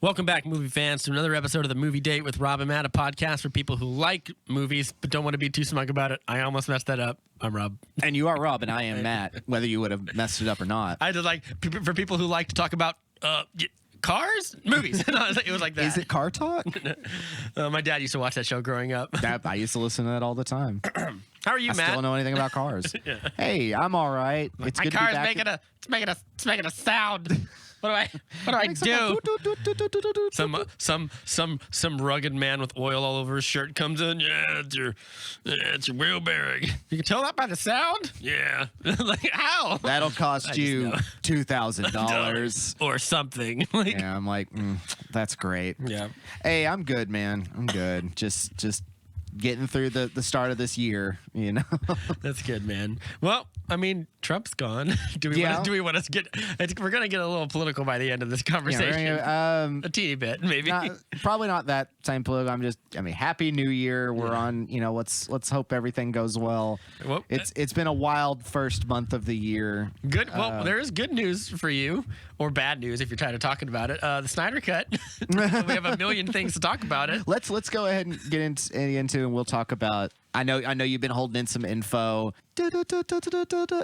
Welcome back, movie fans, to another episode of The Movie Date with Rob and Matt, a podcast for people who like movies but don't want to be too smug about it. I almost messed that up. I'm Rob. And you are Rob, and I am Matt, whether you would have messed it up or not. I did like, for people who like to talk about cars? Movies. It was like that. Is it car talk? My dad used to watch that show growing up. I used to listen to that all the time. How are you, I Matt? still don't know anything about cars. Yeah. Hey, I'm all right. It's My good car to is be back. it's making a sound. What do I do? Some rugged man with oil all over his shirt comes in. Yeah, it's your wheel bearing. You can tell that by the sound. Yeah, like how? That'll cost you know. $2,000 or something. Like, Yeah, I'm like, that's great. yeah. Hey, I'm good, man. I'm good. Just getting through the start of this year, you know. That's good, man. Well, I mean, Trump's gone. Do we want to get? We're gonna get a little political by the end of this conversation. A teeny bit, maybe. Probably not that same political. Happy New Year. We're on. Let's hope everything goes well. Well, It's been a wild first month of the year. Good. Well, there is good news for you, or bad news if you're tired of talking about it. The Snyder Cut. We have a million things to talk about it. Let's go ahead and get into and we'll talk about. I know you've been holding in some info.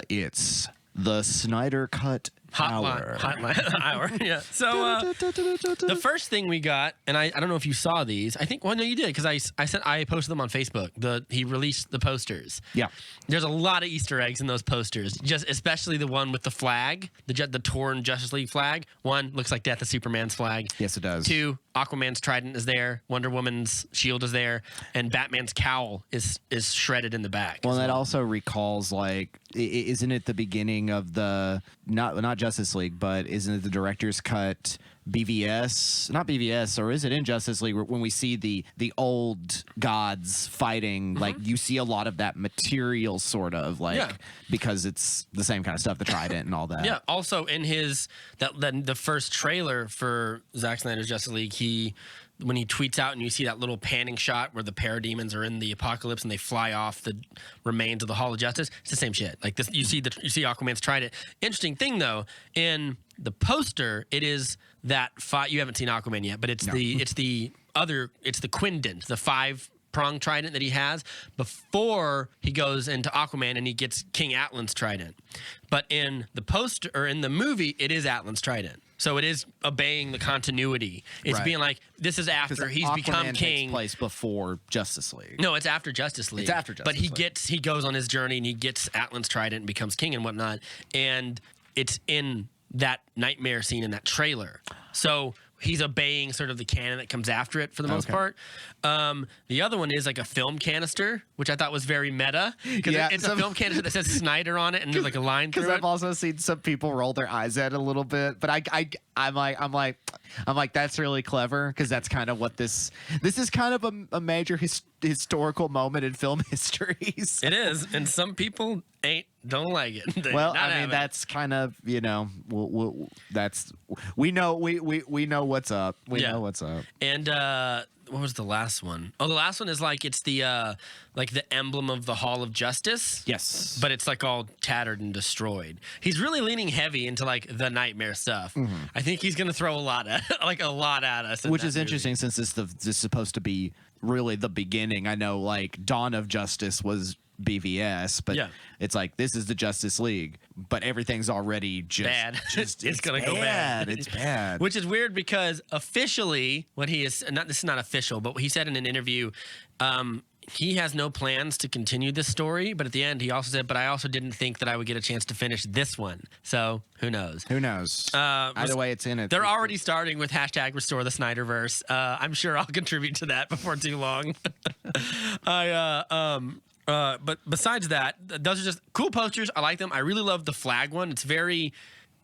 It's the Snyder Cut Hour. Hour. Yeah. So the first thing we got, and I don't know if you saw these. I think, well, no, you did, because I said I posted them on Facebook. He released the posters. Yeah. There's a lot of Easter eggs in those posters, just especially the one with the flag, the torn Justice League flag. One looks like Death of Superman's flag. Yes, it does. Two, Aquaman's trident is there, Wonder Woman's shield is there, and Batman's cowl is shredded in the back. Well, that also recalls, like, isn't it the beginning of the not Justice League, but isn't it the director's cut BVS? Not BVS, or is it in Justice League when we see the old gods fighting? Like, you see a lot of that material, sort of, like, because it's the same kind of stuff, the trident and all that. Yeah. Also, in the first trailer for Zack Snyder's Justice League, when he tweets out and you see that little panning shot where the parademons are in the apocalypse and they fly off the remains of the Hall of Justice, it's the same shit. Like this, you see Aquaman's trident. Interesting thing though, in the poster, it is that you haven't seen Aquaman yet, but it's the Quindent, the 5-pronged trident that he has before he goes into Aquaman and he gets King Atlan's trident. But in the poster, or in the movie, it is Atlan's trident. So it is obeying the continuity. It's being like, this is after he's Aquaman become king. Takes place before Justice League. No, it's after Justice League. It's after Justice League. But he goes on his journey and he gets Atlan's trident and becomes king and whatnot. And it's in that nightmare scene in that trailer. So he's obeying sort of the canon that comes after it for the most part. The other one is like a film canister, which I thought was very meta. Because it's a film canister that says Snyder on it and there's like a line through it. Because I've also seen some people roll their eyes at it a little bit, but I'm like that's really clever, because that's kind of what this is kind of a major historical moment in film histories. It is, and some people don't like it. Well, I mean, that's kind of, we know what's up. We know what's up. And what was the last one? Oh, the last one is like it's the emblem of the Hall of Justice. Yes, but it's like all tattered and destroyed. He's really leaning heavy into like the nightmare stuff. I think he's gonna throw a lot at us, which is interesting since this is supposed to be really the beginning. I know, like, Dawn of Justice was BVS, but it's like, this is the Justice League, but everything's already just bad. it's gonna go bad. It's bad. Which is weird, because officially, this is not official, but what he said in an interview, he has no plans to continue this story, but at the end he also said, but I also didn't think that I would get a chance to finish this one. So who knows? Either way, it's in it. They're already starting with hashtag restore the Snyderverse. I'm sure I'll contribute to that before too long. But besides that, those are just cool posters. I like them. I really love the flag one. It's very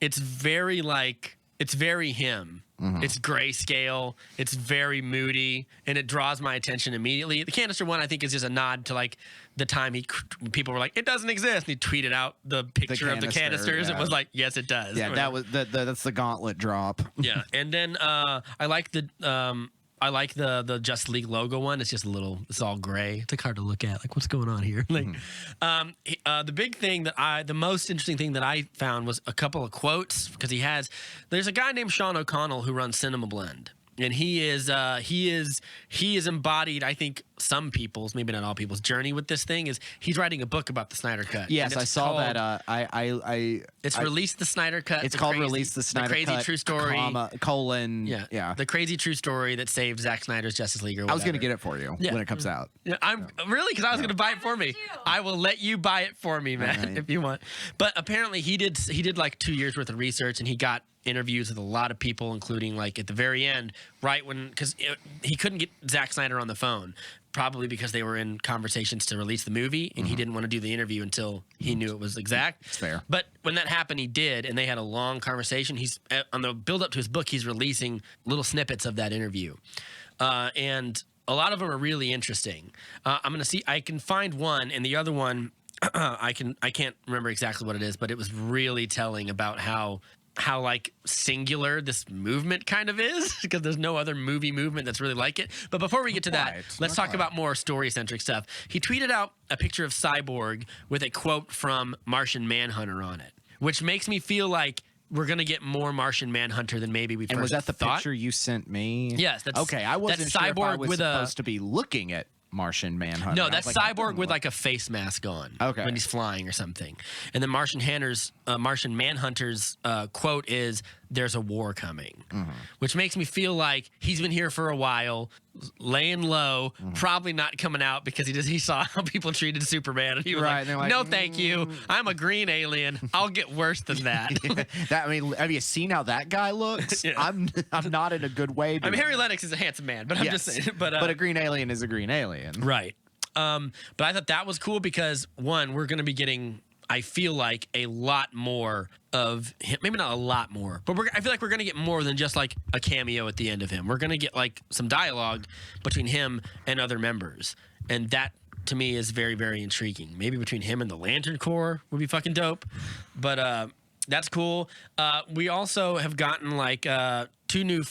him. It's grayscale. It's very moody, and it draws my attention immediately. The canister one, I think, is just a nod to like the time people were like, it doesn't exist, and he tweeted out the picture of the canisters. It was like, yes, it does. Yeah, that was that's the gauntlet drop. Yeah, and then I like the Justice League logo one. It's just it's all gray. It's like hard to look at. Like, what's going on here? Like, the big thing the most interesting thing that I found was a couple of quotes, because there's a guy named Sean O'Connell who runs Cinema Blend. and he is embodied, I think, some people's, maybe not all people's, journey with this thing. Is he's writing a book about the Snyder Cut. Yes, I saw that. It's Release the Snyder Cut. It's called Release the Snyder Cut. The crazy true story. Yeah. The crazy true story that saved Zack Snyder's Justice League. Or whatever. I was going to get it for you when it comes out. Yeah, I'm really, because I was going to buy it for me. I will let you buy it for me, man, if you want. But apparently he did like 2 years worth of research, and he got interviews with a lot of people, including like at the very end, right when, because he couldn't get Zack Snyder on the phone, probably because they were in conversations to release the movie, and he didn't want to do the interview until he knew it was exact. It's fair. But when that happened, he did, and they had a long conversation. He's on the build up to his book, he's releasing little snippets of that interview, and a lot of them are really interesting. I'm gonna see, I can find one, and the other one I can't remember exactly what it is, but it was really telling about how like singular this movement kind of is, because there's no other movie movement that's really like it. But before we get to that, let's talk about more story-centric stuff. He tweeted out a picture of Cyborg with a quote from Martian Manhunter on it, which makes me feel like we're going to get more Martian Manhunter than maybe we first thought. And was that the picture you sent me? Yes. That's, okay, I wasn't sure if I was supposed to be looking at Martian Manhunter. No, that's Cyborg with like a face mask on. Okay. When he's flying or something. And then Martian Manhunter's quote is, "There's a war coming," which makes me feel like he's been here for a while, laying low, probably not coming out because he saw how people treated Superman, and he was like, "No, thank you. I'm a green alien. I'll get worse than that." I mean, have you seen how that guy looks? Yeah. I'm not in a good way. I mean, Harry Lennox is a handsome man, but I'm just saying. But a green alien is a green alien, right? But I thought that was cool because, one, we're going to be getting, I feel like, a lot more of him. Maybe not a lot more, but I feel like we're going to get more than just like a cameo at the end of him. We're going to get like some dialogue between him and other members. And that, to me, is very, very intriguing. Maybe between him and the Lantern Corps would be fucking dope. But that's cool. We also have gotten like 2 new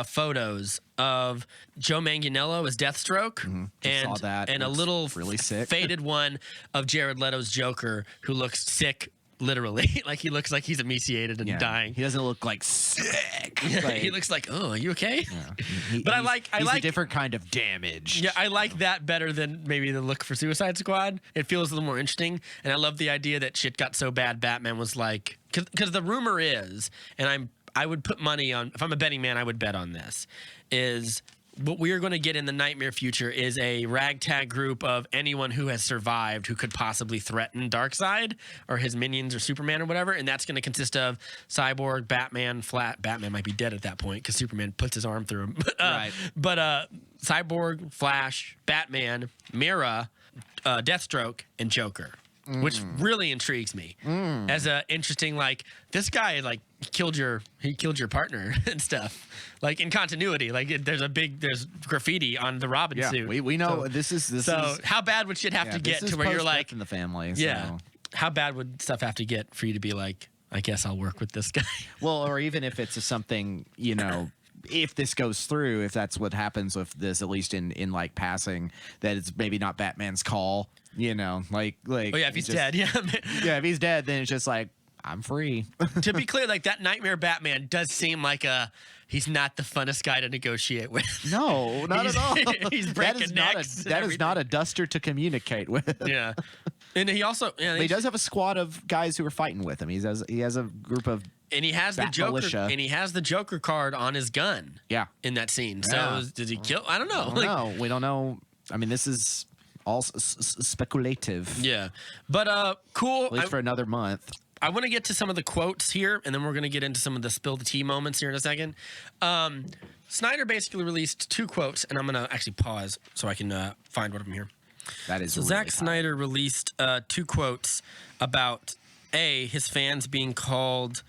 photos of Joe Manganiello as Deathstroke, and a little really sick faded one of Jared Leto's Joker, who looks sick, literally. Like he looks like he's emaciated and dying. He doesn't look like sick. He looks like, oh, are you okay? Yeah. But I like a different kind of damage. Yeah, I like that better than maybe the look for Suicide Squad. It feels a little more interesting, and I love the idea that shit got so bad. Batman was like, because the rumor is, and I would put money on, if I'm a betting man, I would bet on this, is what we are going to get in the nightmare future is a ragtag group of anyone who has survived who could possibly threaten Darkseid or his minions or Superman or whatever, and that's going to consist of Cyborg, Batman, Batman might be dead at that point because Superman puts his arm through him. But Cyborg, Flash, Batman, Mira, Deathstroke, and Joker. Which really intrigues me as a interesting, like, this guy like killed your partner and stuff, like in continuity, like there's graffiti on the Robin suit. We know this is how bad would shit have to get to where you're like in the family? How bad would stuff have to get for you to be like, I guess I'll work with this guy? Well, or even if it's something, you know, if this goes through, if that's what happens with this, at least in like passing, that it's maybe not Batman's call. You know, like. Oh yeah, if he's dead, yeah. Yeah, if he's dead, then it's just like, I'm free. To be clear, like that Nightmare Batman does seem like he's not the funnest guy to negotiate with. No, not at all. He's breaking necks. That is not a duster to communicate with. Yeah, and he also he does have a squad of guys who are fighting with him. He has a group of. And he has the Joker. Militia. And he has the Joker card on his gun. Yeah. In that scene. So did he kill? I don't know. No, we don't know. I mean, this is all speculative. Yeah, but cool. At least for another month. I want to get to some of the quotes here, and then we're going to get into some of the spill the tea moments here in a second. Snyder basically released 2 quotes, and I'm going to actually pause so I can find one of them here. That is so really Zack Snyder released 2 quotes about his fans being called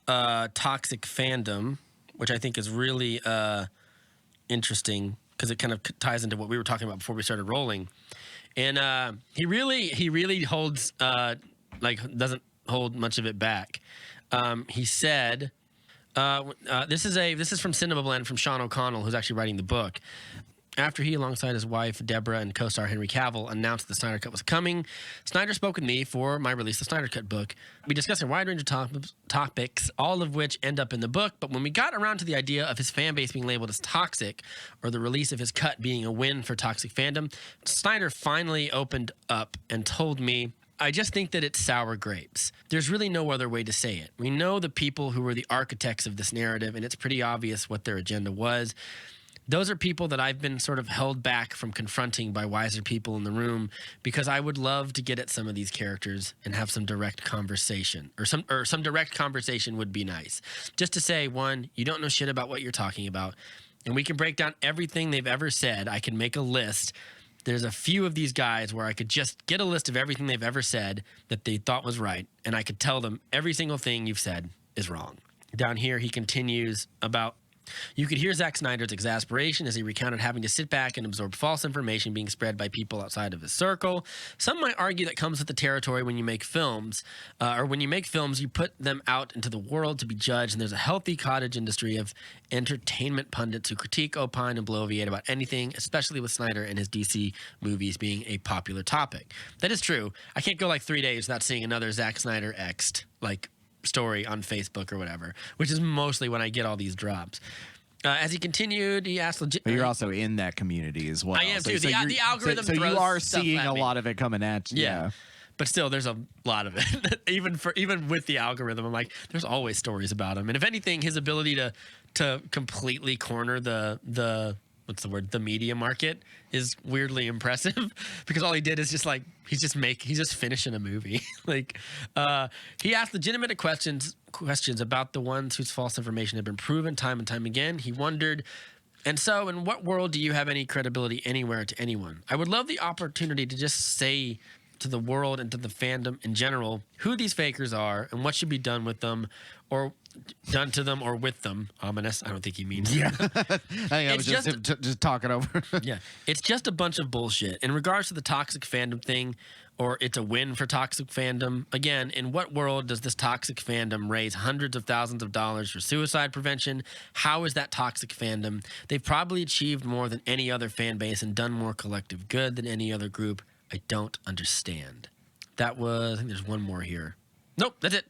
toxic fandom, which I think is really interesting because it kind of ties into what we were talking about before we started rolling. And he really holds doesn't hold much of it back. He said, this is from Cinema Blend from Sean O'Connell, who's actually writing the book. After he, alongside his wife, Deborah, and co-star Henry Cavill, announced the Snyder Cut was coming, Snyder spoke with me for my release, the Snyder Cut book. We discussed a wide range of topics, all of which end up in the book, but when we got around to the idea of his fan base being labeled as toxic, or the release of his cut being a win for toxic fandom, Snyder finally opened up and told me, I just think that it's sour grapes. There's really no other way to say it. We know the people who were the architects of this narrative, and it's pretty obvious what their agenda was. Those are people that I've been sort of held back from confronting by wiser people in the room because I would love to get at some of these characters and have some direct conversation, or some direct conversation would be nice. Just to say, one, you don't know shit about what you're talking about, and we can break down everything they've ever said. I can make a list. There's a few of these guys where I could just get a list of everything they've ever said that they thought was right, and I could tell them every single thing you've said is wrong. Down here, he continues about, you could hear Zack Snyder's exasperation as he recounted having to sit back and absorb false information being spread by people outside of his circle. Some might argue that comes with the territory when you make films, or when you make films, you put them out into the world to be judged, and there's a healthy cottage industry of entertainment pundits who critique, opine, and bloviate about anything, especially with Snyder and his DC movies being a popular topic. That is true. I can't go like 3 days without seeing another Zack Snyder X'd, like, story on Facebook or whatever, which is mostly when I get all these drops. As he continued, he asked... But you're also in that community as well. I am too. The algorithm so you throws are stuff seeing at a me. lot of it coming at you. Yeah. But still, there's a lot of it. even with the algorithm, I'm like, there's always stories about him. And if anything, his ability to completely corner the what's the word, the media market is weirdly impressive because all he did is just like he's just finishing a movie. Like he asked legitimate questions about the ones whose false information had been proven time and time again. He wondered, and so in what world do you have any credibility anywhere to anyone? I would love the opportunity to just say to the world and to the fandom in general who these fakers are and what should be done with them, or done to them or with them. Ominous. I don't think he means. Yeah. I think I was just talking over. Yeah. It's just a bunch of bullshit. In regards to the toxic fandom thing, or it's a win for toxic fandom, again, in what world does this toxic fandom raise hundreds of thousands of dollars for suicide prevention? How is that toxic fandom? They've probably achieved more than any other fan base and done more collective good than any other group. I don't understand. That was, I think there's one more here. Nope, that's it.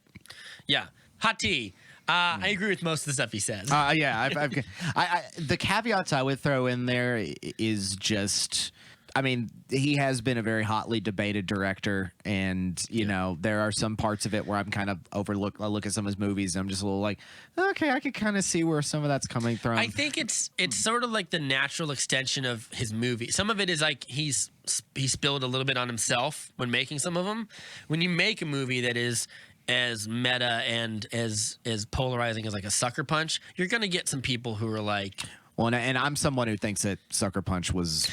Yeah. Hot tea. I agree with most of the stuff he says. Yeah, the caveats I would throw in there is just, I mean, he has been a very hotly debated director, and you know there are some parts of it where I'm kind of I look at some of his movies, and I'm just a little like, okay, I could kind of see where some of that's coming from. I think it's sort of like the natural extension of his movie. Some of it is like he spilled a little bit on himself when making some of them. When you make a movie that is as meta and as polarizing as like a Sucker Punch, you're gonna get some people who are like, well, and I'm someone who thinks that Sucker Punch was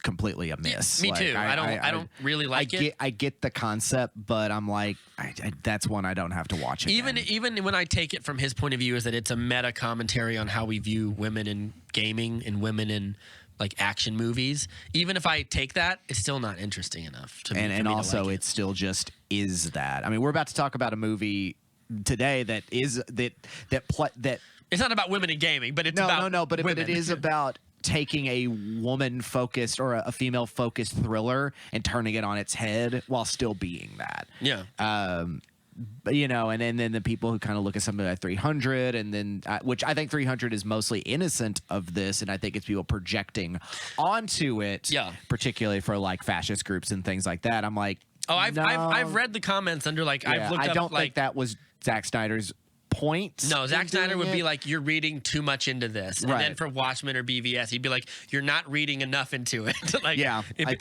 completely a miss. Me too. I don't really like it. I get the concept, but I'm like, that's one I don't have to watch again. Even when I take it from his point of view, is that it's a meta commentary on how we view women in gaming and women in like action movies. Even if I take that, it's still not interesting enough to me. And also, like it still just is that. I mean, we're about to talk about a movie today that is that. It's not about women in gaming, but it's about but it is about taking a woman-focused or a female-focused thriller and turning it on its head while still being that. Yeah. But, you know, and then the people who kind of look at something like 300, and then which I think 300 is mostly innocent of this, and I think it's people projecting onto it. Yeah. Particularly for like fascist groups and things like that. I'm like, I've read the comments under like I've looked up. I don't think that was Zack Snyder's point. No, Zack Snyder would be like, you're reading too much into this. And then for Watchmen or BVS, he'd be like, you're not reading enough into it. Like, yeah, they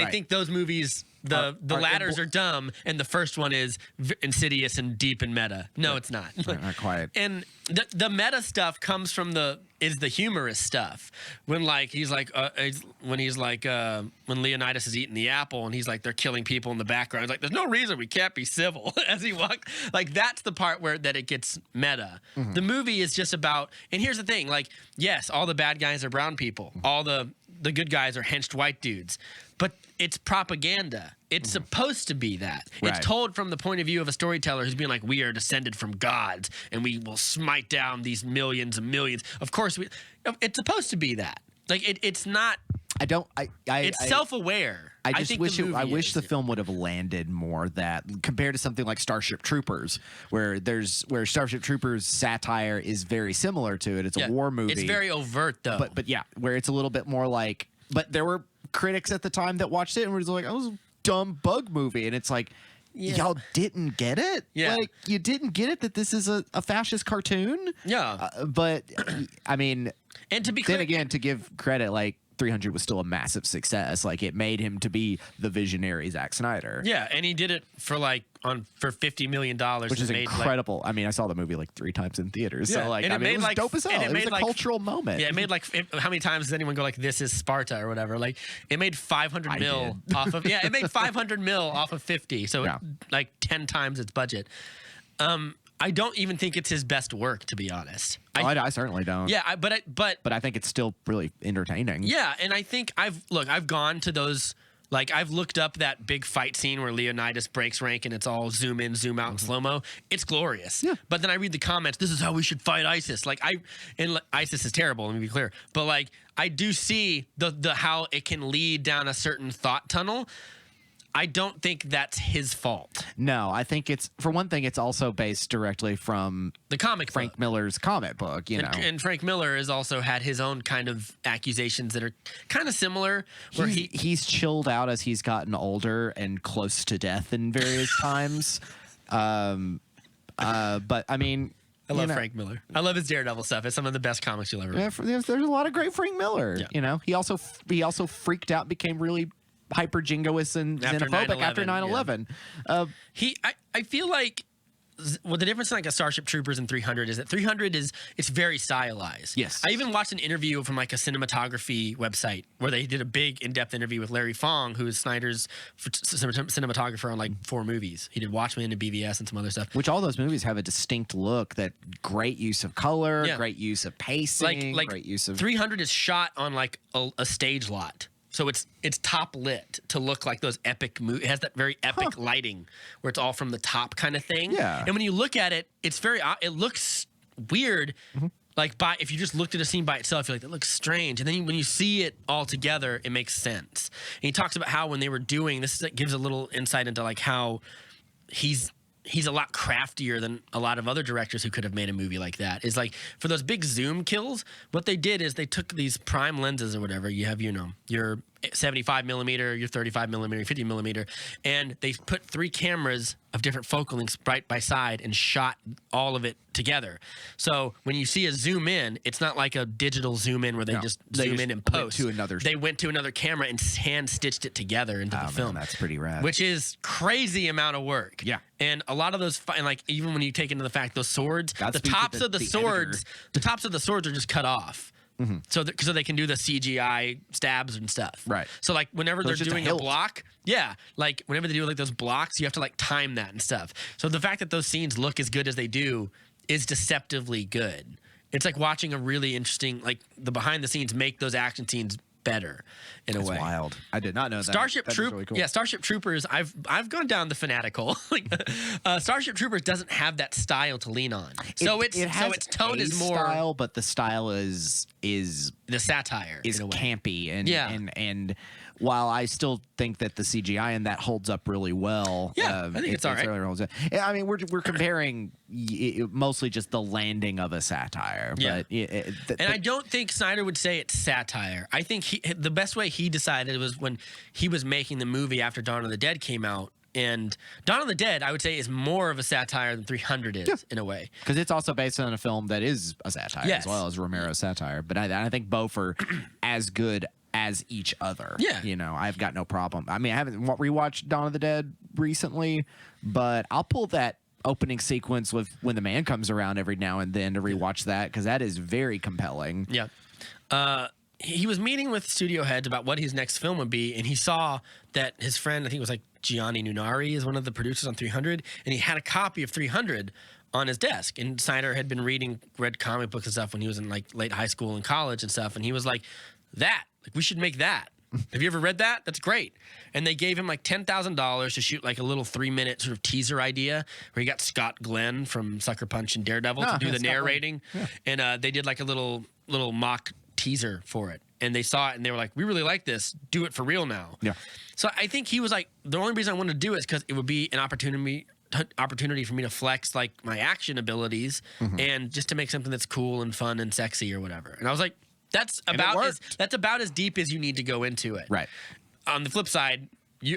think those movies, the ladders are dumb, and the first one is insidious and deep and meta. No, it's not. Not quite. And the meta stuff comes from the humorous stuff. When like when Leonidas is eating the apple and he's like, they're killing people in the background. He's like, there's no reason we can't be civil as he walks. Like that's the part where that it gets meta. Mm-hmm. The movie is just about, and here's the thing, like, yes, all the bad guys are brown people. All the good guys are henched white dudes. But it's propaganda. It's supposed to be that. Right. It's told from the point of view of a storyteller who's being like, we are descended from gods and we will smite down these millions and millions. Of course, it's supposed to be that. Like it's not. I don't. It's self-aware. I just think wish the I movie wish is. the film would have landed more that compared to something like Starship Troopers, where Starship Troopers satire is very similar to it. It's a war movie. It's very overt though. But yeah, where it's a little bit more like. But there were critics at the time that watched it and were just like, "Oh, it was a dumb bug movie," and it's like. Yeah. Y'all didn't get it? Yeah. Like, you didn't get it that this is a fascist cartoon? Yeah. But, I mean, and to be clear, then again, to give credit, like, 300 was still a massive success. Like, it made him to be the visionary Zack Snyder. Yeah, and he did it for for $50 million. Which is incredible. I mean, I saw the movie like 3 times in theaters. Yeah. So, like, and it was dope as hell. It was a cultural moment. Yeah, it made how many times does anyone go like, this is Sparta or whatever? Like, it made 500 mil off of, it made 500 mil off of 50. So, like 10 times its budget. I don't even think it's his best work, to be honest. I certainly don't. Yeah, but I think it's still really entertaining. Yeah, and I think I've gone to those. Like, I've looked up that big fight scene where Leonidas breaks rank and it's all zoom in, zoom out, in slow-mo. It's glorious. Yeah. But then I read the comments, this is how we should fight ISIS. And ISIS is terrible, let me be clear. But, like, I do see the how it can lead down a certain thought tunnel. I don't think that's his fault. No, I think it's, for one thing, it's also based directly from the comic Frank Miller's comic book, you know. And Frank Miller has also had his own kind of accusations that are kind of similar. Where he's chilled out as he's gotten older and close to death in various times. But I mean, I love Frank Miller. I love his Daredevil stuff. It's some of the best comics you'll ever read. Yeah, there's a lot of great Frank Miller. Yeah. You know, he also freaked out, became really hyper jingoist and xenophobic after 9/11. I feel like the difference in like a Starship Troopers and 300 is that 300 it's very stylized. Yes. I even watched an interview from like a cinematography website where they did a big in-depth interview with Larry Fong, who is Snyder's cinematographer on like 4 movies. He did Watchmen and BVS and some other stuff. Which all those movies have a distinct look, that great use of color, great use of pacing, great use of 300 is shot on like a stage lot. So it's top lit to look like those epic movies. It has that very epic lighting where it's all from the top kind of thing. Yeah. And when you look at it, it looks weird. Mm-hmm. Like if you just looked at a scene by itself, you're like, that looks strange. And then when you see it all together, it makes sense. And he talks about how when they were doing this, gives a little insight into like how he's a lot craftier than a lot of other directors who could have made a movie like that. Is like for those big zoom kills, what they did is they took these prime lenses or whatever. You have, your 75 millimeter, your 35 millimeter, 50 millimeter, and they put 3 cameras of different focal lengths right by side and shot all of it together. So when you see a zoom in, it's not like a digital zoom in where they just zoom in and post. They went to another camera and hand stitched it together into the film. Man, that's pretty rad. Which is crazy amount of work. Yeah. And a lot of those, like even when you take into the fact those swords, the tops of the swords are just cut off. Mm-hmm. So they can do the CGI stabs and stuff. Right. So like whenever they're doing a block, like whenever they do like those blocks, you have to like time that and stuff. So the fact that those scenes look as good as they do is deceptively good. It's like watching a really interesting, like the behind the scenes make those action scenes better in a way. That's wild. I did not know that. Starship Troopers. Really cool. Yeah, Starship Troopers. I've gone down the fanatical. Starship Troopers doesn't have that style to lean on. So its tone is more style, but the style is the satire is in a way. campy and while I still think that the CGI in that holds up really well, I think it's all right. Really holds up. I mean, we're comparing mostly just the landing of a satire, but I don't think Snyder would say it's satire. I think the best way he decided was when he was making the movie after Dawn of the Dead came out. And Dawn of the Dead, I would say, is more of a satire than 300 is in a way. Because it's also based on a film that is a satire as well as Romero's satire. But I think both are as good as each other. Yeah. I've got no problem. I mean, I haven't rewatched Dawn of the Dead recently, but I'll pull that opening sequence with when the man comes around every now and then to rewatch that, because that is very compelling. Yeah. He was meeting with studio heads about what his next film would be, and he saw that his friend, I think it was like Gianni Nunari, is one of the producers on 300, and he had a copy of 300 on his desk. And Snyder had been read comic books and stuff when he was in like late high school and college and stuff, and he was like, we should make that. Have you ever read that? That's great. And they gave him like $10,000 to shoot like a little 3-minute sort of teaser idea where he got Scott Glenn from Sucker Punch and Daredevil to do the narrating. Yeah. And they did like a little mock teaser for it. and they saw it and they were like, we really like this. Do it for real now. Yeah. So I think he was like, the only reason I wanted to do it is because it would be an opportunity for me to flex like my action abilities and just to make something that's cool and fun and sexy or whatever. And I was like, that's about as deep as you need to go into it. Right. On the flip side,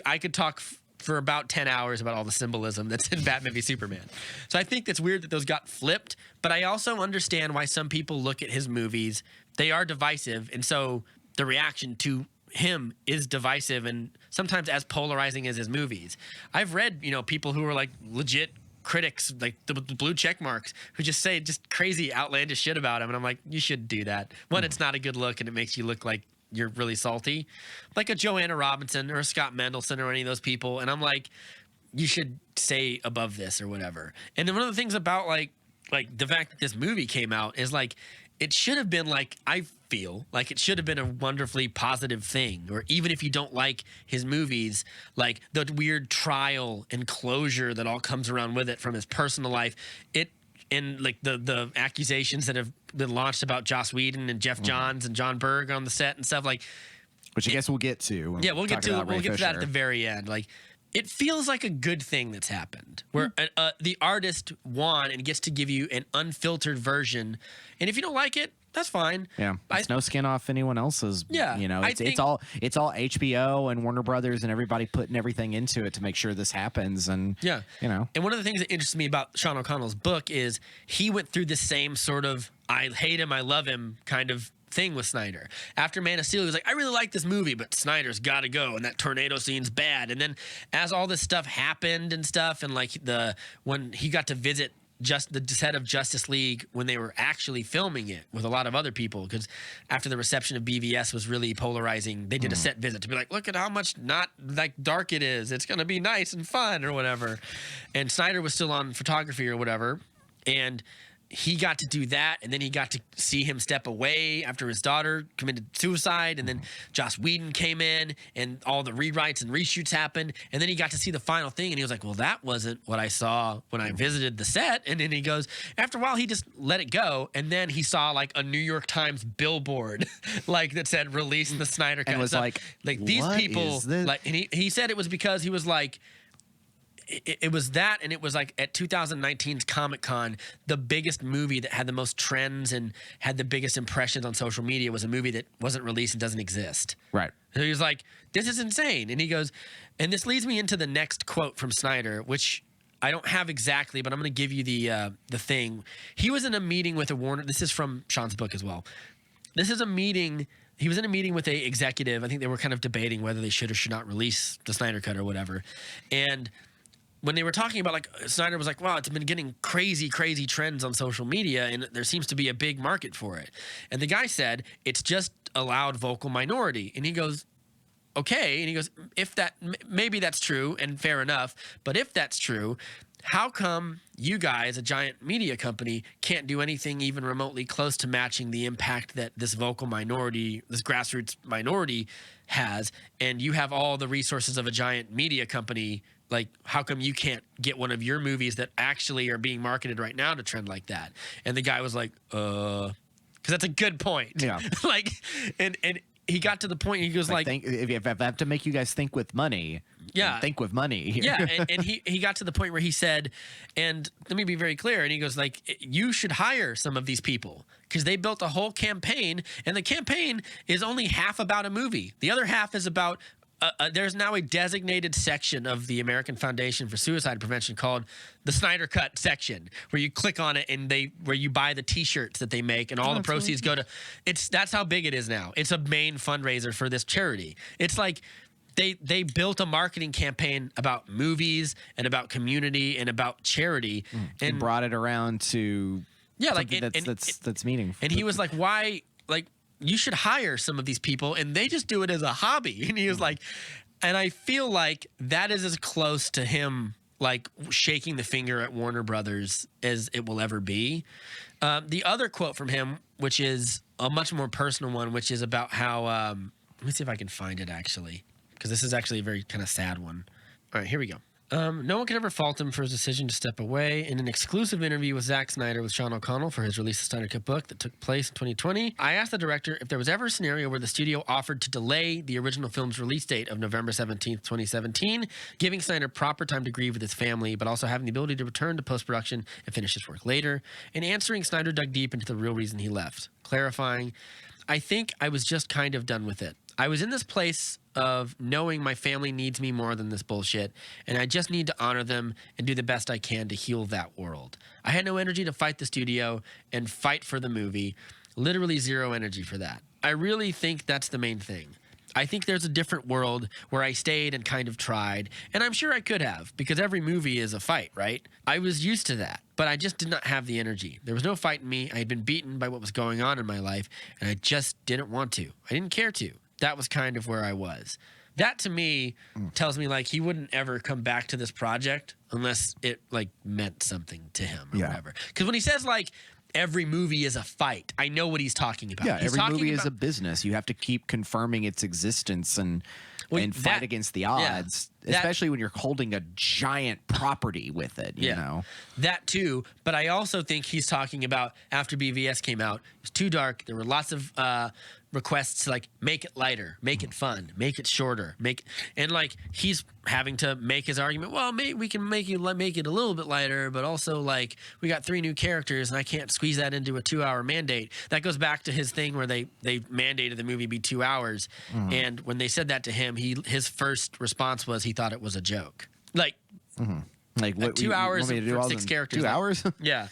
I could talk for about 10 hours about all the symbolism that's in Batman v Superman. So I think it's weird that those got flipped, but I also understand why some people look at his movies. They are divisive, and so the reaction to him is divisive and sometimes as polarizing as his movies. I've read, people who are like legit critics, like the blue check marks, who just say just crazy outlandish shit about him, and I'm like, you should do that. One, it's not a good look, and it makes you look like you're really salty, like a Joanna Robinson or a Scott Mendelson or any of those people. And I'm like, you should stay above this or whatever. And then one of the things about like the fact that this movie came out is like, it should have been like, I feel like it should have been a wonderfully positive thing. Or even if you don't like his movies, like the weird trial and closure that all comes around with it from his personal life, and like the accusations that have been launched about Joss Whedon and Jeff Johns and John Berg on the set and stuff, like, which I guess we'll get to. Yeah, we'll get to that at the very end. Like, it feels like a good thing that's happened, where the artist won and gets to give you an unfiltered version, and if you don't like it, that's fine. Yeah, it's no skin off anyone else's. Yeah, it's all HBO and Warner Brothers and everybody putting everything into it to make sure this happens. And yeah, And one of the things that interests me about Sean O'Connell's book is he went through the same sort of I hate him, I love him kind of thing with Snyder. After Man of Steel, he was like, I really like this movie, but Snyder's got to go, and that tornado scene's bad. And then as all this stuff happened and stuff, and like when he got to visit just the set of Justice League when they were actually filming it with a lot of other people, because after the reception of BVS was really polarizing, they did a set visit to be like, look at how much not like dark it is. It's going to be nice and fun or whatever. And Snyder was still on photography or whatever. And he got to do that, and then he got to see him step away after his daughter committed suicide, and then Joss Whedon came in, and all the rewrites and reshoots happened, and then he got to see the final thing, and he was like, well, that wasn't what I saw when I visited the set. And then he goes, after a while, he just let it go, and then he saw like a New York Times billboard like that said, release the Snyder Cut. And was like these people, like, and he said it was because he was like, it was that, and it was like at 2019's Comic-Con, the biggest movie that had the most trends and had the biggest impressions on social media was a movie that wasn't released and doesn't exist. Right. So he was like, this is insane. And he goes, and this leads me into the next quote from Snyder, which I don't have exactly, but I'm going to give you the thing. He was in a meeting with a Warner. This is from Sean's book as well. This is a meeting. He was in a meeting with a executive. I think they were kind of debating whether they should or should not release the Snyder Cut or whatever. And when they were talking about, like, Snyder was like, wow, it's been getting crazy trends on social media, and there seems to be a big market for it. And the guy said, it's just a loud vocal minority. And he goes, okay. And he goes, maybe that's true and fair enough. But if that's true, how come you guys, a giant media company, can't do anything even remotely close to matching the impact that this vocal minority, this grassroots minority has? And you have all the resources of a giant media company. Like, how come you can't get one of your movies that actually are being marketed right now to trend like that? And the guy was like, because that's a good point. Yeah. Like, and he got to the point, he goes like if I have to make you guys think with money, yeah, think with money here. Yeah, and he got to the point where he said, and let me be very clear, and he goes like, you should hire some of these people because they built a whole campaign, and the campaign is only half about a movie. The other half is about there's now a designated section of the American Foundation for Suicide Prevention called the Snyder Cut section, where you click on it and where you buy the T-shirts that they make, and all the proceeds go to. That's how big it is now. It's a main fundraiser for this charity. It's like they built a marketing campaign about movies and about community and about charity, and brought it around to that's meaningful. And he was like, why like. You should hire some of these people, and they just do it as a hobby. And he was like, and I feel like that is as close to him, like, shaking the finger at Warner Brothers as it will ever be. The other quote from him, which is a much more personal one, which is about how, let me see if I can find it actually, because this is actually a very kind of sad one. All right, here we go. No one could ever fault him for his decision to step away. In an exclusive interview with Zack Snyder with Sean O'Connell for his release of Snyder Cut book that took place in 2020, I asked the director if there was ever a scenario where the studio offered to delay the original film's release date of November 17th, 2017, giving Snyder proper time to grieve with his family, but also having the ability to return to post-production and finish his work later. In answering, Snyder dug deep into the real reason he left, clarifying, I think I was just kind of done with it. I was in this place of knowing my family needs me more than this bullshit, and I just need to honor them and do the best I can to heal that world. I had no energy to fight the studio and fight for the movie. Literally zero energy for that. I really think that's the main thing. I think there's a different world where I stayed and kind of tried, and I'm sure I could have, because every movie is a fight, right? I was used to that, but I just did not have the energy. There was no fight in me. I had been beaten by what was going on in my life, and I just didn't want to. I didn't care to. That was kind of where I was. That to me tells me like he wouldn't ever come back to this project unless it like meant something to him or whatever. Because when he says like every movie is a fight, I know what he's talking about. Yeah, he's every movie is a business. You have to keep confirming its existence and fight against the odds, especially when you're holding a giant property with it, you know? That too, but I also think he's talking about after BVS came out, it was too dark. There were lots of requests to like make it lighter, make it fun, make it shorter, and like he's having to make his argument. Well, maybe we can make it a little bit lighter, but also like we got 3 new characters, and I can't squeeze that into a 2-hour mandate. That goes back to his thing where they mandated the movie be 2 hours, and when they said that to him, his first response was he thought it was a joke. Like, like what, 2 hours for 6 characters. 2 hours? Yeah.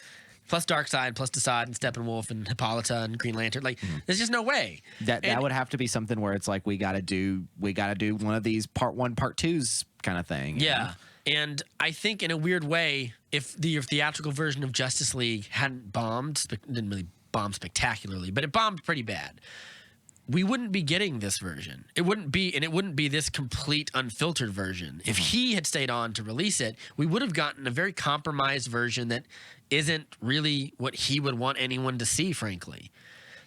Plus Darkseid, plus Desaad, and Steppenwolf, and Hippolyta, and Green Lantern. Like, there's just no way. That would have to be something where it's like we gotta do one of these part 1, part 2s kind of thing. Yeah, and I think in a weird way, if the theatrical version of Justice League hadn't bombed, didn't really bomb spectacularly, but it bombed pretty bad, we wouldn't be getting this version. It wouldn't be this complete unfiltered version. If he had stayed on to release it, we would have gotten a very compromised version that isn't really what he would want anyone to see, frankly.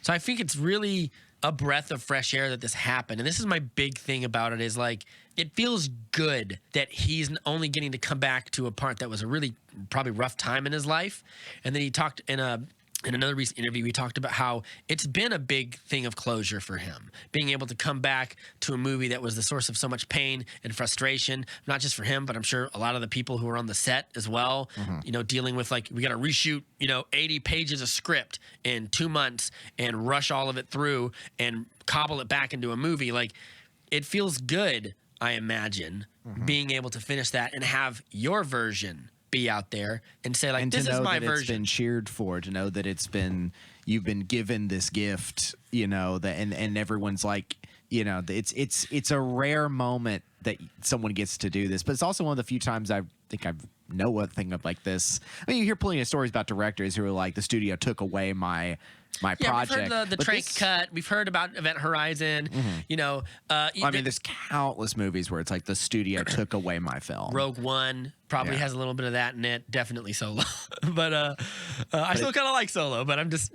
So I think it's really a breath of fresh air that this happened. And this is my big thing about it is like, it feels good that he's only getting to come back to a part that was a really probably rough time in his life. And then he talked in another recent interview, we talked about how it's been a big thing of closure for him, being able to come back to a movie that was the source of so much pain and frustration, not just for him, but I'm sure a lot of the people who were on the set as well, you know, dealing with like, we got to reshoot, 80 pages of script in 2 months and rush all of it through and cobble it back into a movie. Like, it feels good, I imagine, being able to finish that and have your version be out there and say like, and this is my version. It's been cheered for, to know that you've been given this gift, that and everyone's like, it's a rare moment that someone gets to do this, but it's also one of the few times I think I've know a thing of like this. I mean, you hear plenty of stories about directors who are like, the studio took away my project. We've heard the Trank cut. We've heard about Event Horizon. I mean, there's countless movies where it's like the studio took away my film. Rogue One probably has a little bit of that in it. Definitely Solo, but I still kind of like Solo. But I'm just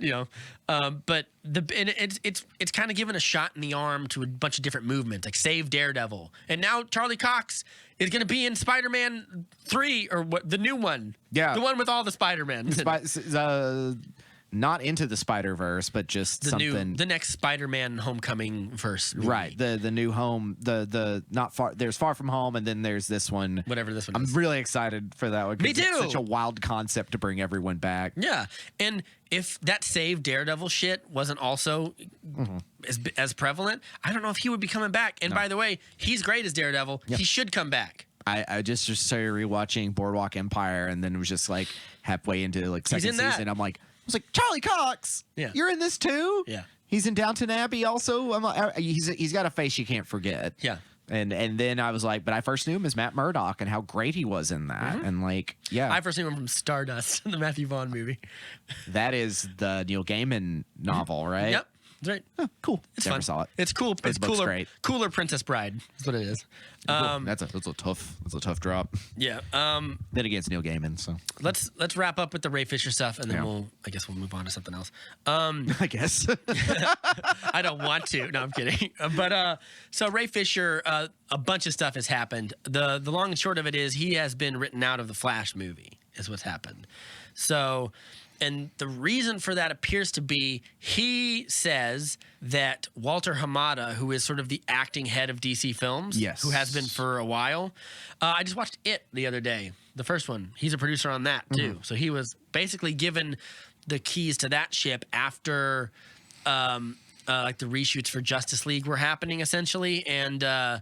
but it's kind of given a shot in the arm to a bunch of different movements, like Save Daredevil, and now Charlie Cox is going to be in Spider-Man 3 or what, the new one. Yeah, the one with all the Spider-Man. Not Into the Spider-Verse, but just the next Spider-Man Homecoming verse movie. Right, the new home, the not far. There's Far From Home, and then there's this one. Whatever this one is. I'm really excited for that one. Me too. It's such a wild concept to bring everyone back. Yeah, and if that Save Daredevil shit wasn't also as prevalent, I don't know if he would be coming back. And by the way, he's great as Daredevil. Yep. He should come back. I just started rewatching Boardwalk Empire, and then it was just like halfway into like second season. I'm like. I was like, Charlie Cox, you're in this too? Yeah. He's in Downton Abbey also. I'm like, he's got a face you can't forget. Yeah. And then I was like, but I first knew him as Matt Murdock and how great he was in that. And like, I first knew him from Stardust, the Matthew Vaughn movie. That is the Neil Gaiman novel, right? Yep. That's right. Oh, cool. It's Never fun. saw it. It's cool. It's book's cooler. great. Cooler Princess Bride. That's what it is. That's a tough drop. Yeah. Then again, it's Neil Gaiman, so Let's wrap up with the Ray Fisher stuff, and then Yeah. I guess we'll move on to something else. I guess. I don't want to. No, I'm kidding. But so Ray Fisher, a bunch of stuff has happened. The long and short of it is he has been written out of the Flash movie. Is what's happened. So, and the reason for that appears to be he says that Walter Hamada, who is sort of the acting head of DC Films, Yes. who has been for a while. I just watched It the other day, the first one. He's a producer on that too. So he was basically given the keys to that ship after like the reshoots for Justice League were happening essentially, and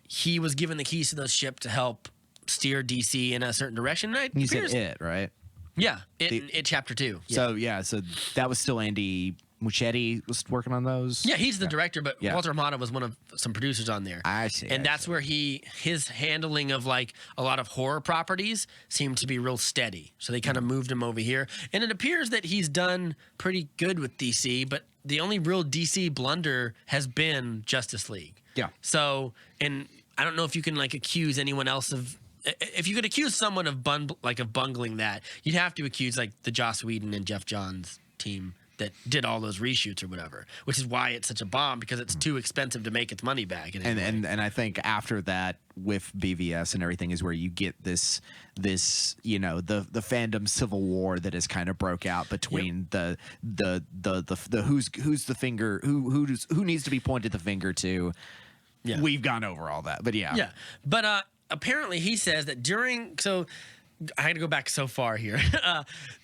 he was given the keys to the ship to help steer DC in a certain direction. You said It, right? Yeah, It Chapter 2. Yeah. So that was still Andy Muschietti was working on those. Yeah, he's the director, but Yeah. Walter Hamada was one of some producers on there. I see. And that's where his handling of like a lot of horror properties seemed to be real steady. So they kind of moved him over here. And it appears that he's done pretty good with DC, but the only real DC blunder has been Justice League. Yeah. So, and I don't know if you can like accuse anyone else of, if you could accuse someone of bungling that, you'd have to accuse like the Joss Whedon and Jeff Johns team that did all those reshoots or whatever, which is why it's such a bomb, because it's too expensive to make its money back. And I think after that with BVS and everything is where you get this the fandom civil war that has kind of broke out between the who's the finger who needs to be pointed the finger to. Yeah. We've gone over all that, but yeah. But apparently he says that so I had to go back so far here.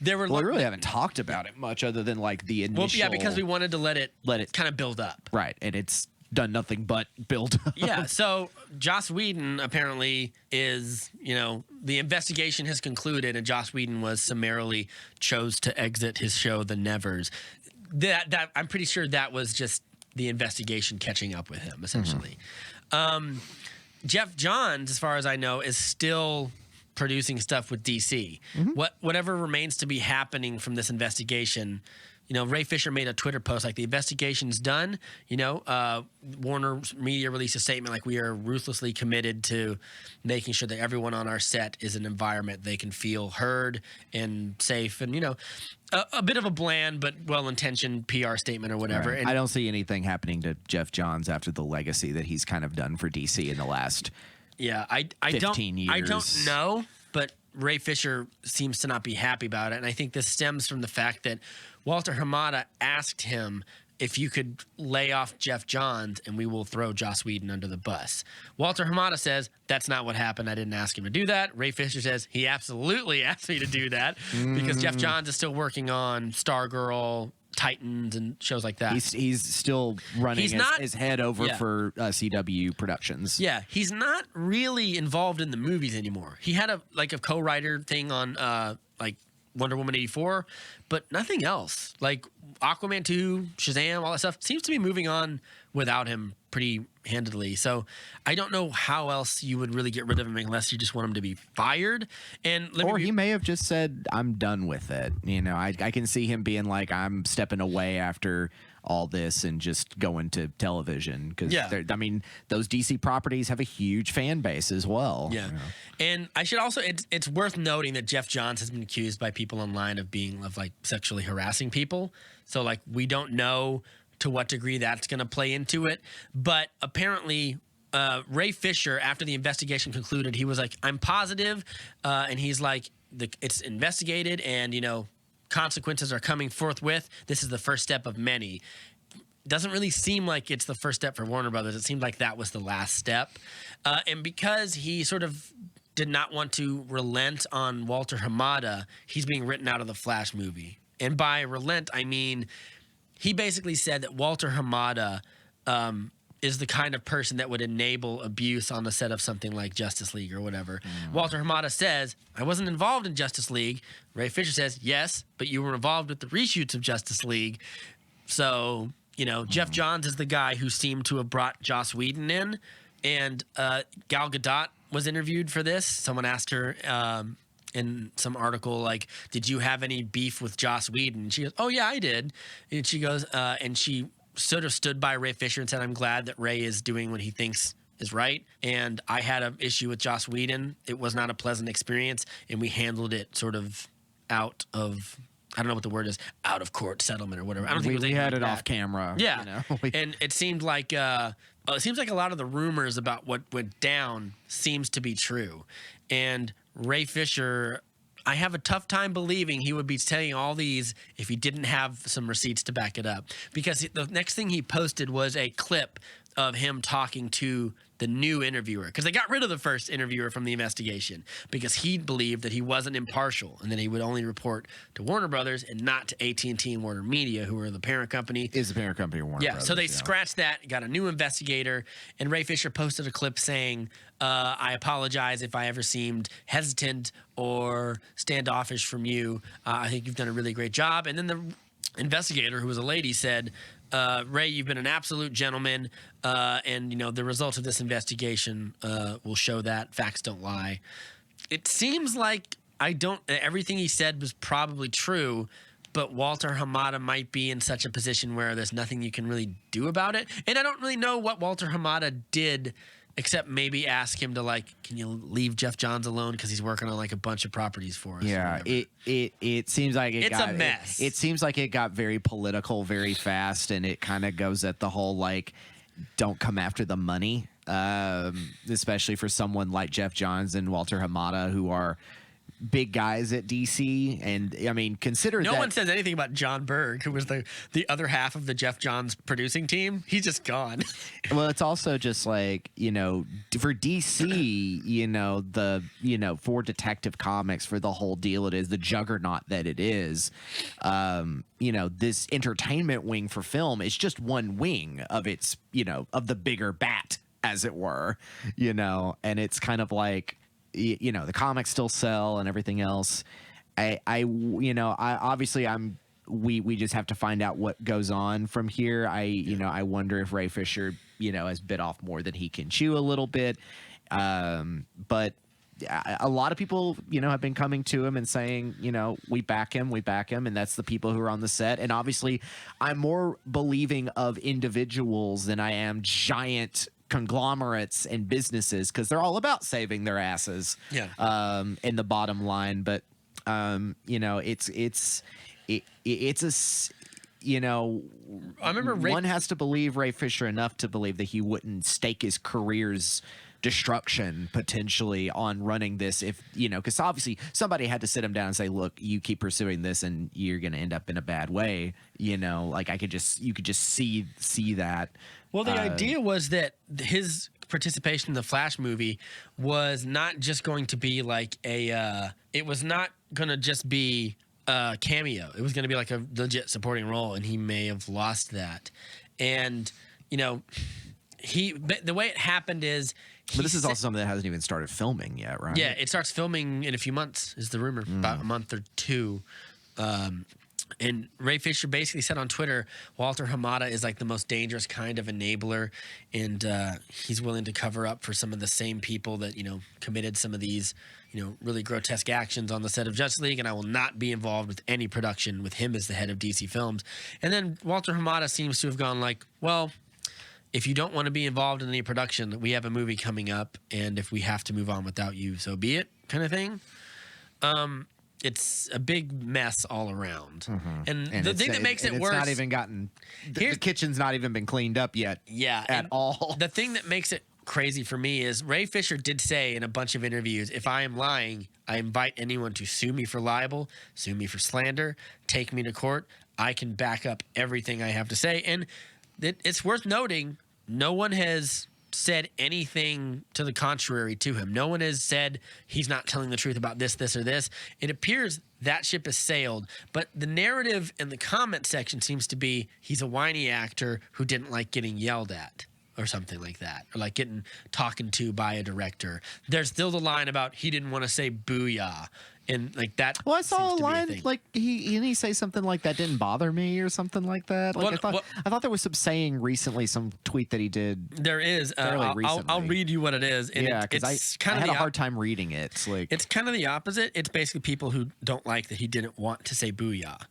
There were Well, we really haven't talked about it much other than like the initial. Well, yeah, because we wanted to let it Let it- kind of build up. Right, and it's done nothing but build up. Yeah, so Joss Whedon apparently is, the investigation has concluded, and Joss Whedon was summarily chose to exit his show, The Nevers. That I'm pretty sure that was just the investigation catching up with him, essentially. Jeff Johns, as far as I know, is still producing stuff with DC. Whatever remains to be happening from this investigation, Ray Fisher made a Twitter post like, the investigation's done. Warner Media released a statement like, we are ruthlessly committed to making sure that everyone on our set is an environment they can feel heard and safe, and a bit of a bland but well-intentioned PR statement or whatever. Right. And I don't see anything happening to Jeff Johns after the legacy that he's kind of done for DC in the last. Yeah, I 15 years. I don't know, but Ray Fisher seems to not be happy about it, and I think this stems from the fact that Walter Hamada asked him if you could lay off Jeff Johns and we will throw Joss Whedon under the bus. Walter Hamada says, that's not what happened. I didn't ask him to do that. Ray Fisher says, he absolutely asked me to do that because Jeff Johns is still working on Stargirl, Titans, and shows like that. He's still running his head over for CW Productions. Yeah, he's not really involved in the movies anymore. He had a co-writer thing on like Wonder Woman 84, but nothing else. Like Aquaman 2, Shazam, all that stuff seems to be moving on without him pretty handedly. So I don't know how else you would really get rid of him unless you just want him to be fired. And he may have just said, I'm done with it. I can see him being like, I'm stepping away after all this and just going to television, because those DC properties have a huge fan base as well. Yeah. And I should also, it's worth noting that Jeff Johns has been accused by people online of sexually harassing people. So like, we don't know to what degree that's going to play into it. But apparently Ray Fisher, after the investigation concluded, he was like, I'm positive. And he's like, it's investigated and, consequences are coming forthwith. This is the first step of many. Doesn't really seem like it's the first step for Warner Brothers. It seemed like that was the last step. And because he sort of did not want to relent on Walter Hamada, he's being written out of the Flash movie. And by relent, I mean, he basically said that Walter Hamada is the kind of person that would enable abuse on the set of something like Justice League or whatever. Walter Hamada says, I wasn't involved in Justice League. Ray Fisher says, yes, but you were involved with the reshoots of Justice League. So, Jeff Johns is the guy who seemed to have brought Joss Whedon in. And Gal Gadot was interviewed for this. Someone asked her in some article, like, did you have any beef with Joss Whedon? And she goes, oh, yeah, I did. And she goes, and she sort of stood by Ray Fisher and said, I'm glad that Ray is doing what he thinks is right. And I had an issue with Joss Whedon. It was not a pleasant experience, and we handled it sort of out of, I don't know what the word is, out of court settlement or whatever. I don't think we had it off camera. Yeah. You know? And it seemed like a lot of the rumors about what went down seems to be true. And Ray Fisher, I have a tough time believing he would be saying all these if he didn't have some receipts to back it up. Because the next thing he posted was a clip of him talking to the new interviewer, because they got rid of the first interviewer from the investigation because he believed that he wasn't impartial and that he would only report to Warner Brothers and not to AT&T and Warner Media, who are the parent company. Is the parent company of Warner Brothers. So they scratched that, got a new investigator, and Ray Fisher posted a clip saying, I apologize if I ever seemed hesitant or standoffish from you. I think you've done a really great job. And then the investigator, who was a lady, said, Ray, you've been an absolute gentleman, and the results of this investigation will show that facts don't lie. It seems like everything he said was probably true, but Walter Hamada might be in such a position where there's nothing you can really do about it. And I don't really know what Walter Hamada did, except maybe ask him to can you leave Jeff Johns alone because he's working on a bunch of properties for us. Yeah, it seems like it's a mess. It seems like it got very political very fast, and it kind of goes at the whole don't come after the money, especially for someone like Jeff Johns and Walter Hamada, who are big guys at DC. And I mean, consider no one says anything about John Berg, who was the other half of the Jeff Johns producing team. He's just gone. Well, it's also just for DC, for Detective Comics, for the whole deal, it is the juggernaut that it is. This entertainment wing for film is just one wing of its, of the bigger bat, as it were, and it's kind of like, the comics still sell and everything else. We just have to find out what goes on from here. I wonder if Ray Fisher, has bit off more than he can chew a little bit. But a lot of people, have been coming to him and saying, we back him. And that's the people who are on the set. And obviously I'm more believing of individuals than I am giant conglomerates and businesses, because they're all about saving their asses in the bottom line. But I remember one has to believe Ray Fisher enough to believe that he wouldn't stake his career's destruction potentially on running this, if because obviously somebody had to sit him down and say, look, you keep pursuing this and you're going to end up in a bad way. You could just see that. Well, the idea was that his participation in the Flash movie was not just going to be it was not going to just be a cameo. It was going to be like a legit supporting role, and he may have lost that. And, the way it happened is... But this is also something that hasn't even started filming yet, right? Yeah, it starts filming in a few months, is the rumor, about a month or two. And Ray Fisher basically said on Twitter, Walter Hamada is the most dangerous kind of enabler, and he's willing to cover up for some of the same people that, committed some of these, really grotesque actions on the set of Justice League, and I will not be involved with any production with him as the head of DC Films. And then Walter Hamada seems to have gone well, if you don't want to be involved in any production, we have a movie coming up, and if we have to move on without you, so be it, kind of thing. It's a big mess all around. Mm-hmm. And the thing that makes it worse... It's not even gotten... The kitchen's not even been cleaned up yet. Yeah. At all. The thing that makes it crazy for me is Ray Fisher did say in a bunch of interviews, if I am lying, I invite anyone to sue me for libel, sue me for slander, take me to court. I can back up everything I have to say. And it's worth noting, no one has said anything to the contrary to him. No one has said he's not telling the truth about this, or this. It appears that ship has sailed. But the narrative in the comment section seems to be he's a whiny actor who didn't like getting yelled at or something like that, or getting talked to by a director. There's still the line about he didn't want to say booyah. And that. Well, I saw a line he say something like that didn't bother me or something like that. I thought there was some saying recently, some tweet that he did. There is. I'll read you what it is. And because I had a hard time reading it. It's kind of the opposite. It's basically people who don't like that he didn't want to say booyah,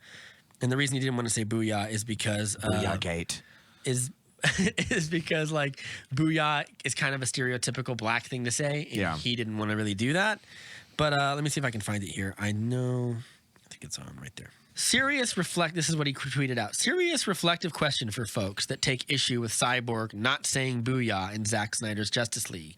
and the reason he didn't want to say booyah is because Booyah Gate. is is because like booyah is kind of a stereotypical black thing to say, and he didn't want to really do that. But let me see if I can find it here. I think it's on right there. This is what he tweeted out. Serious reflective question for folks that take issue with Cyborg not saying booyah in Zack Snyder's Justice League.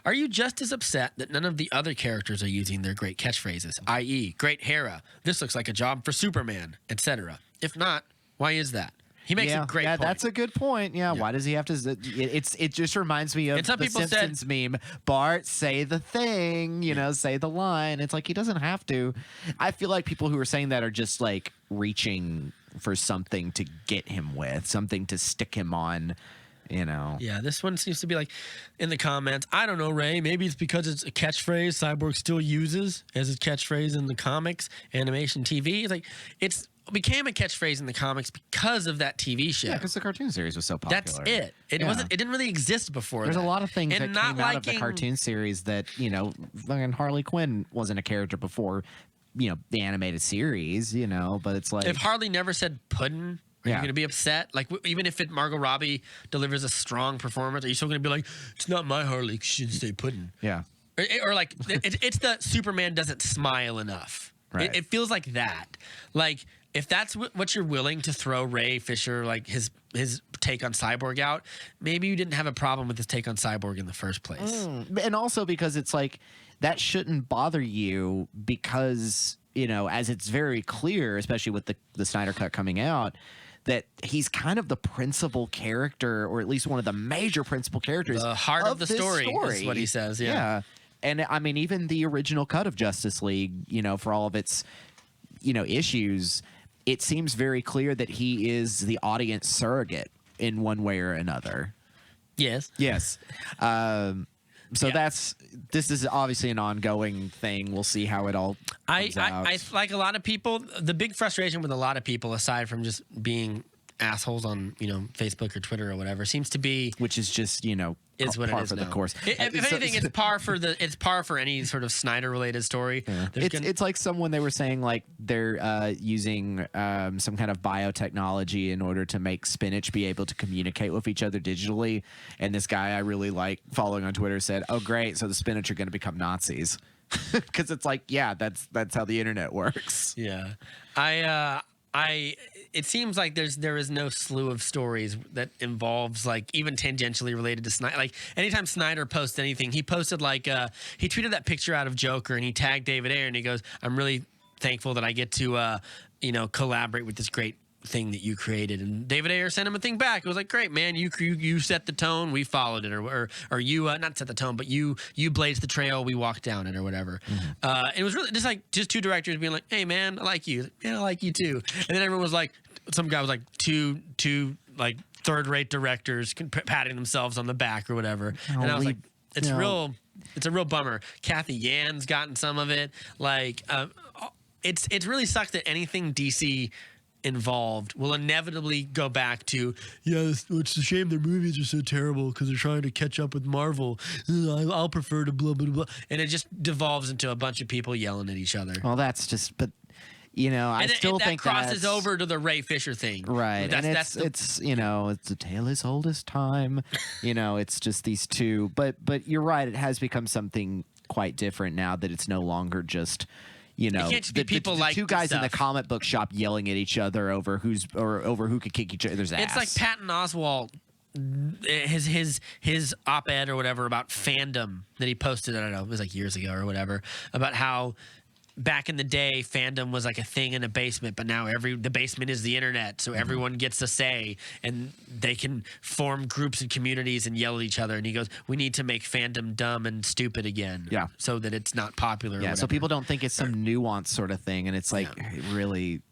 Are you just as upset that none of the other characters are using their great catchphrases, i.e., Great Hera, this looks like a job for Superman, etc.? If not, why is that? He makes a great point. That's a good point. Yeah, why does he have to? It just reminds me of the Simpsons meme. Bart, say the thing, say the line. It's like he doesn't have to. I feel like people who are saying that are just like reaching for something to get him with, something to stick him on. Yeah, this one seems to be like in the comments. I don't know, Ray. Maybe it's because it's a catchphrase Cyborg still uses as his catchphrase in the comics, animation, TV. It's like it became a catchphrase in the comics because of that TV show. Yeah, because the cartoon series was so popular. That's it. It wasn't. It didn't really exist before. There's a lot of things that came out of the cartoon series that fucking Harley Quinn wasn't a character before, the animated series. But it's like if Harley never said puddin'. Are you going to be upset? Like, even if Margot Robbie delivers a strong performance, are you still going to be like, it's not my Harley, she didn't say pudding? Yeah. Or like, it's the Superman doesn't smile enough. Right. It feels like that. Like, if that's what you're willing to throw Ray Fisher, like his take on Cyborg out, maybe you didn't have a problem with his take on Cyborg in the first place. And also because it's like, that shouldn't bother you because, as it's very clear, especially with the Snyder Cut coming out, that he's kind of the principal character, or at least one of the major principal characters. The heart of the story is what he says. Yeah. And I mean, even the original cut of Justice League, for all of its, issues, it seems very clear that he is the audience surrogate in one way or another. Yes. So this is obviously an ongoing thing. We'll see how it all comes out. I like a lot of people. The big frustration with a lot of people, aside from just being assholes on Facebook or Twitter or whatever, seems to be which is just is what par it is for now. the course. If anything, it's par for any sort of Snyder related story. Yeah. It's like someone they were saying like they're using some kind of biotechnology in order to make spinach be able to communicate with each other digitally. And this guy I really like following on Twitter said, "Oh great, so the spinach are going to become Nazis." Because it's like, yeah, that's how the internet works. Yeah, it seems like there is no slew of stories that involves like even tangentially related to Snyder. Like anytime Snyder posts anything, he posted like he tweeted that picture out of Joker and he tagged David Ayer and he goes, "I'm really thankful that I get to collaborate with this great thing that you created." And David Ayer sent him a thing back. It was like, "Great, man, you set the tone, we followed it," or you not set the tone, but you blazed the trail, we walked down it, or whatever. It was really just two directors being like, "Hey, man, I like you. Man, I like you too." And then everyone was like, some guy was like, two like third-rate directors patting themselves on the back or whatever. And I was like, it's a real bummer. Kathy Yan's gotten some of it. Like, it's really sucks that anything DC involved will inevitably go back to, it's a shame their movies are so terrible because they're trying to catch up with Marvel. I'll prefer to blah blah blah, and it just devolves into a bunch of people yelling at each other. Well, that's just, but I still think that crosses over to the Ray Fisher thing, right? It's a tale as old as time. It's just these two, but you're right. It has become something quite different now that it's no longer just. It can't just be people like two guys in the comic book shop yelling at each other over who could kick each other's ass. It's like Patton Oswalt, his op-ed or whatever about fandom that he posted. I don't know, it was like years ago or whatever, about how back in the day fandom was like a thing in a basement, but now the basement is the internet, so everyone gets a say and they can form groups and communities and yell at each other. And he goes, "We need to make fandom dumb and stupid again, so that it's not popular." Yeah, so people don't think it's some nuanced sort of thing, and it's like really.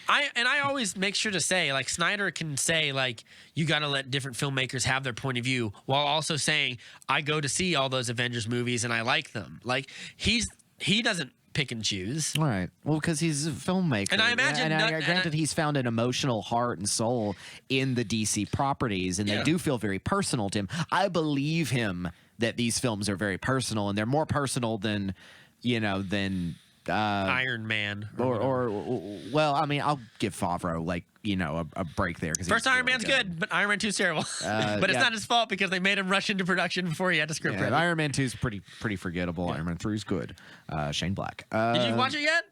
I always make sure to say, like, Snyder can say, like, you got to let different filmmakers have their point of view, while also saying, I go to see all those Avengers movies and I like them. Like, he doesn't pick and choose. Right. Well, because he's a filmmaker. And I imagine... granted, he's found an emotional heart and soul in the DC properties, and they do feel very personal to him. I believe him that these films are very personal, and they're more personal than Iron Man. or well, I mean, I'll give Favreau like a break there because first Iron Man's good, but Iron Man 2's terrible. But it's not his fault because they made him rush into production before he had to script ready. Iron Man 2's pretty forgettable. Iron Man 3's good. Shane Black. Did you watch it yet?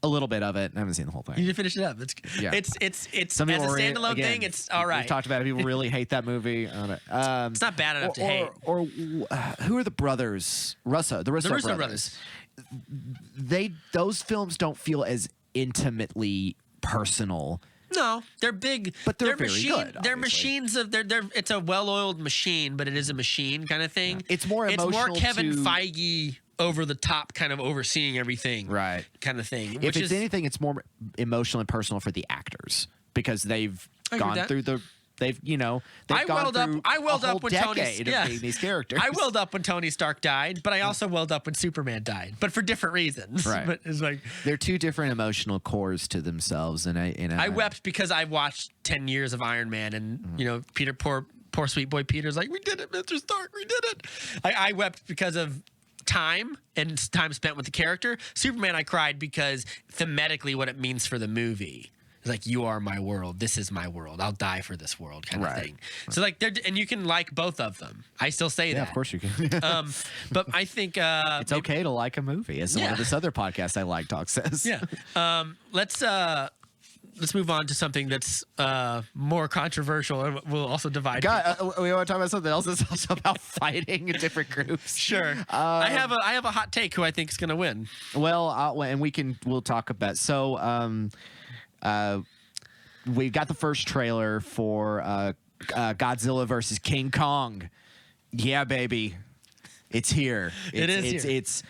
A little bit of it. I haven't seen the whole You thing. need to finish it up. It's as a standalone thing. It's all right. We've talked about it. People really hate that movie. It's not bad enough to hate. Or who are the brothers? The Russo brothers. Those films don't feel as intimately personal. No, they're big, but they're very good. They're machines of they're. It's a well-oiled machine, but it is a machine kind of thing. Yeah. It's more Kevin Feige over the top, kind of overseeing everything, right? Kind of thing. If it's anything, it's more emotional and personal for the actors because they've gone through the. They've I welled up when Tony being these characters. I welled up when Tony Stark died, but I also welled up when Superman died, but for different reasons. Right. But it's like they're two different emotional cores to themselves, and I wept because I watched 10 years of Iron Man, and Peter, poor sweet boy Peter's like, we did it, Mr. Stark, we did it. I wept because of time and time spent with the character. Superman, I cried because thematically what it means for the movie. Like, you are my world. This is my world. I'll die for this world, kind of thing. So like, and you can like both of them. I still say that. Yeah, of course you can. But I think it's okay to like a movie, as one of this other podcast I like talk says. Yeah. Let's move on to something that's more controversial, and we'll also divide. We want to talk about something else that's also about fighting in different groups. Sure. I have a hot take who I think is going to win. Well, and we'll talk about we got the first trailer for Godzilla versus King Kong. Yeah, baby. It's here. It's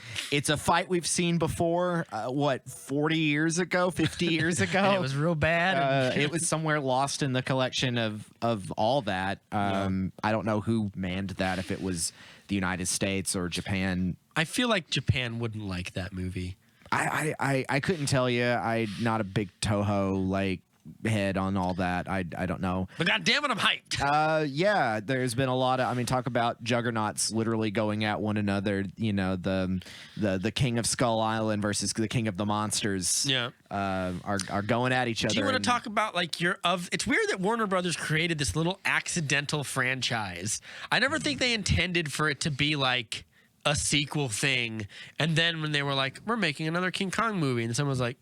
a fight we've seen before. 40 years ago, 50 years ago. And it was real bad. It was somewhere lost in the collection of all that. I don't know who manned that, if it was the United States or Japan. I feel like Japan wouldn't like that movie. I couldn't tell you. I'm not a big Toho head on all that. I don't know. But goddamn it, I'm hyped. Yeah, there's been a lot of. I mean, talk about juggernauts literally going at one another. The King of Skull Island versus the King of the Monsters. Yeah, are going at each other. Do you want to talk about It's weird that Warner Brothers created this little accidental franchise. I never think they intended for it to be like a sequel thing, and then when they were like, we're making another King Kong movie, and someone was like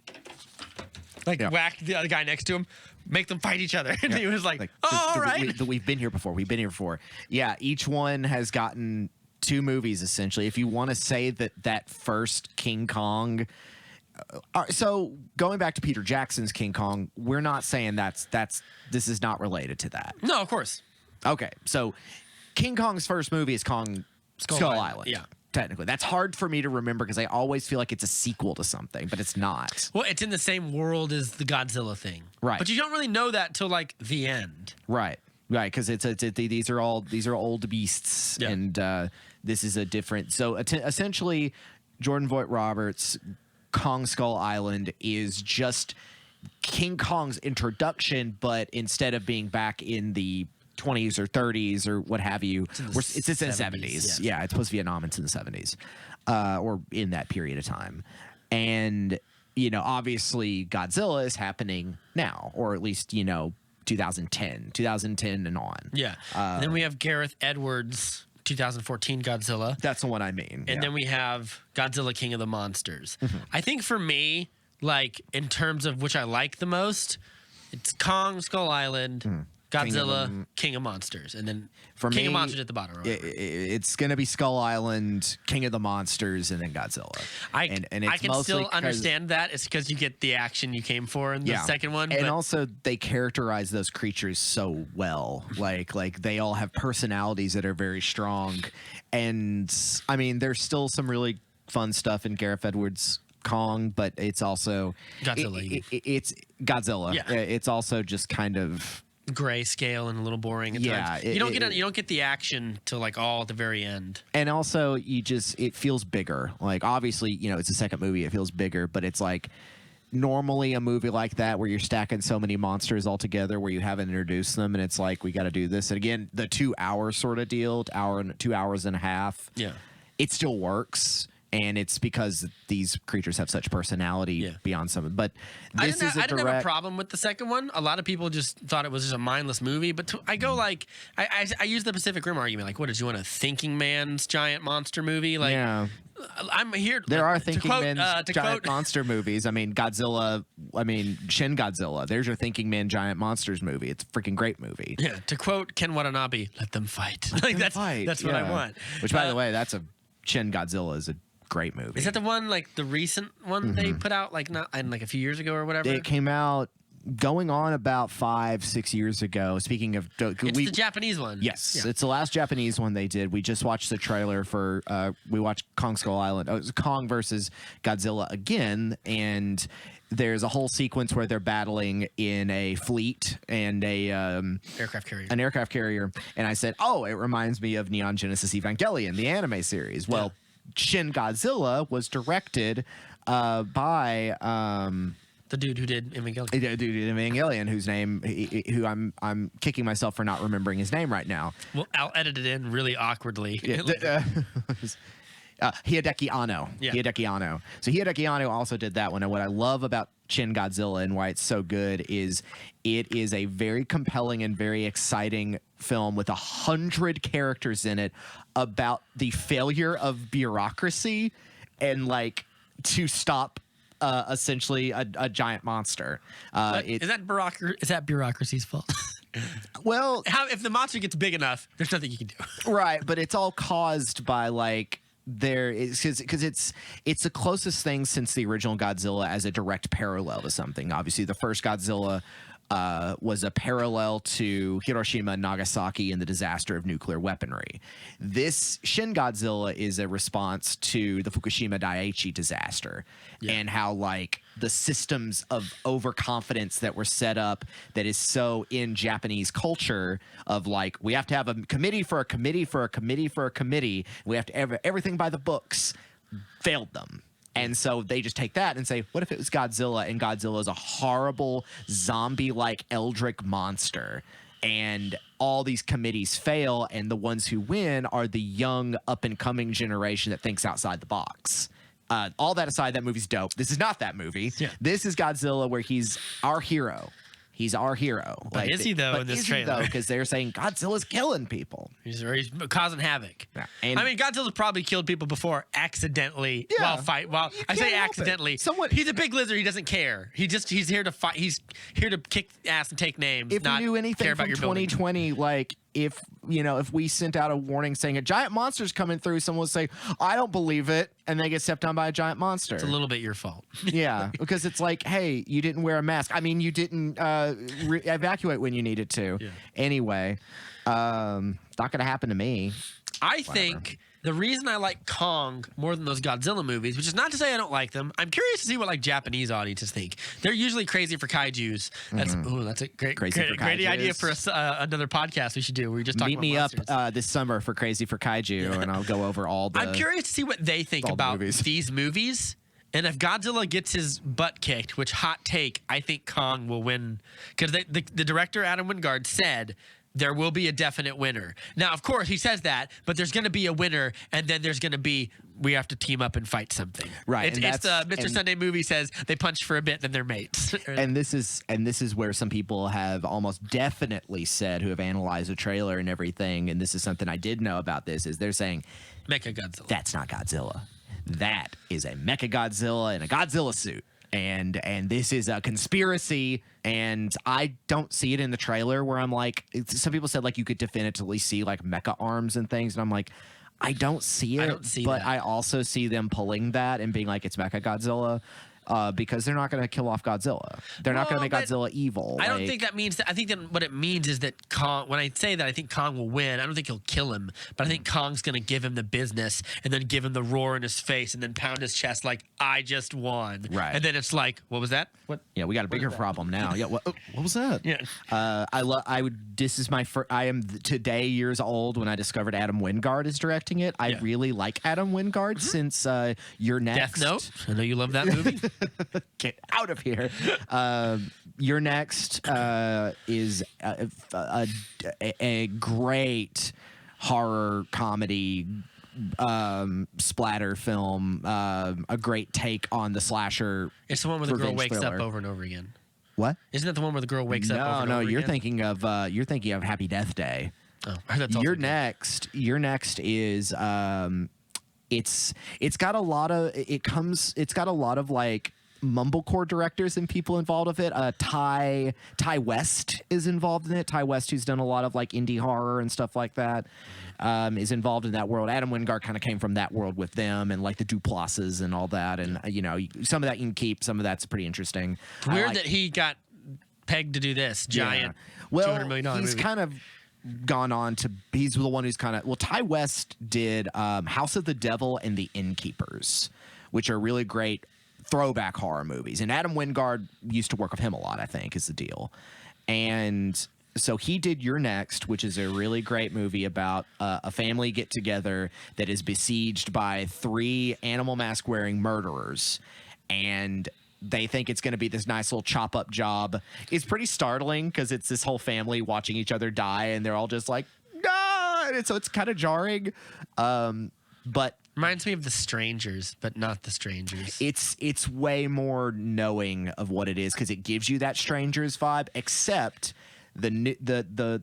whacked the other guy next to him, make them fight each other, and he was like all right. We've been here before. Yeah, each one has gotten 2 movies essentially. If you want to say that first King Kong, so going back to Peter Jackson's King Kong, we're not saying this is not related to that. No, of course. Okay, so King Kong's first movie is Skull Island. Yeah. Technically. That's hard for me to remember because I always feel like it's a sequel to something, but it's not. Well, it's in the same world as the Godzilla thing. Right. But you don't really know that till like the end. Right. Right, because these are old beasts, and this is a different. So essentially, Jordan Voight Roberts' Kong Skull Island is just King Kong's introduction, but instead of being back in the 20s or 30s or what have you, it's in the 70s. Yeah, it's post-Vietnam. It's in the 70s, or in that period of time. And, obviously Godzilla is happening now, or at least, 2010 and on. Yeah. And then we have Gareth Edwards' 2014 Godzilla. That's the one I mean. And then we have Godzilla King of the Monsters. Mm-hmm. I think for me, in terms of which I like the most, it's Kong Skull Island, Godzilla, King of Monsters, and then for King of Monsters at the bottom. It's going to be Skull Island, King of the Monsters, and then Godzilla. I can still understand that. It's because you get the action you came for in the second one. And also, they characterize those creatures so well. Like they all have personalities that are very strong. And, I mean, there's still some really fun stuff in Gareth Edwards' Kong, but it's also Godzilla. It's Godzilla. Yeah. It's also just kind of grayscale and a little boring at times. You don't get the action till all at the very end. And also it feels bigger. Like obviously, it's a second movie, it feels bigger, but it's like normally a movie like that where you're stacking so many monsters all together where you haven't introduced them, and it's like we got to do this. And again, the 2 hour sort of deal, 2 hours and a half. Yeah. It still works. and it's because these creatures have such personality beyond some. But this is I didn't have a problem with the second one. A lot of people just thought it was just a mindless movie. But I go like, I use the Pacific Rim argument. Like, what did you want, a thinking man's giant monster movie? Like, I'm here. There are thinking men's giant monster movies. I mean, Godzilla. I mean, Shin Godzilla. There's your thinking man giant monsters movie. It's a freaking great movie. Yeah. To quote Ken Watanabe, "Let them fight." Like that's what I want. Which, by the way, that's a Shin Godzilla is a great movie. Is that the one, like the recent one they put out, like not and like a few years ago or whatever? It came out going on about 5-6 years ago. Speaking of, it's the Japanese one. Yes, it's the last Japanese one they did. We just watched the trailer for. We watched Kong Skull Island. Oh, it was Kong versus Godzilla again, and there's a whole sequence where they're battling in a fleet and an aircraft carrier. And I said, oh, it reminds me of Neon Genesis Evangelion, the anime series. Well, Shin Godzilla was directed by the dude who did Evangelion. Evangelion, whose name, who I'm kicking myself for not remembering his name right now. Well, I'll edit it in really awkwardly. Hideki Anno. Yeah. Hideki Anno. So Hideki Anno also did that one. And what I love about Shin Godzilla and why it's so good is it is a very compelling and very exciting film with 100 characters in it about the failure of bureaucracy and like to stop essentially a giant monster. Is that bureaucracy's fault? Well, if the monster gets big enough, there's nothing you can do. Right, but it's all caused by like because it's the closest thing since the original Godzilla as a direct parallel to something. Obviously, the first Godzilla was a parallel to Hiroshima and Nagasaki and the disaster of nuclear weaponry. This Shin Godzilla is a response to the Fukushima Daiichi disaster and how like the systems of overconfidence that were set up that is so in Japanese culture of like, we have to have a committee for a committee for a committee for a committee. We have to have everything by the books, failed them. And so they just take that and say, what if it was Godzilla, and Godzilla is a horrible zombie-like eldritch monster, and all these committees fail, and the ones who win are the young, up-and-coming generation that thinks outside the box. All that aside, that movie's dope. This is not that movie. Yeah. This is Godzilla where he's our hero. He's our hero. But is he, though, in this trailer? Because they're saying Godzilla's killing people. He's causing havoc. Yeah. I mean, Godzilla's probably killed people before accidentally while fight. Well, I say accidentally. He's a big lizard. He doesn't care. He's here to fight. He's here to kick ass and take names. If not you knew anything care about from your 2020, like if we sent out a warning saying a giant monster's coming through, someone would say, I don't believe it, and they get stepped on by a giant monster. It's a little bit your fault. Yeah, because it's like, hey, you didn't wear a mask. I mean, you didn't evacuate when you needed to. Yeah. Anyway, not going to happen to me. I think the reason I like Kong more than those Godzilla movies, which is not to say I don't like them, I'm curious to see what like Japanese audiences think. They're usually crazy for kaijus. That's a great idea for another podcast we should do. We just meet me up this summer for Crazy for Kaiju, and I'll go over all the. I'm curious to see what they think about these movies. And if Godzilla gets his butt kicked, which hot take, I think Kong will win, because the director Adam Wingard said there will be a definite winner. Now, of course, he says that, but there's going to be a winner, and then there's going to be we have to team up and fight something. Right. It's the Mr. Sunday movie says they punch for a bit, then they're mates. and this is where some people have almost definitely said, who have analyzed the trailer and everything, and this is something I did know about this, is they're saying Mechagodzilla. That's not Godzilla. That is a Mechagodzilla in a Godzilla suit. And this is a conspiracy, and I don't see it in the trailer where I'm like, some people said like you could definitively see like mecha arms and things, and I'm like, I don't see it. But I also see them pulling that and being like, it's Mechagodzilla. Because they're not going to kill off Godzilla. They're not going to make Godzilla evil. I don't think that means that. I think that what it means is that Kong, when I say that I think Kong will win, I don't think he'll kill him, but I think Kong's going to give him the business and then give him the roar in his face and then pound his chest like, I just won. Right. And then it's like, what was that? What? Yeah, we got a bigger problem now. Yeah, what was that? Yeah. This is my first. I am today years old when I discovered Adam Wingard is directing it. I really like Adam Wingard since You're Next. Death Note. I know you love that movie. Get out of here. You're Next is a great horror comedy splatter film, a great take on the slasher. It's the one where the girl revenge wakes thriller. up over and over again. What? Isn't that the one where the girl wakes up over and No, over you're again? thinking of Happy Death Day. Oh, that's also Your good. next is it's got a lot of like mumblecore directors and people involved with it. Ty West is involved in it. Ty West, who's done a lot of like indie horror and stuff like that, is involved in that world. Adam Wingard kind of came from that world with them and like the Duplases and all that. And some of that you can keep. Some of that's pretty interesting. It's weird that he got pegged to do this giant $200 million he's movie. kind of gone on to he's the one who's kind of Ty West did House of the Devil and The Innkeepers, which are really great throwback horror movies, and Adam Wingard used to work with him a lot, I think, is the deal. And so he did Your Next, which is a really great movie about a family get together that is besieged by 3 animal mask wearing murderers, and they think it's going to be this nice little chop up job. It's pretty startling because it's this whole family watching each other die, and they're all just like, no! And so it's kind of jarring. But Reminds me of The Strangers, but not The Strangers. it's way more knowing of what it is because it gives you that Strangers vibe, except the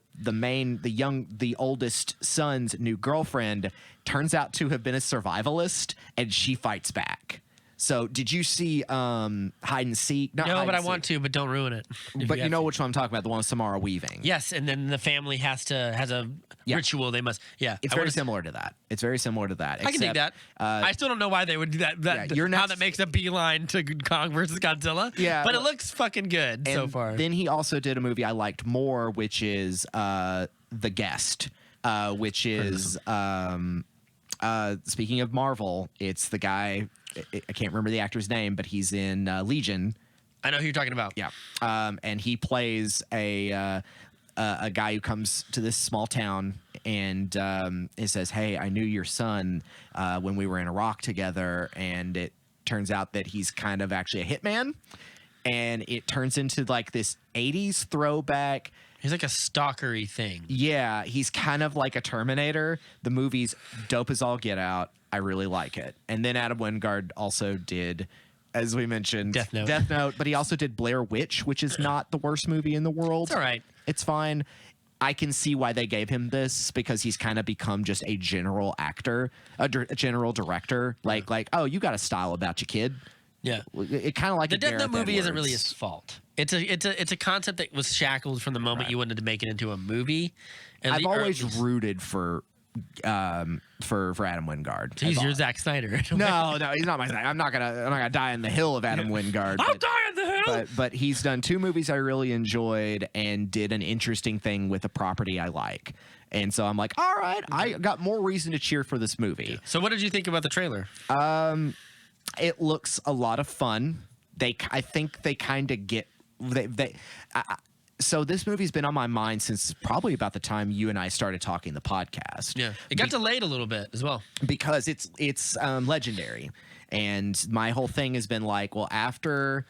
oldest son's new girlfriend turns out to have been a survivalist, and she fights back. So did you see Hide and Seek? Not No, Hide but I and want Seek. to, but don't ruin it. But you know which one I'm talking about, the one with Samara Weaving. Yes, and then the family has a ritual they must. Yeah, It's very similar to that. It's very similar to that. I can dig that. I still don't know why they would do that. How that makes a beeline to Kong versus Godzilla. Yeah, but it looks fucking good so far. Then he also did a movie I liked more, which is The Guest, which is speaking of Marvel, it's the guy. I can't remember the actor's name, but he's in Legion. I know who you're talking about. Yeah, and he plays a guy who comes to this small town and it says, "Hey, I knew your son when we were in Iraq together," and it turns out that he's kind of actually a hitman, and it turns into like this '80s throwback. He's like a stalkery thing. Yeah, he's kind of like a Terminator. The movie's dope as all get out. I really like it. And then Adam Wingard also did, as we mentioned, Death Note. But he also did Blair Witch, which is not the worst movie in the world. It's all right. It's fine. I can see why they gave him this because he's kind of become just a general actor, a general director. Like, oh, you got a style about you, kid. Yeah. It kind of like The a Death Note Gareth movie isn't really Edwards. his fault. It's a concept that was shackled from the moment you wanted to make it into a movie. And I've always rooted for Adam Wingard. He's your Zack Snyder. No, he's not my Zack. I'm not gonna die on the hill of Adam Wingard. I'll die on the hill. But he's done 2 movies I really enjoyed and did an interesting thing with a property I like. And so I'm like, all right, I got more reason to cheer for this movie. So what did you think about the trailer? It looks a lot of fun. I think they kind of get so this movie's been on my mind since probably about the time you and I started talking the podcast. Yeah, it got delayed a little bit as well because it's legendary, and my whole thing has been like, well, after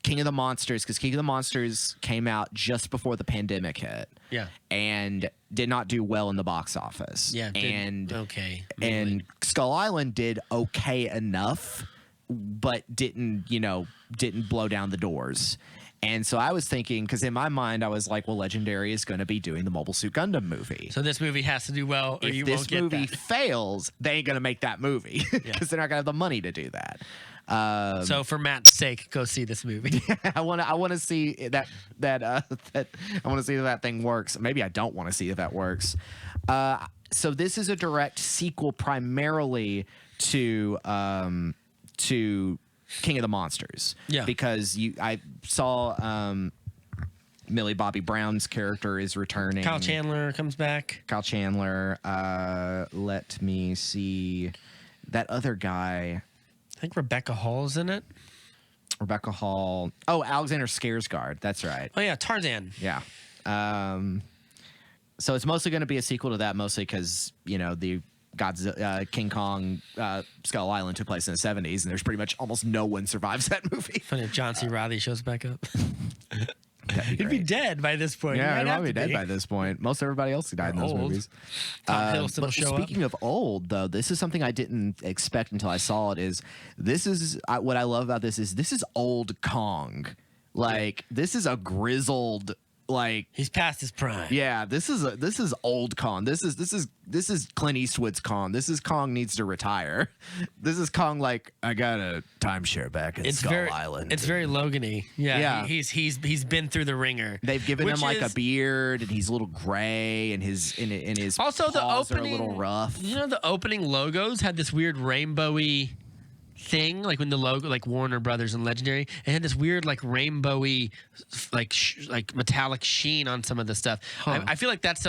King of the Monsters, because King of the Monsters came out just before the pandemic hit. Yeah. And did not do well in the box office. Yeah. And Really. Skull Island did okay enough, but didn't blow down the doors. And so I was thinking, because in my mind I was like, well, Legendary is going to be doing the Mobile Suit Gundam movie. So this movie has to do well, or if you this won't get movie that. fails, they ain't going to make that movie because they're not going to have the money to do that. So for Matt's sake, go see this movie. I want to see that I want to see if that thing works. Maybe I don't want to see if that works. So this is a direct sequel primarily to King of the Monsters. Yeah. Because I saw Millie Bobby Brown's character is returning. Kyle Chandler comes back. Kyle Chandler. Let me see that other guy. I think Rebecca Hall's in it. Rebecca Hall. Oh, Alexander Skarsgård. That's right. Oh yeah, Tarzan. Yeah. So it's mostly going to be a sequel to that, mostly because the Godzilla, King Kong, Skull Island took place in the 70s, and there's pretty much almost no one survives that movie. Funny if John C. Reilly shows back up. He'd be dead by this point. Yeah, He'd he'd have probably to be dead be. by this point. Most everybody else who died in those Old. movies. Tom Hiddleston will But show speaking of old, though, this is something I didn't expect until I saw it. What I love about this is old Kong. Like, this is a grizzled, like, He's past his prime. yeah, this is old Kong. This is Clint Eastwood's Kong. This is Kong needs to retire. This is Kong like, I got a timeshare back in Skull Island. It's very Logan-y. Yeah. Yeah. He's been through the ringer. They've given which him like a is- beard, and he's a little gray, and his Also, the paws opening are a little rough. You know, the opening logos had this weird rainbowy thing, like when the logo, like Warner Brothers and Legendary, it had this weird like rainbowy, like metallic sheen on some of the stuff. I feel like that's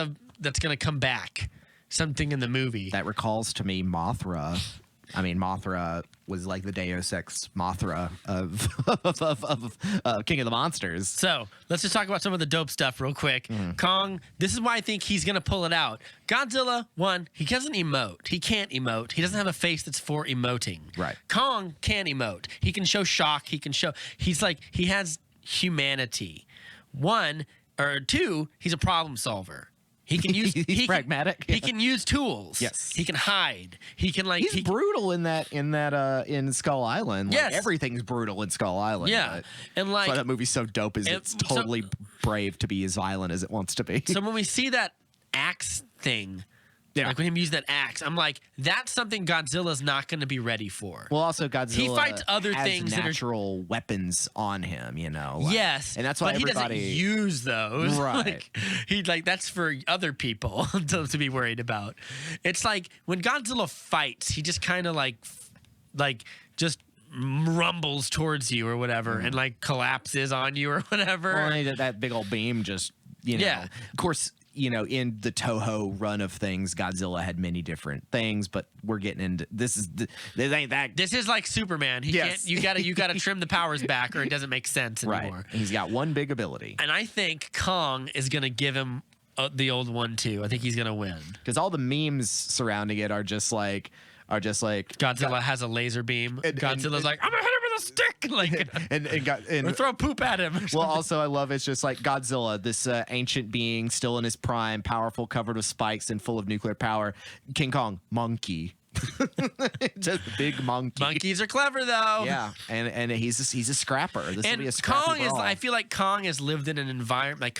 gonna come back. Something in the movie. That recalls to me Mothra. I mean, Mothra was like the Deus Ex Mothra of King of the Monsters. So let's just talk about some of the dope stuff real quick. Kong, this is why I think he's going to pull it out. Godzilla, one, he doesn't emote. He can't emote. He doesn't have a face that's for emoting. Right. Kong can emote. He can show shock. He has humanity. One, or two, he's a problem solver. He can use. He's pragmatic. He can use tools. Yes. He can hide. He can like. He's brutal in Skull Island. Like, Yes. everything's brutal in Skull Island. Yeah, but and like that's why that movie's so dope. Is and it's totally brave to be as violent as it wants to be. So when we see that axe thing, Yeah. like when him use that axe, I'm like, that's something Godzilla's not going to be ready for. Well, also Godzilla He fights other has things that are- natural weapons on him, you know. like- Yes, and that's why but everybody. he doesn't use those. Right. That's for other people to be worried about. It's like when Godzilla fights, he just kind of like just rumbles towards you or whatever, and like collapses on you or whatever. Well, that big old beam just, you know. Yeah. Of course, you know, in the Toho run of things, Godzilla had many different things, but we're getting into this ain't that This is like Superman. He Yes. can't. You gotta trim the powers back, or it doesn't make sense right. anymore. He's got one big ability And I think Kong is gonna give him the old one too. I think he's gonna win. because all the memes surrounding it are just like Godzilla has a laser beam. And- Godzilla's like, I'm gonna hit him with a stick, like, and or throw poop at him. well, also I love it's just like Godzilla, this ancient being still in his prime, powerful, covered with spikes, and full of nuclear power. King Kong, monkey, just a big monkey. Monkeys are clever though. Yeah, and he's a scrapper. This will And be a scrappy Kong is. brawl. I feel like Kong has lived in an environment like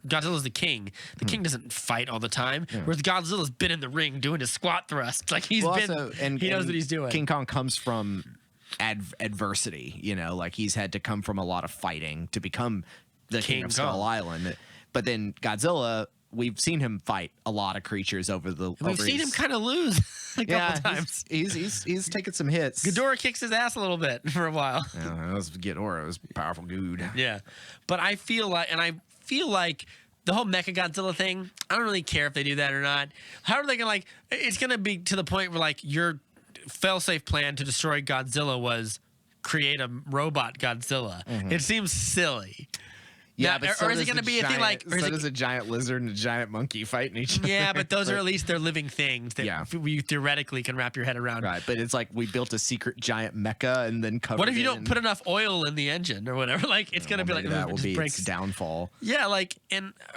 Godzilla's the king. The king doesn't fight all the time, whereas Godzilla's been in the ring doing his squat thrusts. Like he's Well, been. also, He knows what he's doing. King Kong comes from adversity. You know, like he's had to come from a lot of fighting to become the king King of Skull Kong. Island. But then Godzilla, we've seen him fight a lot of creatures over the. We've over seen his- him kind of lose a couple times. He's taken some hits. Ghidorah kicks his ass a little bit for a while. Yeah, that was Ghidorah. It was a powerful dude. Yeah, but I feel like the whole Mechagodzilla thing, I don't really care if they do that or not. How are they gonna like? It's gonna be to the point where like your fail-safe plan to destroy Godzilla was create a robot Godzilla. It seems silly. Yeah, Now, but or so is it does gonna be a thing like? Or is so it, does a giant lizard and a giant monkey fighting each other. yeah, but those are at least they're living things that Yeah. you theoretically can wrap your head around. Right, but it's like we built a secret giant mecha and then covered. What if you it don't in- put enough oil in the engine or whatever? Like it's gonna be like Maybe that it will just be breaks. its downfall. Yeah, like,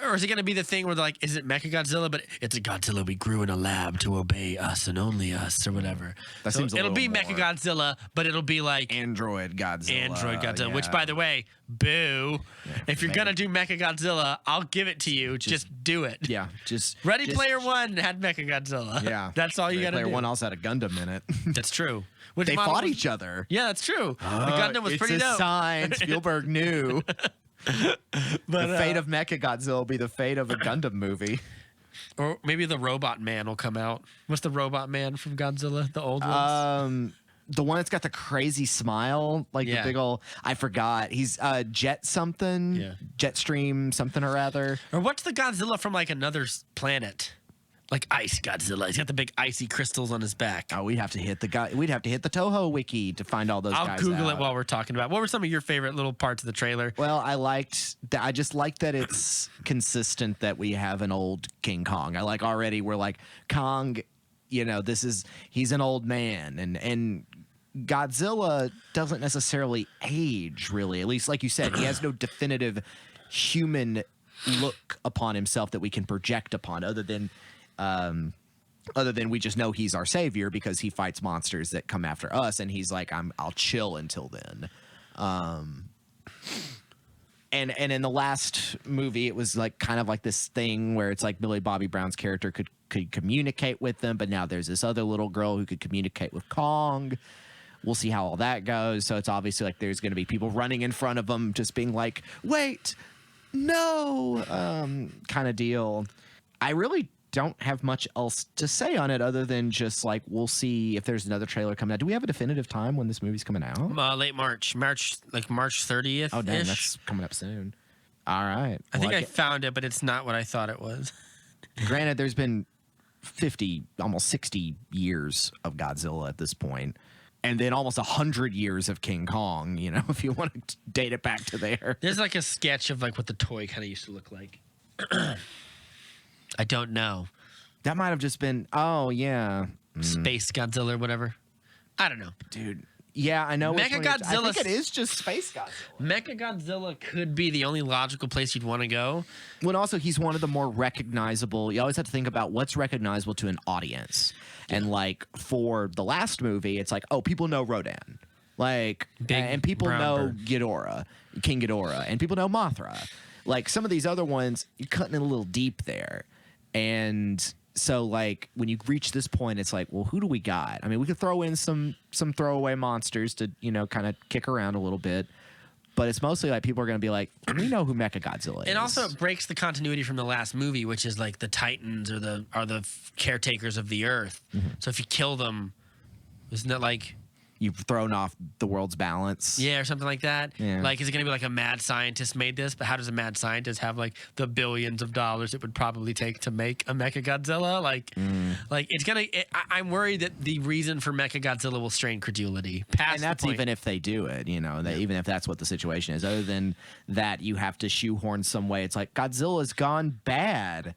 or is it going to be the thing where they're like, is it Mechagodzilla? But it's a Godzilla we grew in a lab to obey us and only us or whatever. That So seems a it'll be little more- Mechagodzilla, but it'll be like Android Godzilla. Android Godzilla, which yeah. by the way, boo. If you're going to do Mechagodzilla, I'll give it to you. Just do it. Yeah, just Ready just- Player One had Mechagodzilla. Yeah, That's all you got to Player do. One also had a Gundam in it. That's true. Which They model fought was- each other. Yeah, that's true. The Gundam was it's pretty a dope. sign. Spielberg knew. But, The fate of Mechagodzilla will be the fate of a Gundam movie. or maybe the Robot Man will come out. What's the Robot Man from Godzilla? The old ones? The one that's got the crazy smile, like Yeah. the big old. I forgot. He's Jet something. Yeah. Jetstream something or other. Or what's the Godzilla from like another planet? Like Ice Godzilla. He's got the big icy crystals on his back. Oh, we'd have to hit the Toho wiki to find all those. I'll guys Google out. it while we're talking about. What were some of your favorite little parts of the trailer? Well, I just like that it's consistent that we have an old King Kong. I like already we're like Kong, you know, he's an old man and Godzilla doesn't necessarily age really. At least like you said, he has no definitive human look upon himself that we can project upon, other than we just know he's our savior because he fights monsters that come after us, and he's like, I'll chill until then. And in the last movie, it was like kind of like this thing where it's like Millie Bobby Brown's character could communicate with them, but now there's this other little girl who could communicate with Kong. We'll see how all that goes. So it's obviously like there's going to be people running in front of them, just being like, "Wait, no," kind of deal. I really don't have much else to say on it other than just like we'll see if there's another trailer coming out. Do we have a definitive time when this movie's coming out? Late March, like March 30th. Oh, damn, that's coming up soon. All right. I think I found it, but it's not what I thought it was. Granted, there's been 50, almost 60 years of Godzilla at this point, and then almost 100 years of King Kong, you know, if you want to date it back to there. There's like a sketch of like what the toy kind of used to look like. I don't know. That might have just been, oh, yeah. Space Godzilla or whatever. I don't know. Dude, yeah, I know. Mechagodzilla. I think it is just Space Godzilla. Mechagodzilla could be the only logical place you'd want to go. Well, also, he's one of the more recognizable. You always have to think about what's recognizable to an audience. Yeah. And, like, for the last movie, it's like, oh, people know Rodan. Like, and people know Ghidorah, King Ghidorah, and people know Mothra. Like, some of these other ones, you're cutting it a little deep there. And so, like, when you reach this point, it's like, well, who do we got? I mean, we could throw in some throwaway monsters to, you know, kind of kick around a little bit. But it's mostly like people are going to be like, we know who Mechagodzilla is. And also it breaks the continuity from the last movie, which is like the Titans are the caretakers of the Earth. Mm-hmm. So if you kill them, isn't that like... You've thrown off the world's balance. Yeah, or something like that. Yeah. Like, is it going to be like a mad scientist made this? But how does a mad scientist have like the billions of dollars it would probably take to make a Mechagodzilla? Like it's going to... I'm worried that the reason for Mechagodzilla will strain credulity. And that's even if they do it, you know, even if that's what the situation is. Other than that, you have to shoehorn some way. It's like, Godzilla's gone bad.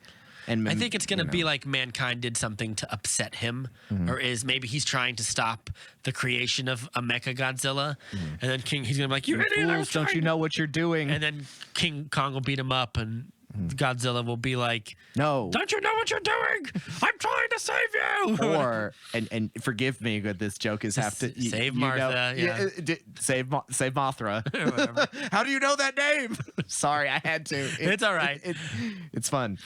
And I think it's going to be like mankind did something to upset him, or is maybe he's trying to stop the creation of a Mechagodzilla, and then he's going to be like, "You idiot! Don't you know what you're doing?" And then King Kong will beat him up, and Godzilla will be like, "No, don't you know what you're doing? I'm trying to save you." Or and forgive me, but this joke is have to save Martha. Save Mothra. How do you know that name? Sorry, I had to. It's all right. It's fun.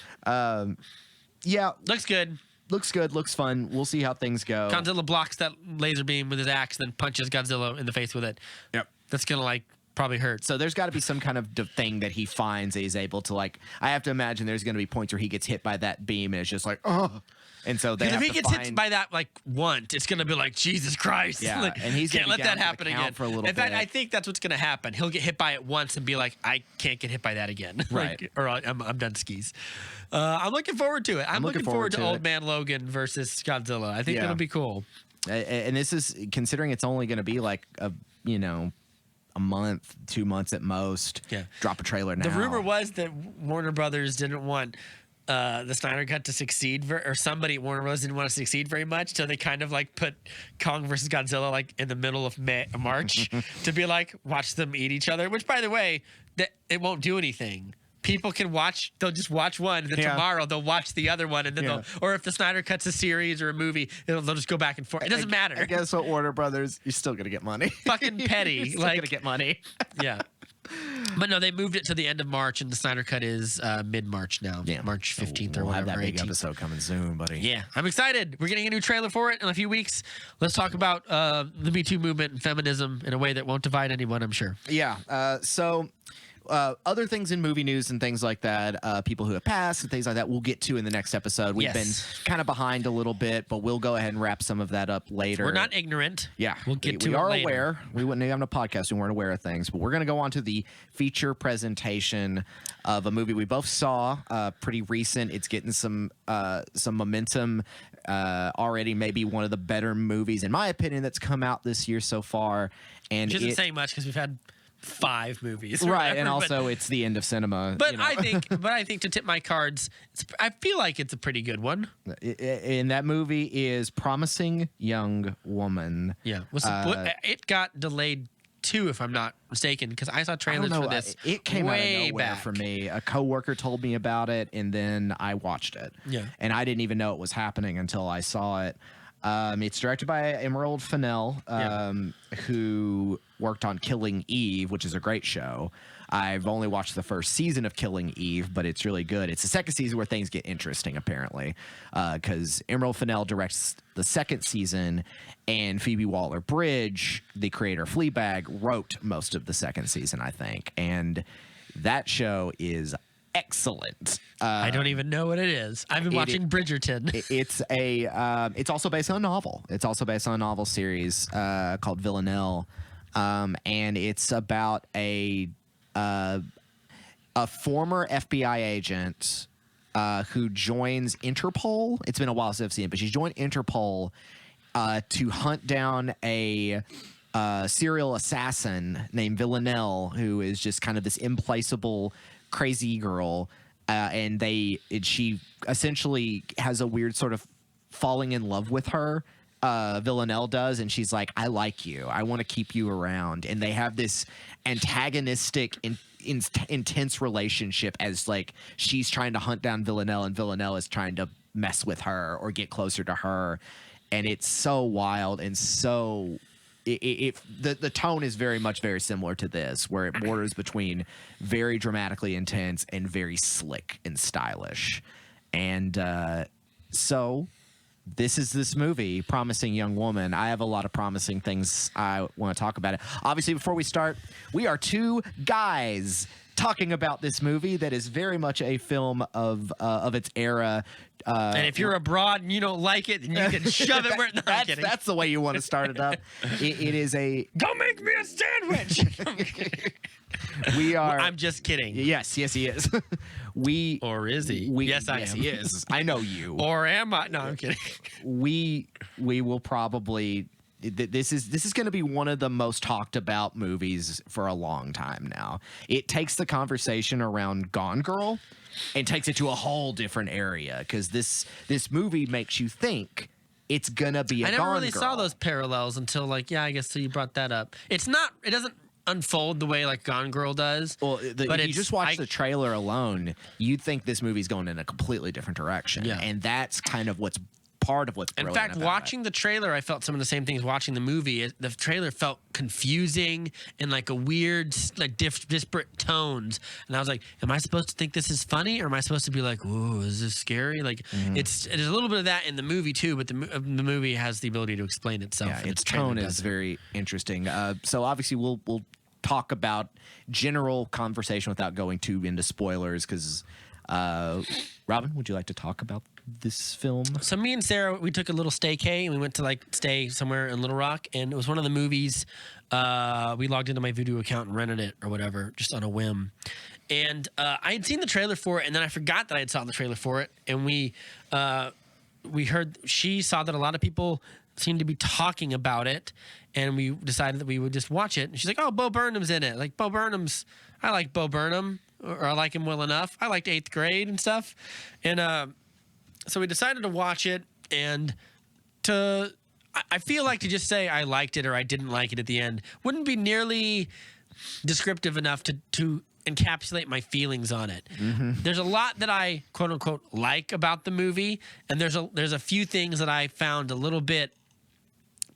Yeah, looks good. Looks good. Looks fun. We'll see how things go. Godzilla blocks that laser beam with his axe, then punches Godzilla in the face with it. Yep. That's gonna like probably hurt. So there's got to be some kind of thing that he finds that he's able to like. I have to imagine there's going to be points where he gets hit by that beam and it's just like, oh. And so they have if he gets hit by that like once, it's gonna be like Jesus Christ. Yeah, like, and he's can't let that happen again. For a little in fact, I think that's what's gonna happen. He'll get hit by it once and be like, I can't get hit by that again. Right. or I'm done skis. I'm looking forward to it. I'm looking forward to Old Man Logan versus Godzilla. I think it'll be cool. And this is considering it's only gonna be like a month, 2 months at most. Yeah. Drop a trailer now. The rumor was that Warner Brothers didn't want the Snyder Cut to succeed, or somebody at Warner Bros. Didn't want to succeed very much, so they kind of like put Kong versus Godzilla like in the middle of March to be like, watch them eat each other. Which, by the way, it won't do anything. People can watch; they'll just watch one, and then tomorrow they'll watch the other one, and then or if the Snyder Cut's a series or a movie, they'll just go back and forth. It doesn't matter. I guess what Warner Brothers, you're still gonna get money. Fucking petty. You're still gonna get money. Yeah. But no, they moved it to the end of March, and the Snyder Cut is mid-March now. Yeah. March 15th or whatever. We'll have that big 18th. episode coming soon, buddy. Yeah, I'm excited. We're getting a new trailer for it in a few weeks. Let's talk about the Me Too movement and feminism in a way that won't divide anyone, I'm sure. Yeah. So other things in movie news and things like that, people who have passed and things like that, we'll get to in the next episode. We've been kind of behind a little bit, but we'll go ahead and wrap some of that up later. We're not ignorant. Yeah. We'll get to it later. We are later. aware. We wouldn't have a podcast. We weren't aware of things, but we're going to go on to the feature presentation of a movie we both saw, pretty recent. It's getting some momentum already, maybe one of the better movies, in my opinion, that's come out this year so far. And Which isn't saying much because we've had 5 movies, right? Whatever, and also, it's the end of cinema. But I think to tip my cards, I feel like it's a pretty good one. And that movie is Promising Young Woman. Yeah, it got delayed 2, if I'm not mistaken, because I saw I don't trailers know. for this. It came out of way nowhere back for me. A coworker told me about it, and then I watched it. Yeah. And I didn't even know it was happening until I saw it. It's directed by Emerald Fennell, who worked on Killing Eve, which is a great show. I've only watched the first season of Killing Eve, but it's really good. It's the second season where things get interesting, apparently, because Emerald Fennell directs the second season, and Phoebe Waller-Bridge, the creator of Fleabag, wrote most of the second season, I think. And that show is excellent. I don't even know what it is. I've been watching Bridgerton. It's also based on a novel. It's also based on a novel series called Villanelle, and it's about a former FBI agent who joins Interpol. It's been a while since I've seen it, but she's joined Interpol to hunt down a serial assassin named Villanelle, who is just kind of this implacable, crazy girl. And she essentially has a weird sort of falling in love with her. Villanelle does, and she's like, I like you. I want to keep you around. And they have this antagonistic, intense relationship as like she's trying to hunt down Villanelle, and Villanelle is trying to mess with her or get closer to her. And it's so wild and so the tone is very similar to this, where it borders between very dramatically intense and very slick and stylish. And so this is this movie, Promising Young Woman. I have a lot of promising things I want to talk about it. Obviously, before we start, we are two guys talking about this movie that is very much a film of its era. And if you're abroad and you don't like it, then you can shove it where... No, I'm kidding. That's the way you want to start it up. It is a... Go make me a sandwich! We are... I'm just kidding. Yes, he is. Or is he? Yes, I am. He is. I know you. Or am I? No, I'm kidding. We will probably... This is going to be one of the most talked about movies for a long time now. It takes the conversation around Gone Girl and takes it to a whole different area, because this movie makes you think it's gonna be a Gone Girl. I never really saw those parallels until I guess so you brought that up. It doesn't unfold the way like Gone Girl does. Well, but if you just watch the trailer alone, you'd think this movie's going in a completely different direction. Yeah. And that's kind of what's part of what's brilliant. In fact, watching the trailer, I felt some of the same things watching the movie. The trailer felt confusing and like a weird, like disparate tones. And I was like, am I supposed to think this is funny, or am I supposed to be like, "Ooh, is this scary?" Like, there's a little bit of that in the movie too, but the movie has the ability to explain itself. Yeah, its tone is very interesting. So obviously, we'll talk about general conversation without going too into spoilers, because Robin, would you like to talk about this film? So me and Sarah, we took a little staycay, and we went to stay somewhere in Little Rock, and it was one of the movies. We logged into my Vudu account and rented it or whatever, just on a whim. And I had seen the trailer for it, and then I forgot that I had saw the trailer for it. And we heard, she saw that a lot of people seemed to be talking about it, and we decided that we would just watch it. And she's like, "Oh, Bo Burnham's in it. Like I like Bo Burnham, or I like him well enough. I liked 8th Grade and stuff." And so we decided to watch it, and I feel like to just say I liked it or I didn't like it at the end wouldn't be nearly descriptive enough to encapsulate my feelings on it. There's a lot that I quote unquote like about the movie, and there's a few things that I found a little bit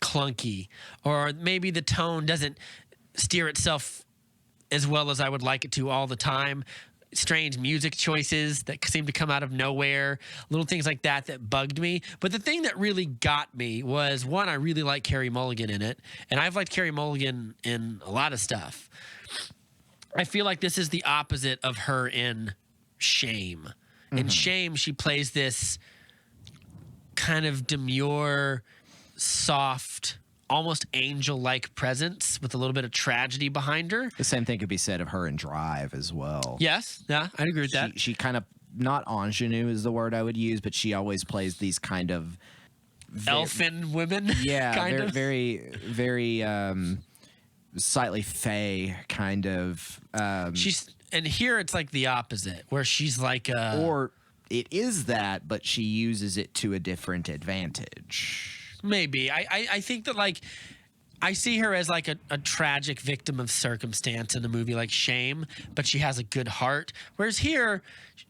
clunky, or maybe the tone doesn't steer itself as well as I would like it to all the time. Strange music choices that seem to come out of nowhere, little things like that bugged me. But the thing that really got me was, one, I really like Carey Mulligan in it, and I've liked Carey Mulligan in a lot of stuff. I feel like this is the opposite of her in Shame. In Shame, she plays this kind of demure, soft, almost angel-like presence with a little bit of tragedy behind her. The same thing could be said of her in Drive as well. Yes, yeah, I'd agree with that. She kind of, not ingenue is the word I would use, but she always plays these kind of elfin women. Yeah, kind of. very slightly fey kind of. And here it's like the opposite, where she's like or it is that, but she uses it to a different advantage. Maybe. I think that I see her as like a tragic victim of circumstance in a movie like Shame, but she has a good heart. Whereas here,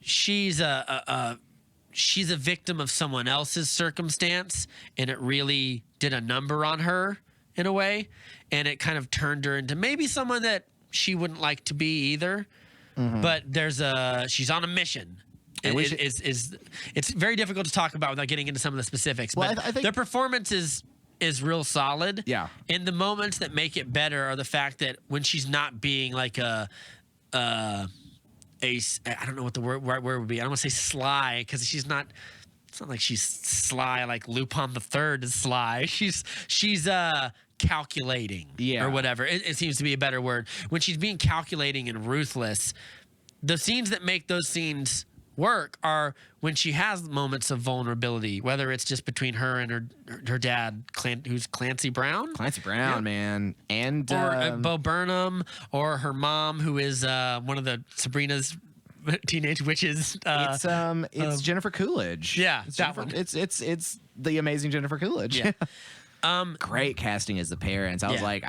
she's a victim of someone else's circumstance, and it really did a number on her in a way, and it kind of turned her into maybe someone that she wouldn't like to be either. But she's on a mission. It's very difficult to talk about without getting into some of the specifics. Well, but I think their performance is real solid. Yeah. And the moments that make it better are the fact that when she's not being like I don't know what the right word would be. I don't want to say sly because she's not. It's not like she's sly like Lupin the Third is sly. She's calculating, or whatever. It seems to be a better word. When she's being calculating and ruthless, the scenes that make those scenes work are when she has moments of vulnerability, whether it's just between her and her dad, who's Clancy Brown. Clancy Brown, man, and or Bo Burnham, or her mom, who is one of the Sabrina's teenage witches. It's Jennifer Coolidge. Yeah, it's the amazing Jennifer Coolidge. Yeah. Great casting as the parents. I was like,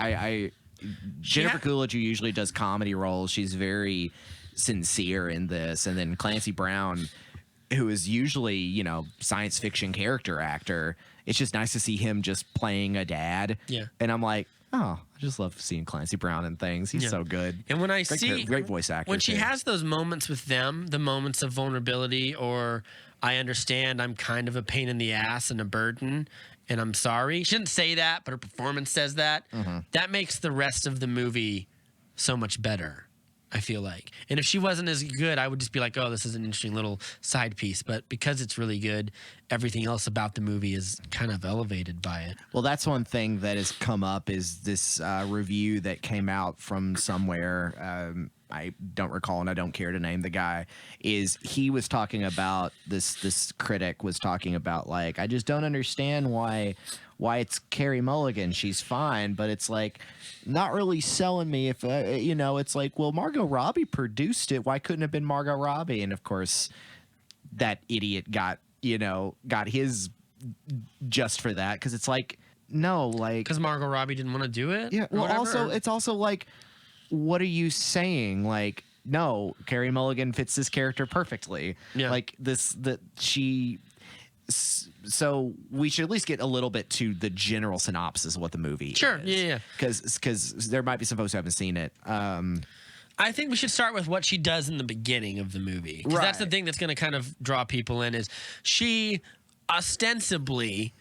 Jennifer Coolidge, who usually does comedy roles, she's very sincere in this. And then Clancy Brown, who is usually, science fiction character actor. It's just nice to see him just playing a dad. Yeah. And I'm like, oh, I just love seeing Clancy Brown in things. He's so good. And when great voice actor. When she has those moments with them, the moments of vulnerability, or I understand I'm kind of a pain in the ass and a burden, and I'm sorry. She didn't say that, but her performance says that. That makes the rest of the movie so much better, I feel like. And if she wasn't as good, I would just be like, oh, this is an interesting little side piece. But because it's really good, everything else about the movie is kind of elevated by it. Well, that's one thing that has come up is this review that came out from somewhere. I don't recall, and I don't care to name the guy. Is he was talking about this critic was talking about, like, I just don't understand why it's Carey Mulligan. She's fine, but it's like not really selling me. If it's like, well, Margot Robbie produced it. Why couldn't it have been Margot Robbie? And of course, that idiot got his just for that, because it's like, no, like, because Margot Robbie didn't want to do it. Yeah. Well, it's also like, what are you saying? Like, no, Carey Mulligan fits this character perfectly. Yeah. Like so we should at least get a little bit to the general synopsis of what the movie is. Sure. Yeah. Because there might be some folks who haven't seen it. I think we should start with what she does in the beginning of the movie. Because that's the thing that's going to kind of draw people in, is she ostensibly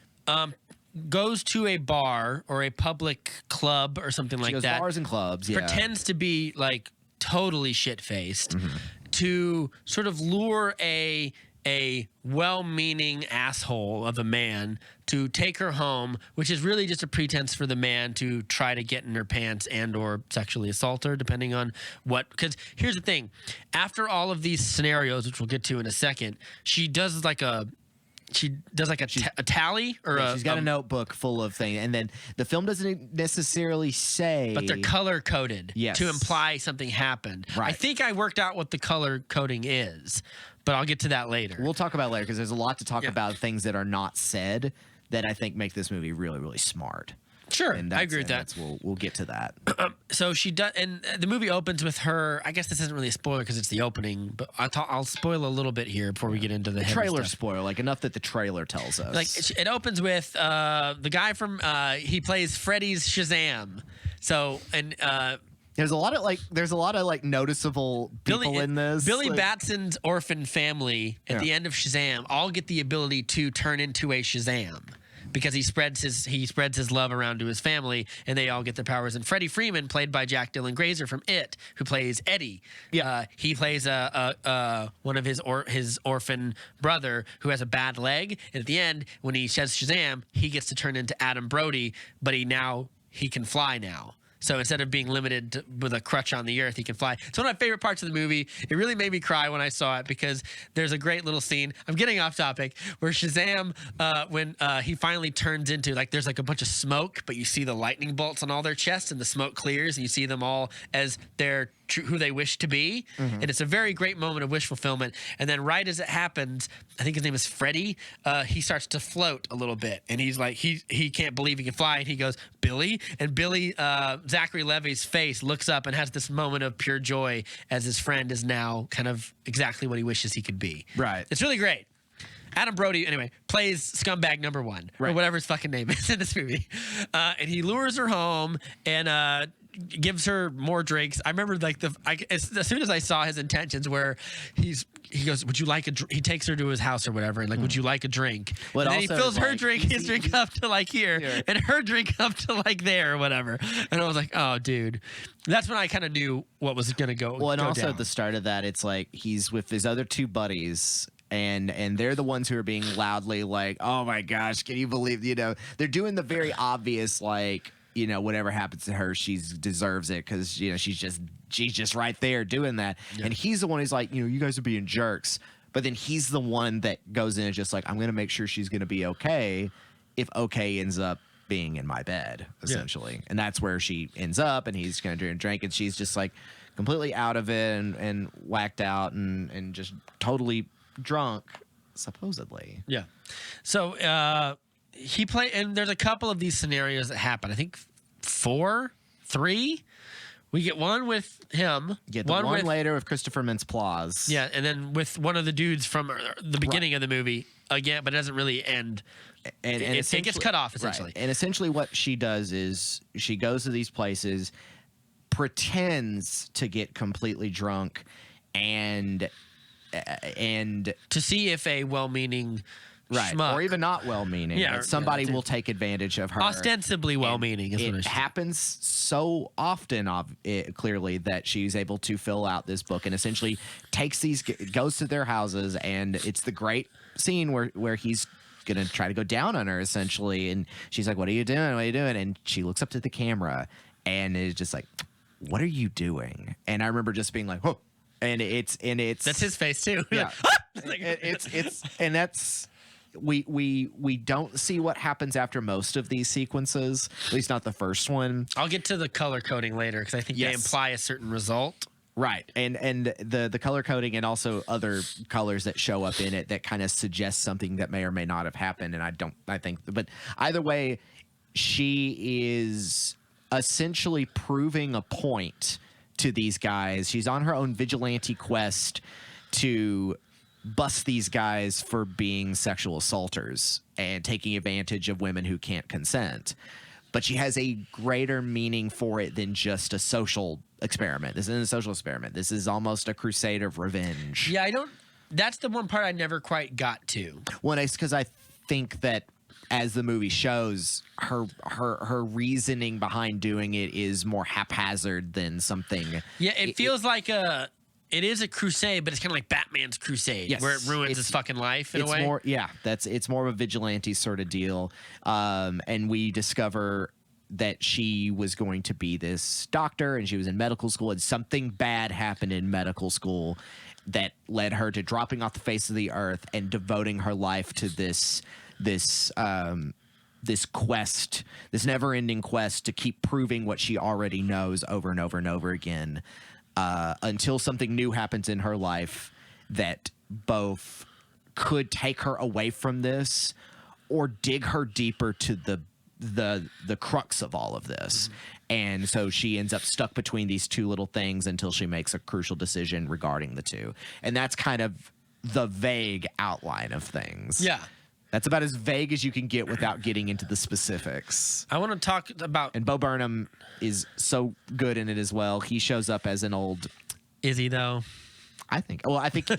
goes to a bar or a public club or something like that. Bars and clubs, yeah. Pretends to be like totally shit-faced to sort of lure a well-meaning asshole of a man to take her home, which is really just a pretense for the man to try to get in her pants and or sexually assault her, depending on what. Because here's the thing. After all of these scenarios, which we'll get to in a second, she does like a tally, or she's got a notebook full of things, and then the film doesn't necessarily say, but they're color coded to imply something happened. Right. I think I worked out what the color coding is, but I'll get to that later. We'll talk about it later, because there's a lot to talk about, things that are not said that I think make this movie really, really smart. Sure, I agree with that. We'll get to that. So she does, and the movie opens with her. I guess this isn't really a spoiler because it's the opening, but I'll spoil a little bit here before we get into the trailer stuff. spoiler, like enough that the trailer tells us. Like, it opens with the guy from he plays Freddy's Shazam. So, and there's a lot of noticeable people in this. Billy Batson's orphan family at the end of Shazam all get the ability to turn into a Shazam, because he spreads his love around to his family, and they all get their powers. And Freddie Freeman, played by Jack Dylan Grazer from It, who plays Eddie. Yeah, he plays one of his orphan brother who has a bad leg. And at the end, when he says Shazam, he gets to turn into Adam Brody, but he can fly now. So instead of being limited with a crutch on the earth, he can fly. It's one of my favorite parts of the movie. It really made me cry when I saw it, because there's a great little scene. I'm getting off topic, where Shazam, when he finally turns into, like, there's like a bunch of smoke, but you see the lightning bolts on all their chests, and the smoke clears, and you see them all as they're who they wish to be, and it's a very great moment of wish fulfillment. And then right as it happens, I think his name is Freddie. He starts to float a little bit, and he's like he can't believe he can fly, and he goes, Billy, and Billy Zachary Levi's face looks up and has this moment of pure joy as his friend is now kind of exactly what he wishes he could be. Right. It's really great. Adam Brody, anyway, plays scumbag number 1, or whatever his fucking name is in this movie. And he lures her home and gives her more drinks. I remember like as soon as I saw his intentions where he goes, would you like he takes her to his house or whatever, and like, would you like a drink? Well, and then he fills her like, drink, his drink up to like here, and her drink up to like there or whatever. And I was like, oh, dude. That's when I kind of knew what was going to go Well, and go also down. at the start of that, it's like he's with his other 2 buddies, and they're the ones who are being loudly like, oh my gosh, can you believe, they're doing the very obvious, like, whatever happens to her, she deserves it because, she's just right there doing that. Yeah. And he's the one who's like, you guys are being jerks. But then he's the one that goes in and just like, I'm going to make sure she's going to be okay if okay ends up being in my bed, essentially. Yeah. And that's where she ends up, and he's going to drink, and she's just like completely out of it and whacked out and just totally drunk, supposedly. Yeah. So he played, and there's a couple of these scenarios that happen. I think 3. We get one with him. Get the one later with Christopher Mintz-Plasse. Yeah, and then with one of the dudes from the beginning of the movie again, but it doesn't really end. And it gets cut off, essentially. Right. And essentially what she does is she goes to these places, pretends to get completely drunk, and to see if a well-meaning schmuck, or even not well-meaning, somebody will take advantage of her. Ostensibly well-meaning is what it happens so often, clearly, that she's able to fill out this book and essentially goes to their houses, and it's the great scene where he's gonna try to go down on her, essentially, and she's like, what are you doing, and she looks up to the camera and is just like, what are you doing? And I remember just being like, oh. And it's that's his face too. Yeah. We don't see what happens after most of these sequences, at least not the first one. I'll get to the color coding later because I think they imply a certain result. Right. And the color coding and also other colors that show up in it that kind of suggest something that may or may not have happened. And but either way, she is essentially proving a point to these guys. She's on her own vigilante quest to bust these guys for being sexual assaulters and taking advantage of women who can't consent. But she has a greater meaning for it than just a social experiment. This isn't a social experiment. This is almost a crusade of revenge. Yeah, that's the one part I never quite got to. Well, it's because I think that as the movie shows, her reasoning behind doing it is more haphazard than something. Yeah, it feels like it is a crusade, but it's kind of like Batman's crusade, where it ruins his fucking life in a way. It's more of a vigilante sort of deal. And we discover that she was going to be this doctor, and she was in medical school, and something bad happened in medical school that led her to dropping off the face of the earth and devoting her life to this quest, this never-ending quest to keep proving what she already knows over and over and over again, until something new happens in her life that both could take her away from this or dig her deeper to the crux of all of this. Mm-hmm. And so she ends up stuck between these two little things until she makes a crucial decision regarding the two. And that's kind of the vague outline of things. Yeah. That's about as vague as you can get without getting into the specifics. I want to talk about... And Bo Burnham is so good in it as well. He shows up as an old... Is he, though? I think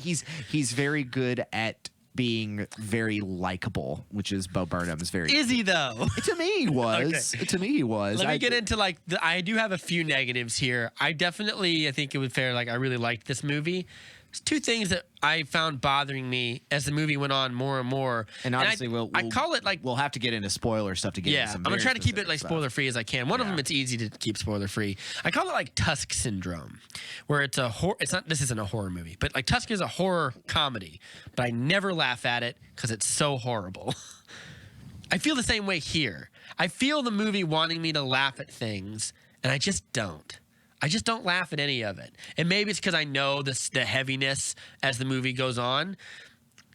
he's very good at being very likable, which is Bo Burnham's very... Is he, though? To me, he was. Okay. To me, he was. Let me get into, I do have a few negatives here. I think it was fair, I really liked this movie. There's two things that I found bothering me as the movie went on more and more. And obviously, I call it we'll have to get into spoiler stuff to get into some. I'm gonna try to keep it spoiler free as I can. One of them, it's easy to keep spoiler free. I call it Tusk syndrome, where it's a horror. It's not. This isn't a horror movie, but Tusk is a horror comedy. But I never laugh at it because it's so horrible. I feel the same way here. I feel the movie wanting me to laugh at things, and I just don't. I just don't laugh at any of it. And maybe it's because I know the heaviness as the movie goes on.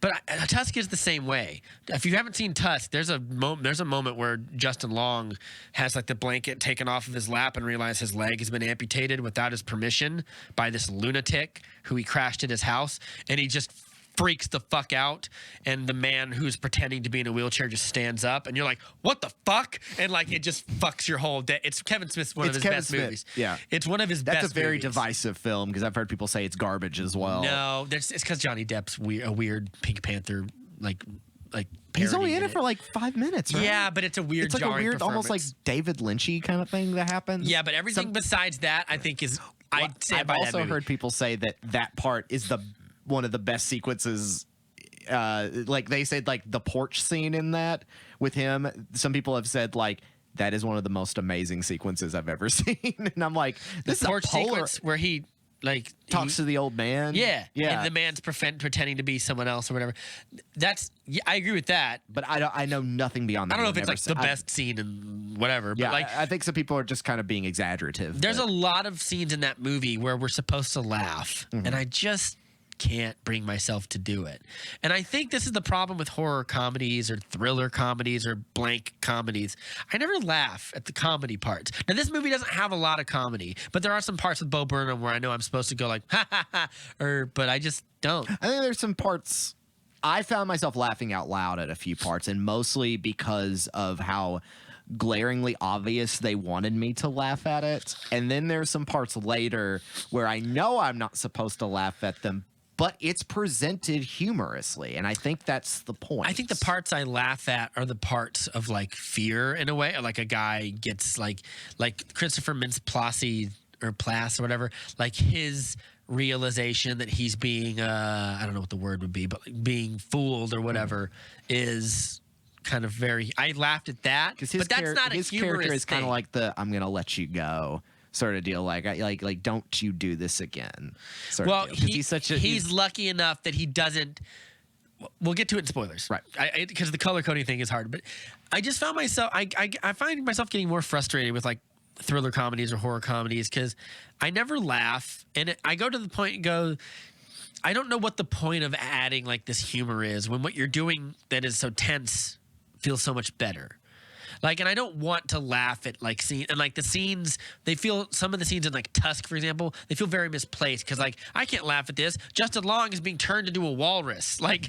But Tusk is the same way. If you haven't seen Tusk, there's a moment where Justin Long has like the blanket taken off of his lap and realizes his leg has been amputated without his permission by this lunatic who he crashed at his house, and he just freaks the fuck out, and the man who's pretending to be in a wheelchair just stands up, and you're like, what the fuck? And like, it just fucks your whole day. It's Kevin Smith's one of his best movies. Yeah. It's one of his best movies. That's a very divisive film, because I've heard people say it's garbage as well. No, it's because Johnny Depp's a weird Pink Panther, like he's only in it for like 5 minutes, right? Yeah, but it's a weird, it's like a jarring weird, almost like performance. David Lynchy kind of thing that happens. Yeah, but everything besides that, I think is. I've also heard people say that part is one of the best sequences. Like they said, like the porch scene in that with him. Some people have said like that is one of the most amazing sequences I've ever seen. And I'm like, this is porch sequence where he like talks to the old man. Yeah. And the man's pretending to be someone else or whatever. I agree with that. But I know nothing beyond that. I don't know if it's like the best scene and whatever. Yeah, but like, I think some people are just kind of being exaggerative. There's a lot of scenes in that movie where we're supposed to laugh, and I just can't bring myself to do it. And I think this is the problem with horror comedies or thriller comedies or blank comedies. I never laugh at the comedy parts. Now, this movie doesn't have a lot of comedy, but there are some parts with Bo Burnham where I know I'm supposed to go like, ha, ha, ha, but I just don't. I think there's some parts I found myself laughing out loud at a few parts, and mostly because of how glaringly obvious they wanted me to laugh at it. And then there's some parts later where I know I'm not supposed to laugh at them, but it's presented humorously, and I think that's the point. I think the parts I laugh at are the parts of like fear in a way, like a guy gets like Christopher Mintz-Plasse or Plasse or whatever, like his realization that he's being I don't know what the word would be, but like being fooled or whatever is kind of very. I laughed at that, but that's not a humorous character is kind of thing. like I'm gonna let you go sort of deal, like don't you do this again sort well, of deal. he's lucky enough that he doesn't. We'll get to it in spoilers, right? Because the color coding thing is hard. But I just found myself. I find myself getting more frustrated with like thriller comedies or horror comedies because I never laugh, and I go to the point and go, I don't know what the point of adding like this humor is when what you're doing that is so tense feels so much better. Like, and I don't want to laugh at like scene and like the scenes. They feel some of the scenes in like Tusk, for example, they feel very misplaced because like I can't laugh at this. Justin Long is being turned into a walrus. Like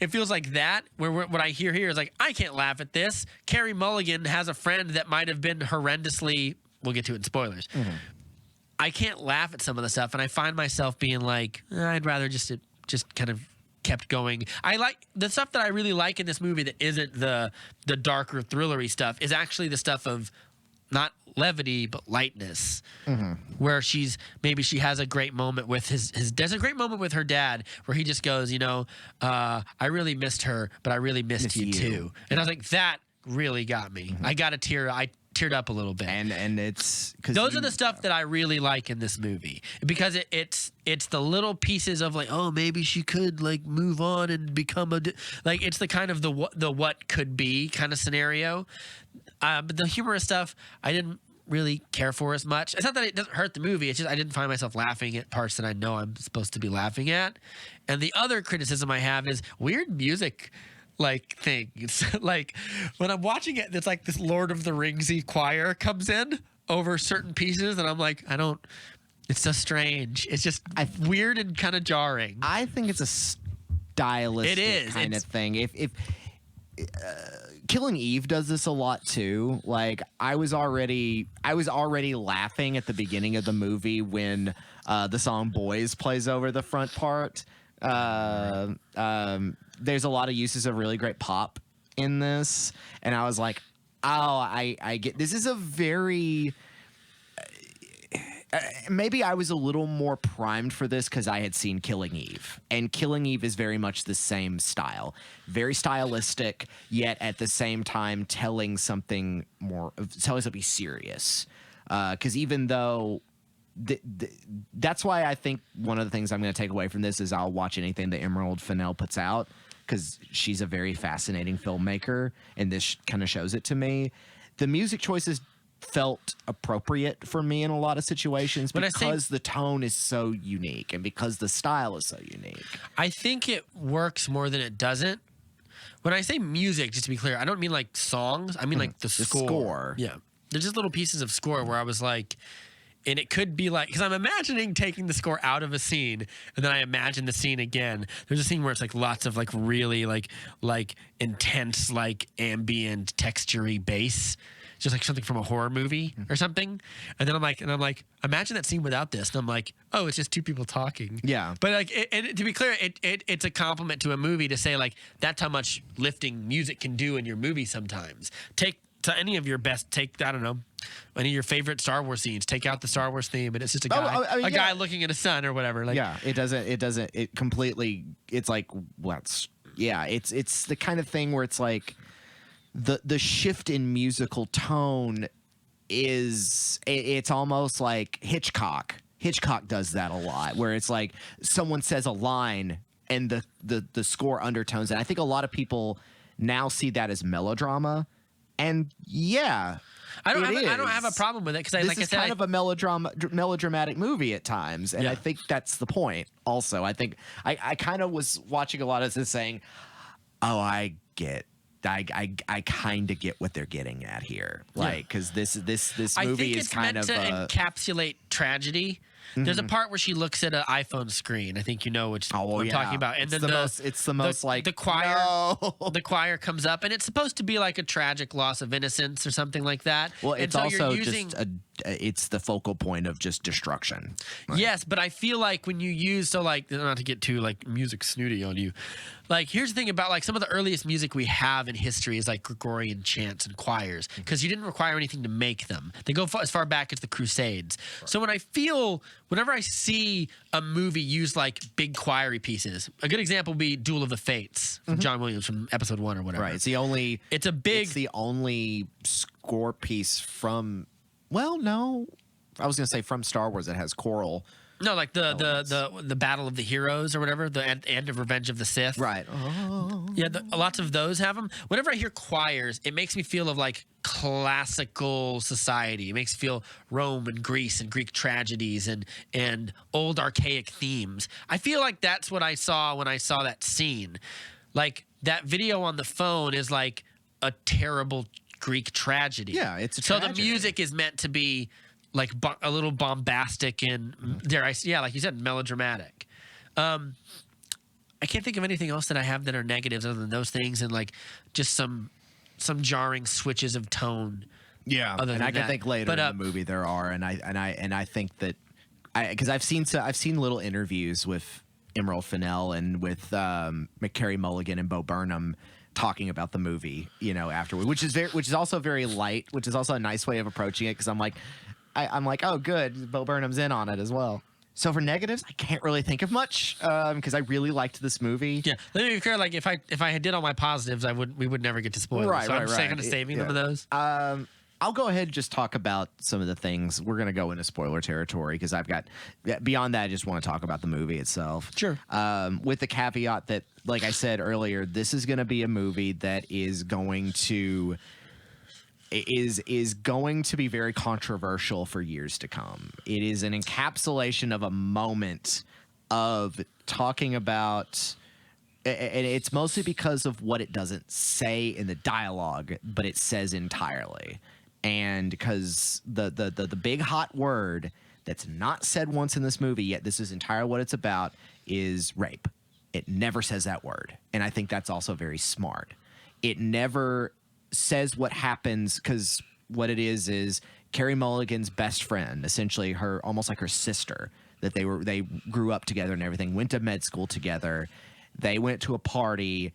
it feels like that. Where what I hear here is like I can't laugh at this. Carey Mulligan has a friend that might have been horrendously. We'll get to it in spoilers. I can't laugh at some of the stuff, and I find myself being like, I'd rather just kind of kept going. I like the stuff that I really like in this movie that isn't the darker thrillery stuff is actually the stuff of not levity but lightness, where she has a great moment with there's a great moment with her dad where he just goes, I really missed her, but I really missed you too. And I was like, that really got me. I teared up a little bit, and it's because those are the stuff that I really like in this movie because it's the little pieces of like, oh, maybe she could like move on and become like it's the kind of the what could be kind of scenario, but the humorous stuff I didn't really care for as much. It's not that it doesn't hurt the movie, it's just I didn't find myself laughing at parts that I know I'm supposed to be laughing at. And the other criticism I have is weird music like thing. It's like when I'm watching it, it's like this Lord of the Ringsy choir comes in over certain pieces, and I'm like, it's so strange. It's just weird and kind of jarring. I think it's a stylistic kind of thing. If Killing Eve does this a lot too. Like I was already laughing at the beginning of the movie when the song "Boys" plays over the front part. There's a lot of uses of really great pop in this, and I was like, oh, I get this is a very maybe I was a little more primed for this because I had seen Killing Eve, and Killing Eve is very much the same style, very stylistic, yet at the same time telling something serious, because even though that's why I think one of the things I'm going to take away from this is I'll watch anything that Emerald Fennell puts out because she's a very fascinating filmmaker, and this kind of shows it to me. The music choices felt appropriate for me in a lot of situations When I because say- the tone is so unique and because the style is so unique. I think it works more than it doesn't. When I say music, just to be clear, I don't mean like songs. I mean like the score. Yeah. There's just little pieces of score where I was like, and it could be like, because I'm imagining taking the score out of a scene, and then I imagine the scene again. There's a scene where it's like lots of like really like intense like ambient textury bass, just like something from a horror movie or something. And then I'm like, imagine that scene without this. And I'm like, oh, it's just two people talking. Yeah. But like, and to be clear, it's a compliment to a movie to say like that's how much lifting music can do in your movie. Sometimes take to any of your best, I don't know, any of your favorite Star Wars scenes, take out the Star Wars theme, and it's just a guy, guy looking at a sun or whatever. Like, yeah, it completely. It's like it's the kind of thing where it's like the shift in musical tone is it's almost like Hitchcock. Hitchcock does that a lot, where it's like someone says a line and the score undertones, and I think a lot of people now see that as melodrama. And yeah, I don't have a problem with it because this is kind of a melodramatic movie at times, and I think that's the point. Also, I think I kind of was watching a lot of this saying, "Oh, I kind of get what they're getting at here," like because this movie is kind of meant to encapsulate tragedy. There's a part where she looks at an iPhone screen. I think you know which I'm talking about. And it's the most like the choir. No. The choir comes up, and it's supposed to be like a tragic loss of innocence or something like that. Well, it's so also just it's the focal point of just destruction. Right? Yes, but I feel like when you use not to get too like music snooty on you. Like, here's the thing about like some of the earliest music we have in history is like Gregorian chants and choirs because you didn't require anything to make them. They go as far back as the Crusades. Right. So whenever I see a movie use like big choiry pieces, a good example would be Duel of the Fates from John Williams from episode 1 or whatever. Right. It's the only score piece from. Well, no, I was going to say from Star Wars that has choral. No, like the Battle of the Heroes or whatever, the end of Revenge of the Sith. Right. Oh. Yeah, lots of those have them. Whenever I hear choirs, it makes me feel of like classical society. It makes me feel Rome and Greece and Greek tragedies and old archaic themes. I feel like that's what I saw when I saw that scene. Like, that video on the phone is like a terrible Greek tragedy. Yeah, it's a tragedy. tragedy. So the music is meant to be like a little bombastic and like you said, melodramatic. I can't think of anything else that I have that are negatives other than those things and like just some jarring switches of tone. Yeah, and I can think later in the movie there are, and I think that because I've seen little interviews with Emerald Fennell and with McCary Mulligan and Bo Burnham talking about the movie, afterward, which is also very light, which is also a nice way of approaching it because I'm like, oh, good, Bo Burnham's in on it as well. So for negatives, I can't really think of much because I really liked this movie. Yeah, let me be clear. Like if I did all my positives, we would never get to spoilers. Right, so right, I'm right. kind of saving them of those. I'll go ahead and just talk about some of the things. We're going to go into spoiler territory because beyond that, I just want to talk about the movie itself. Sure. With the caveat that, like I said earlier, this is going to be a movie that is going to be very controversial for years to come. It is an encapsulation of a moment of talking about, and it's mostly because of what it doesn't say in the dialogue, but it says entirely. And because the big hot word that's not said once in this movie, yet this is entirely what it's about, is rape. It never says that word. And I think that's also very smart. It never says what happens because what it is Carey Mulligan's best friend, essentially almost like her sister, that they grew up together and everything, went to med school together. They went to a party.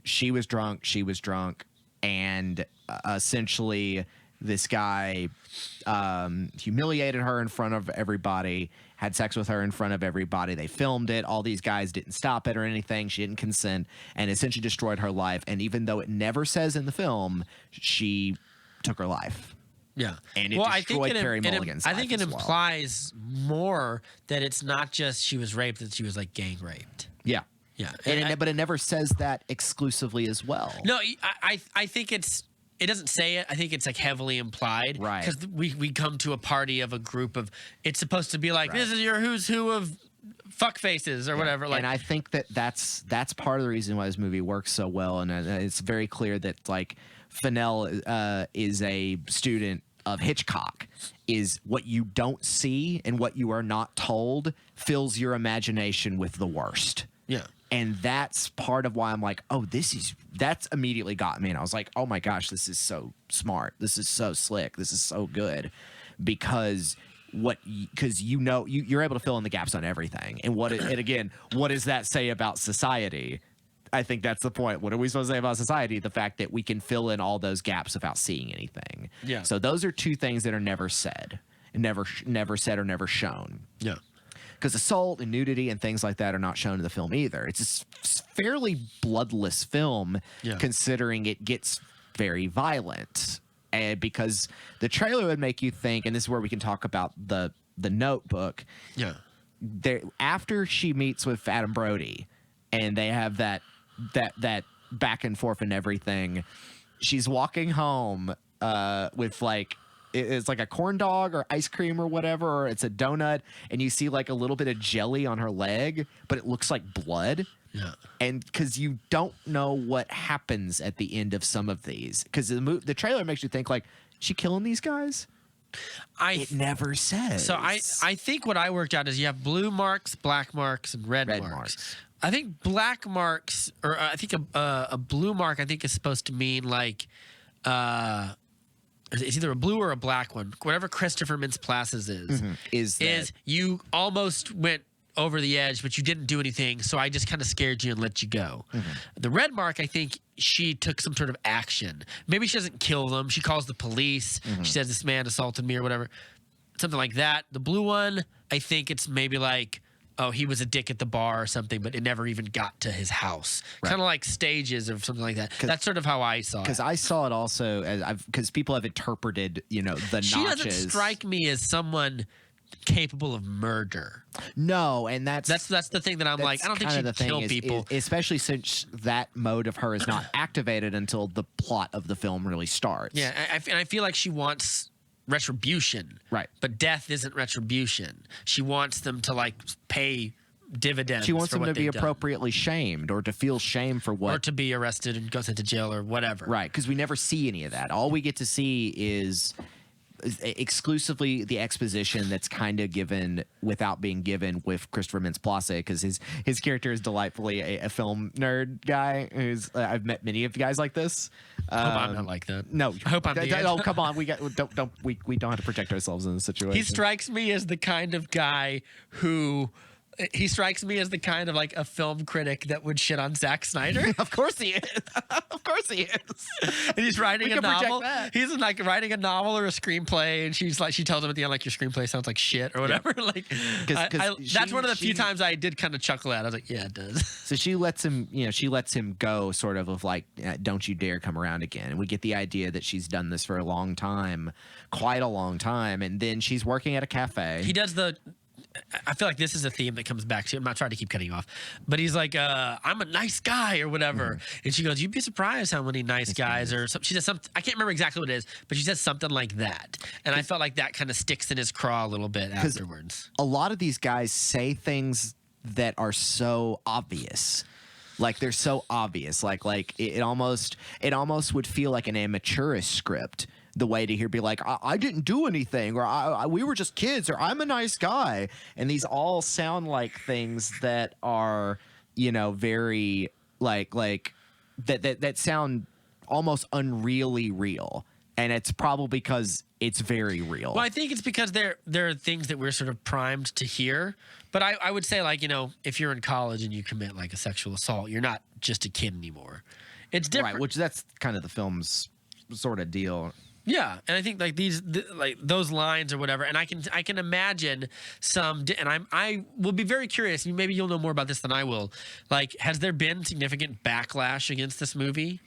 She was drunk, and essentially this guy humiliated her in front of everybody, had sex with her in front of everybody. They filmed it. All these guys didn't stop it or anything. She didn't consent and essentially destroyed her life. And even though it never says in the film, she took her life. Yeah. And it destroyed Carey Mulligan's life. I think it implies more that it's not just she was raped, that she was like gang raped. Yeah. Yeah. But it never says that exclusively as well. No, I think it's it doesn't say it. I think it's like heavily implied, Right. Because we come to a party of a group of. It's supposed to be like this is your who's who of fuck faces or whatever. Like, and I think that's part of the reason why this movie works so well, and it's very clear that like Fennell is a student of Hitchcock. Is what you don't see and what you are not told fills your imagination with the worst. yeah. And that's part of why I'm like, oh, that's immediately got me. And I was like, oh my gosh, this is so smart. This is so slick. This is so good. Because you're able to fill in the gaps on everything. And and again, what does that say about society? I think that's the point. What are we supposed to say about society? The fact that we can fill in all those gaps without seeing anything. Yeah. So those are two things that are never said, never said or never shown. Yeah. Because assault and nudity and things like that are not shown in the film either. It's a fairly bloodless film, considering it gets very violent. And because the trailer would make you think, and this is where we can talk about the Notebook. Yeah. After she meets with Adam Brody, and they have that back and forth and everything, she's walking home with like. It's like a corn dog or ice cream or whatever, or it's a donut, and you see like a little bit of jelly on her leg, but it looks like blood. Yeah. And because you don't know what happens at the end of some of these, because the trailer makes you think like, is she killing these guys? It never says. So I think what I worked out is you have blue marks, black marks, and red marks. I think black marks, or I think a blue mark, I think is supposed to mean like. It's either a blue or a black one. Whatever Christopher Mintz-Plasse is you almost went over the edge, but you didn't do anything, so I just kind of scared you and let you go. The red mark, I think she took some sort of action. Maybe she doesn't kill them. She calls the police. She says, this man assaulted me or whatever. Something like that. The blue one, I think it's maybe like, oh, he was a dick at the bar or something, but it never even got to his house. Right. Kind of like stages or something like that. That's sort of how I saw it. Because I saw it also as because people have interpreted, the notches. She doesn't strike me as someone capable of murder. No, and that's the thing that I'm like, I don't think she'd kill people. Especially since that mode of her is not activated until the plot of the film really starts. Yeah, and I feel like she wants retribution, right? But death isn't retribution. She wants them to like pay dividends. She wants them to be appropriately shamed, or to feel shame for what, or to be arrested and go sent to jail or whatever. Right? Because we never see any of that. All we get to see is exclusively the exposition that's kind of given without being given with Christopher Mintz-Plasse, because his character is delightfully a film nerd guy who's I've met many of guys like this. I hope I'm not like that. No, I hope I'm the oh, come on, we don't have to protect ourselves in this situation. He strikes me as the kind of guy who. He strikes me as the kind of like a film critic that would shit on Zack Snyder. Of course he is. Of course he is. And he's writing a novel. He's like writing a novel or a screenplay, and she tells him at the end like, your screenplay sounds like shit or whatever. Yeah. Like, that's one of the few times I did kind of chuckle at. I was like, yeah, it does. So she lets him go, sort of like, don't you dare come around again. And we get the idea that she's done this for a long time, quite a long time, and then she's working at a cafe. He does I feel like this is a theme that comes back to. I'm not trying to keep cutting you off, but he's like, I'm a nice guy or whatever. And she goes, you'd be surprised how many nice guys or something. She says something, I can't remember exactly what it is, but she says something like that. And I felt like that kind of sticks in his craw a little bit afterwards. A lot of these guys say things that are so obvious. Like they're so obvious. Like it almost would feel like an amateurish script. The way to hear be like, I didn't do anything, or we were just kids, or I'm a nice guy. And these all sound like things that are, very like that sound almost unreally real. And it's probably because it's very real. Well, I think it's because there are things that we're sort of primed to hear. But I would say, like, if you're in college and you commit like a sexual assault, you're not just a kid anymore. It's different. Right, which that's kind of the film's sort of deal. Yeah, and I think like like those lines or whatever, and I can imagine some, and I will be very curious. Maybe you'll know more about this than I will. Like, has there been significant backlash against this movie?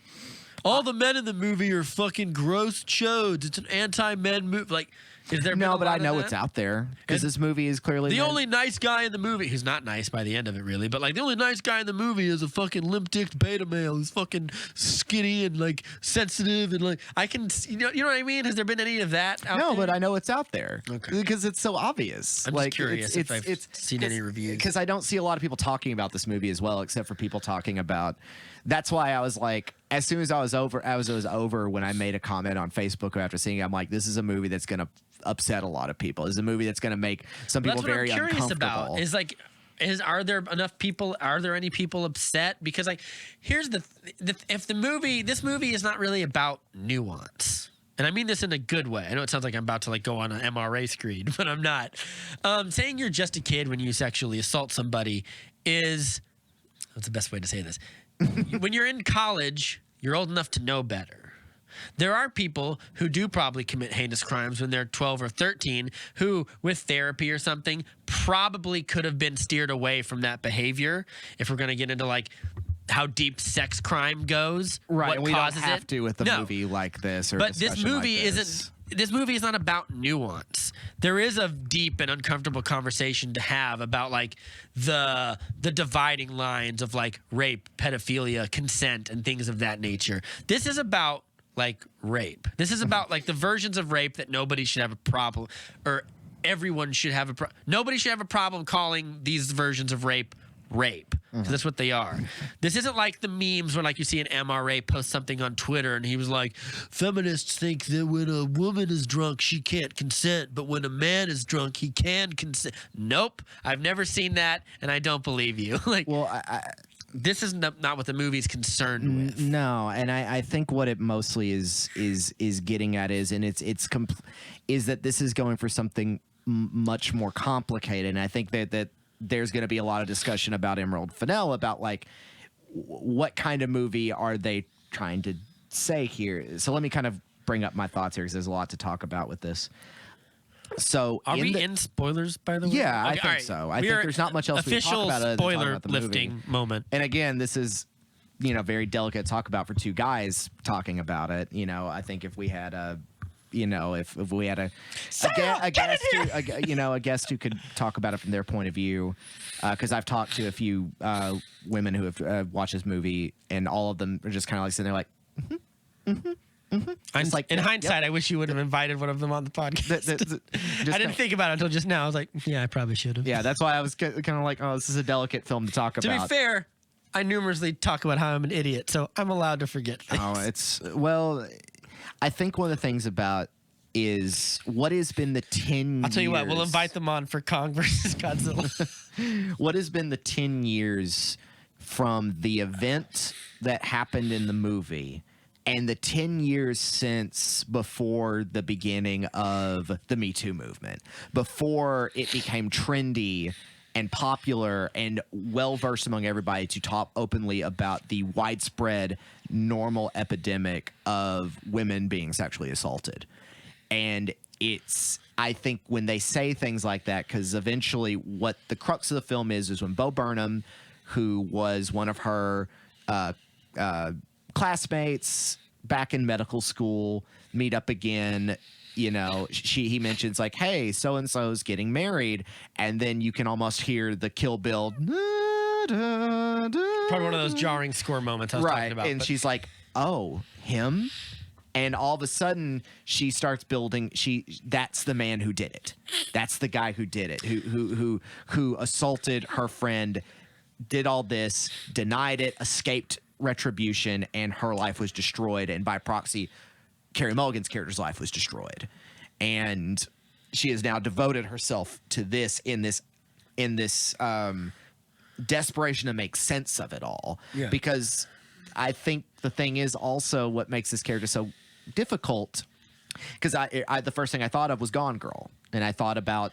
all the men in the movie are fucking gross chodes. It's an anti-men movie. Like, is there No, but I know it's it's out there because this movie is clearly the only nice guy in the movie. Who's not nice by the end of it, really. But like the only nice guy in the movie is a fucking limp-dicked beta male who's fucking skinny and like sensitive and like I can, you know what I mean? Has there been any of that? Out No, there? but I know it's out there. Okay. Because it's so obvious. I'm like, just curious if I've seen any reviews. Because I don't see a lot of people talking about this movie as well, except for people talking about. That's why I was like, as soon as it was over when I made a comment on Facebook after seeing it, I'm like, this is a movie that's going to upset a lot of people. This is a movie that's going to make some people very uncomfortable. That's what I'm curious about. Is like, are there enough people? Are there any people upset? Because like, here's if this movie is not really about nuance. And I mean this in a good way. I know it sounds like I'm about to like go on an MRA screed, but I'm not. Saying you're just a kid when you sexually assault somebody is, what's the best way to say this? When you're in college, you're old enough to know better. There are people who do probably commit heinous crimes when they're 12 or 13 who, with therapy or something, probably could have been steered away from that behavior. If we're going to get into like how deep sex crime goes, right? What and we causes don't have it. to with a movie like this, or but this movie like this. This movie is not about nuance. There is a deep and uncomfortable conversation to have about like the dividing lines of like rape, pedophilia, consent, and things of that nature. This is about like rape. This is about like the versions of rape that nobody should have a problem, or everyone should have a nobody should have a problem calling these versions of rape. Because that's what they are. This isn't like the memes where like you see an MRA post something on Twitter and he was like, feminists think that when a woman is drunk she can't consent, but when a man is drunk he can consent. Nope, I've never seen that and I don't believe you. Like, well, this is not what the movie's concerned with. No, and I think what it mostly is getting at is, and is that this is going for something much more complicated, and I think that there's going to be a lot of discussion about Emerald Fennell about like what kind of movie are they trying to say here. So let me kind of bring up my thoughts here because there's a lot to talk about with this. So are we in spoilers, by the way? Yeah, okay, I think so. I think there's not much else we can talk about other than talking about the lifting movie. Moment. And again, this is very delicate to talk about for two guys talking about it. I think if we had a if we had a guest who could talk about it from their point of view, because I've talked to a few women who have watched this movie, and all of them are just kind of like sitting there like, I'm like, in hindsight, I wish you would have invited one of them on the podcast. I didn't think about it until just now. I was like, yeah, I probably should have. Yeah, that's why I was kind of like, oh, this is a delicate film to talk about. To be fair, I numerously talk about how I'm an idiot, so I'm allowed to forget things. I think one of the things about is what has been the 10 years. I'll tell you what, we'll invite them on for Kong versus Godzilla. What has been the 10 years from the event that happened in the movie and the 10 years since before the beginning of the Me Too movement, before it became trendy and popular and well-versed among everybody to talk openly about the widespread normal epidemic of women being sexually assaulted. And I think when they say things like that, because eventually what the crux of the film is when Bo Burnham, who was one of her classmates back in medical school, meet up again, he mentions like, hey, so-and-so's getting married. And then you can almost hear the Kill Bill. Probably one of those jarring score moments I was talking about. And she's like, oh, him? And all of a sudden, she starts building. That's the man who did it. That's the guy who did it. Who assaulted her friend, did all this, denied it, escaped retribution, and her life was destroyed. And by proxy, Carey Mulligan's character's life was destroyed. And she has now devoted herself to this in this desperation to make sense of it all. Yeah. Because I think the thing is also what makes this character so difficult, because I the first thing I thought of was Gone Girl, and I thought about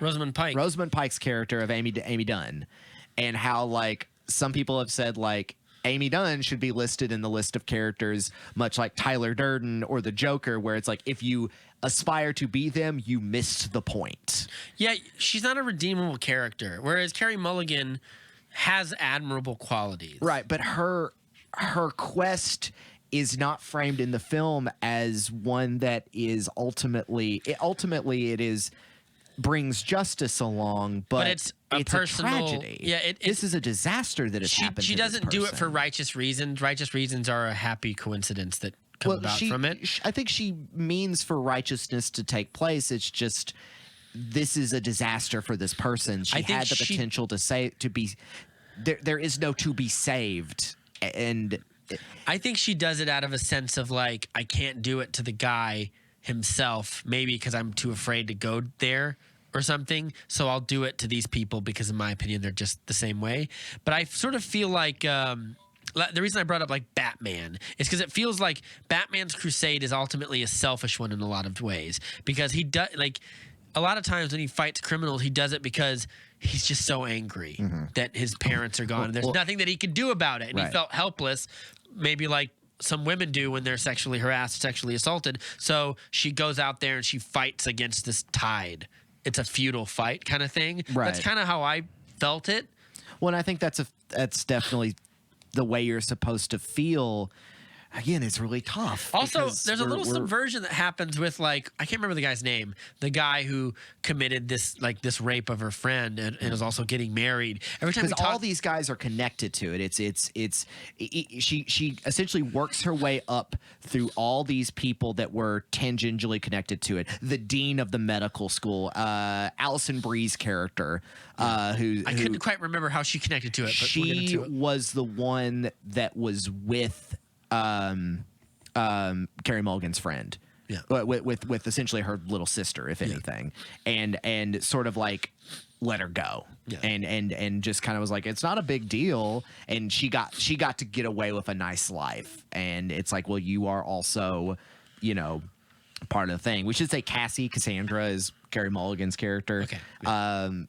Rosamund Pike's character of Amy Dunn, and how like some people have said like Amy Dunn should be listed in the list of characters much like Tyler Durden or the Joker, where it's like if you aspire to be them, you missed the point. Yeah, she's not a redeemable character, whereas Carey Mulligan has admirable qualities. Right, but her quest is not framed in the film as one that is ultimately it is brings justice along, but it's a personal tragedy. Yeah, this is a disaster that has happened. She to this doesn't do it for person. righteous reasons. Righteous reasons are a happy coincidence that come about from it. I think she means for righteousness to take place. It's just this is a disaster for this person. She had the potential to be. There is no to be saved, and I think she does it out of a sense of like, I can't do it to the guy himself, maybe because I'm too afraid to go there or something. So I'll do it to these people because, in my opinion, they're just the same way. But I sort of feel like the reason I brought up like Batman is because it feels like Batman's crusade is ultimately a selfish one in a lot of ways, because he does like a lot of times when he fights criminals, he does it because he's just so angry that his parents are gone and there's nothing that he can do about it, and he felt helpless, maybe like some women do when they're sexually harassed, sexually assaulted. So she goes out there and she fights against this tide. It's a futile fight kind of thing. Right. That's kind of how I felt it. Well, and I think that's definitely the way you're supposed to feel. Again, it's really tough. Also, there's a little subversion that happens with, like, I can't remember the guy's name, the guy who committed this rape of her friend and is also getting married. Every time because all these guys are connected to it. She essentially works her way up through all these people that were tangentially connected to it. The dean of the medical school, Alison Brie's character, who I couldn't quite remember how she connected to it. But she was the one that was with Carey Mulligan's friend, with essentially her little sister, if anything, and sort of like let her go, and just kind of was like, it's not a big deal, and she got to get away with a nice life, and it's like, well, you are also, part of the thing. We should say Cassandra is Carey Mulligan's character, and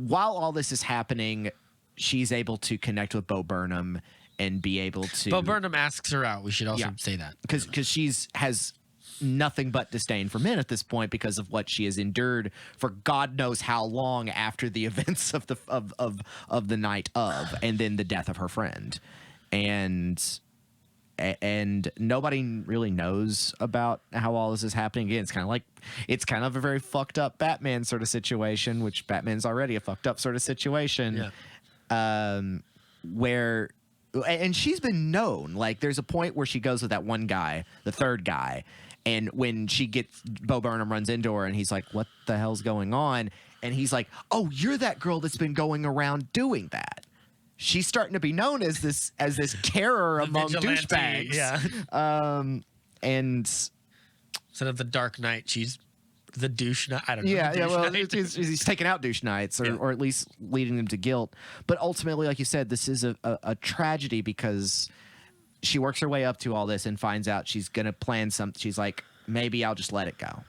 while all this is happening, she's able to connect with Bo Burnham and be able to. Bo Burnham asks her out. We should also say that because has nothing but disdain for men at this point because of what she has endured for God knows how long after the events of the night of, and then the death of her friend, and nobody really knows about how all this is happening. Again, it's kind of a very fucked up Batman sort of situation, which Batman's already a fucked up sort of situation. Yeah. Where, and she's been known, like there's a point where she goes with that one guy, the third guy, and when Bo Burnham runs into her and he's like, what the hell's going on? And he's like, oh, you're that girl that's been going around doing that. She's starting to be known as this terror among douchebags. Yeah. And instead of the Dark Knight, she's the douche knight. I don't know. Yeah. Well, he's taking out douche knights, or at least leading them to guilt. But ultimately, like you said, this is a tragedy because she works her way up to all this and finds out she's gonna plan something. She's like, maybe I'll just let it go.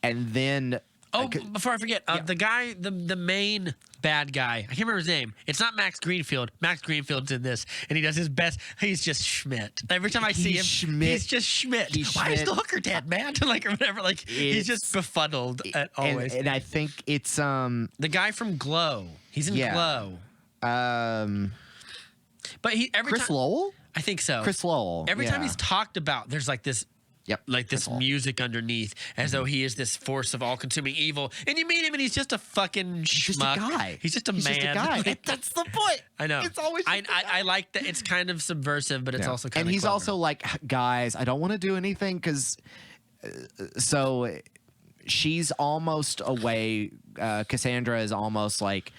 And then. Oh, before I forget, the guy, the main bad guy, I can't remember his name. It's not Max Greenfield. Max Greenfield's in this, and he does his best. He's just Schmidt. Every time I see him, he's just Schmidt. Why is the hooker dead, man? Like, or whatever. Like, he's just befuddled always. And I think it's the guy from Glow. He's in Glow. But Chris Lowell? I think so. Chris Lowell. Every time he's talked about, there's like this. Like this music underneath, as though he is this force of all-consuming evil. And you meet him, and he's just a fucking schmuck. Just a guy. He's just a man. Just a guy. That's the point. I know. It's always. I like that. It's kind of subversive, but it's also kind of. And he's clever. also like, guys, I don't want to do anything because. So, she's almost away. Cassandra is almost like.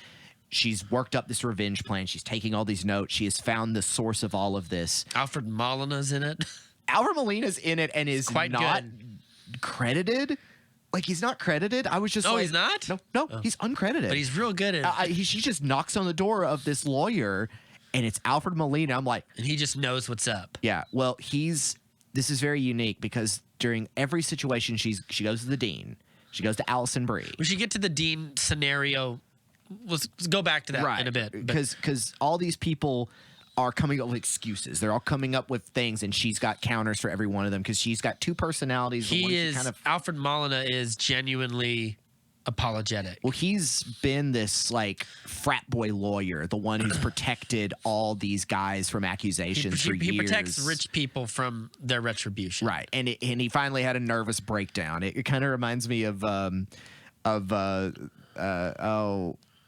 She's worked up this revenge plan. She's taking all these notes. She has found the source of all of this. Alfred Molina's in it. Alfred Molina's in it and is quite not good. Credited. Like, he's not credited. I was just like... he's not? No, he's uncredited. But he's real good at it. She just knocks on the door of this lawyer, and it's Alfred Molina. I'm like... And he just knows what's up. Yeah, well, this is very unique because during every situation, she goes to the dean. She goes to Alison Brie. We should get to the dean scenario. Let's go back to that in a bit. Because all these people... are coming up with excuses. They're all coming up with things, and she's got counters for every one of them because she's got two personalities. Alfred Molina is genuinely apologetic. Well, he's been this like frat boy lawyer, the one who's protected all these guys from accusations for years. He protects rich people from their retribution. Right, and he finally had a nervous breakdown. It kind of reminds me of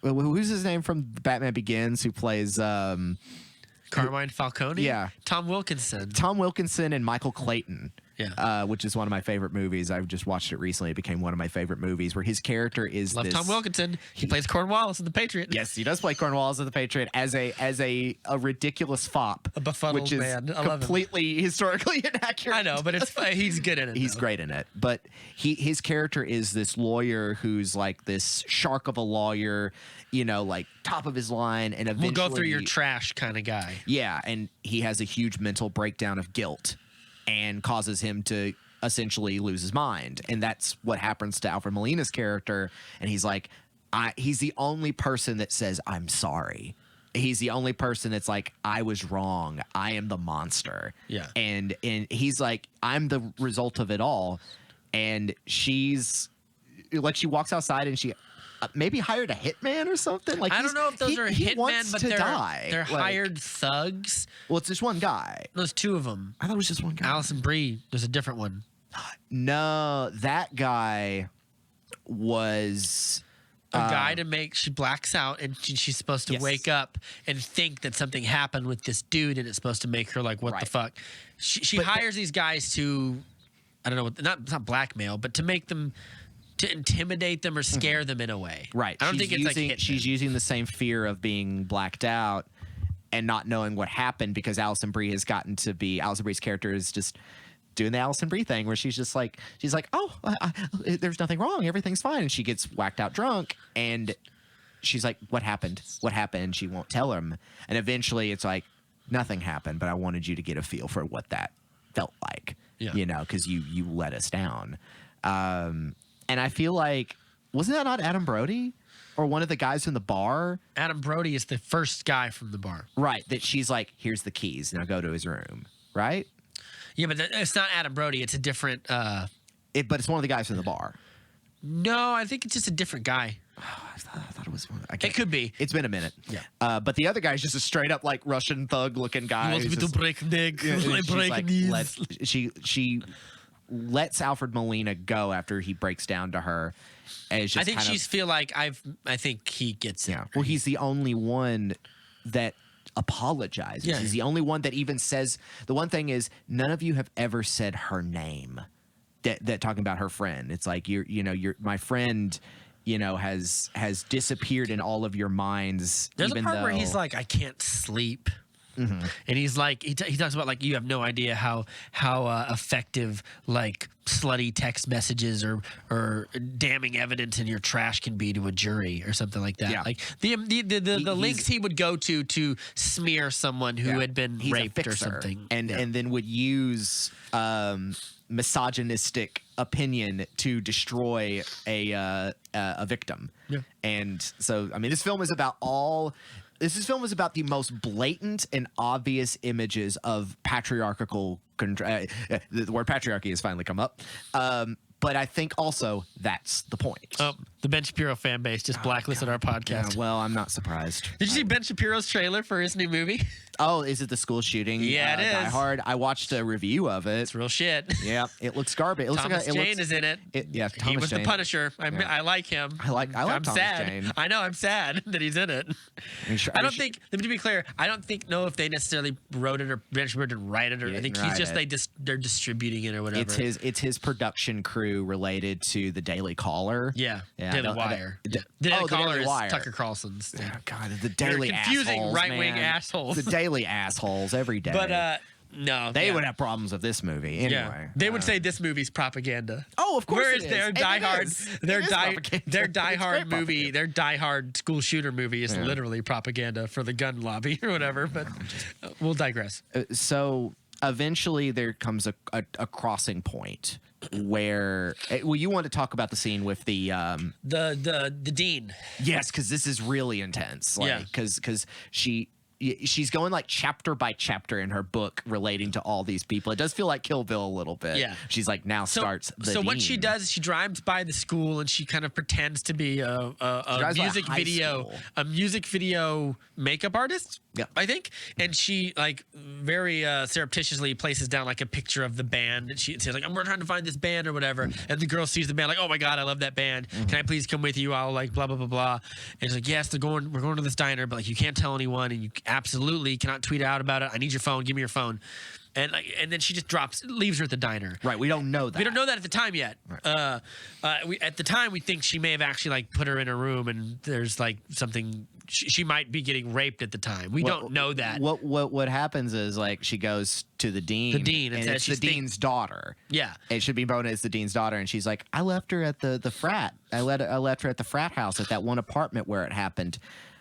who's his name from Batman Begins, who plays Carmine Falcone? Yeah. Tom Wilkinson. Tom Wilkinson and Michael Clayton. Yeah. Which is one of my favorite movies. I've just watched it recently. It became one of my favorite movies where his character is Love Tom Wilkinson. He plays Cornwallis in The Patriot. Yes, he does play Cornwallis in The Patriot as a ridiculous fop. A befuddled which is man. I love him. completely historically inaccurate. I know, but he's good in it. He's great in it. But his character is this lawyer who's like this shark of a lawyer, like top of his line, and eventually We'll go through your trash kind of guy. Yeah, and he has a huge mental breakdown of guilt and causes him to essentially lose his mind. And that's what happens to Alfred Molina's character. And he's like, he's the only person that says, I'm sorry. He's the only person that's like, I was wrong. I am the monster. Yeah. And he's like, I'm the result of it all. And she's like, she walks outside and she maybe hired a hitman or something. Like, I don't know if those are hitmen, but they're like, hired thugs. Well, it's just one guy. There's two of them. I thought it was just one guy. Allison Brie. There's a different one. No, that guy was A guy she blacks out and she's supposed to Yes. wake up and think that something happened with this dude and it's supposed to make her like, what the Right. fuck? She hires these guys to, I don't know, not blackmail, but to make them, to intimidate them or scare them in a way. right. I don't think it's like hitmen. She's using the same fear of being blacked out and not knowing what happened because Allison Brie's character is just doing the Allison Brie thing where she's like, oh, there's nothing wrong. Everything's fine. And she gets whacked out drunk and she's like, what happened? What happened? She won't tell him. And eventually it's like, nothing happened, but I wanted you to get a feel for what that felt like, because you let us down. And I feel like, wasn't that not Adam Brody or one of the guys from the bar? Adam Brody is the first guy from the bar. Right. That she's like, here's the keys. Now go to his room. Right. Yeah, but it's not Adam Brody. It's a different. But it's one of the guys from the bar. No, I think it's just a different guy. I thought it was one. It could be. It's been a minute. Yeah. But the other guy's just a straight up like Russian thug looking guy. He wants me to break neck. She lets Alfred Molina go after he breaks down to her. And it's just I think she's feel like I think he gets it. Yeah. Well, he's the only one that apologizes. Yeah. He's the only one that even says, the one thing is none of you have ever said her name. That talking about her friend. It's like you're my friend, has disappeared in all of your minds. There's a part where he's like, I can't sleep. Mm-hmm. And he's like, he talks about like, you have no idea how effective like slutty text messages or damning evidence in your trash can be to a jury or something like that. Yeah. Like the links he would go to smear someone who had been raped or something, and then would use misogynistic opinion to destroy a victim. Yeah. And so, I mean, this film is about the most blatant and obvious images of patriarchal. The word patriarchy has finally come up. But I think also that's the point. Oh, the Ben Shapiro fan base just blacklisted our podcast. Yeah, well, I'm not surprised. Did you see Ben Shapiro's trailer for his new movie? Oh, is it the school shooting? Yeah, it is. Die Hard. I watched a review of it. It's real shit. Yeah, it looks garbage. It looks Thomas Jane is in it. Yeah, Thomas he was Jane. the Punisher. I like him. I like I'm Thomas sad. Jane. I know. I'm sad that he's in it. I don't think. To be clear, I don't know if they necessarily wrote it or Ben Shapiro didn't write it, or I think he's just they're distributing it or whatever. It's his production crew related to the Daily Caller. Yeah, Daily Wire. The Daily Caller is Tucker Carlson's. Oh, God, the Daily confusing right-wing assholes. The Daily assholes every day. But no, they would have problems with this movie anyway. Yeah. They would say this movie's propaganda. Oh, of course. Whereas their Die Hard movie, their Die Hard school shooter movie is literally propaganda for the gun lobby or whatever. But we'll digress. So eventually, there comes a crossing point where you want to talk about the scene with the dean. Yes, because this is really intense. Like, because she she's going like chapter by chapter in her book relating to all these people. It does feel like Kill Bill a little bit. Yeah. She's like, now starts the So what dean. she does is she drives by the school and she kind of pretends to be a drives by music high video school. a music video makeup artist. Yeah. I think. And she like very surreptitiously places down like a picture of the band, and she says like, we're trying to find this band or whatever. And the girl sees the band like, oh my god, I love that band. Can I please come with you? I'll like blah blah blah blah. And she's like, yes, we're going to this diner, but like you can't tell anyone, and you absolutely cannot tweet out about it. I need your phone. Give me your phone. And then she just leaves her at the diner. Right, we don't know that. We don't know that at the time yet. Right. At the time, we think she may have actually like put her in a room, and there's like something. She might be getting raped at the time. We don't know that. What happens is like she goes to the dean. The dean, and it's the dean's daughter. Yeah, it should be known as the dean's daughter, and she's like, I left her at the frat. I left her at the frat house at that one apartment where it happened.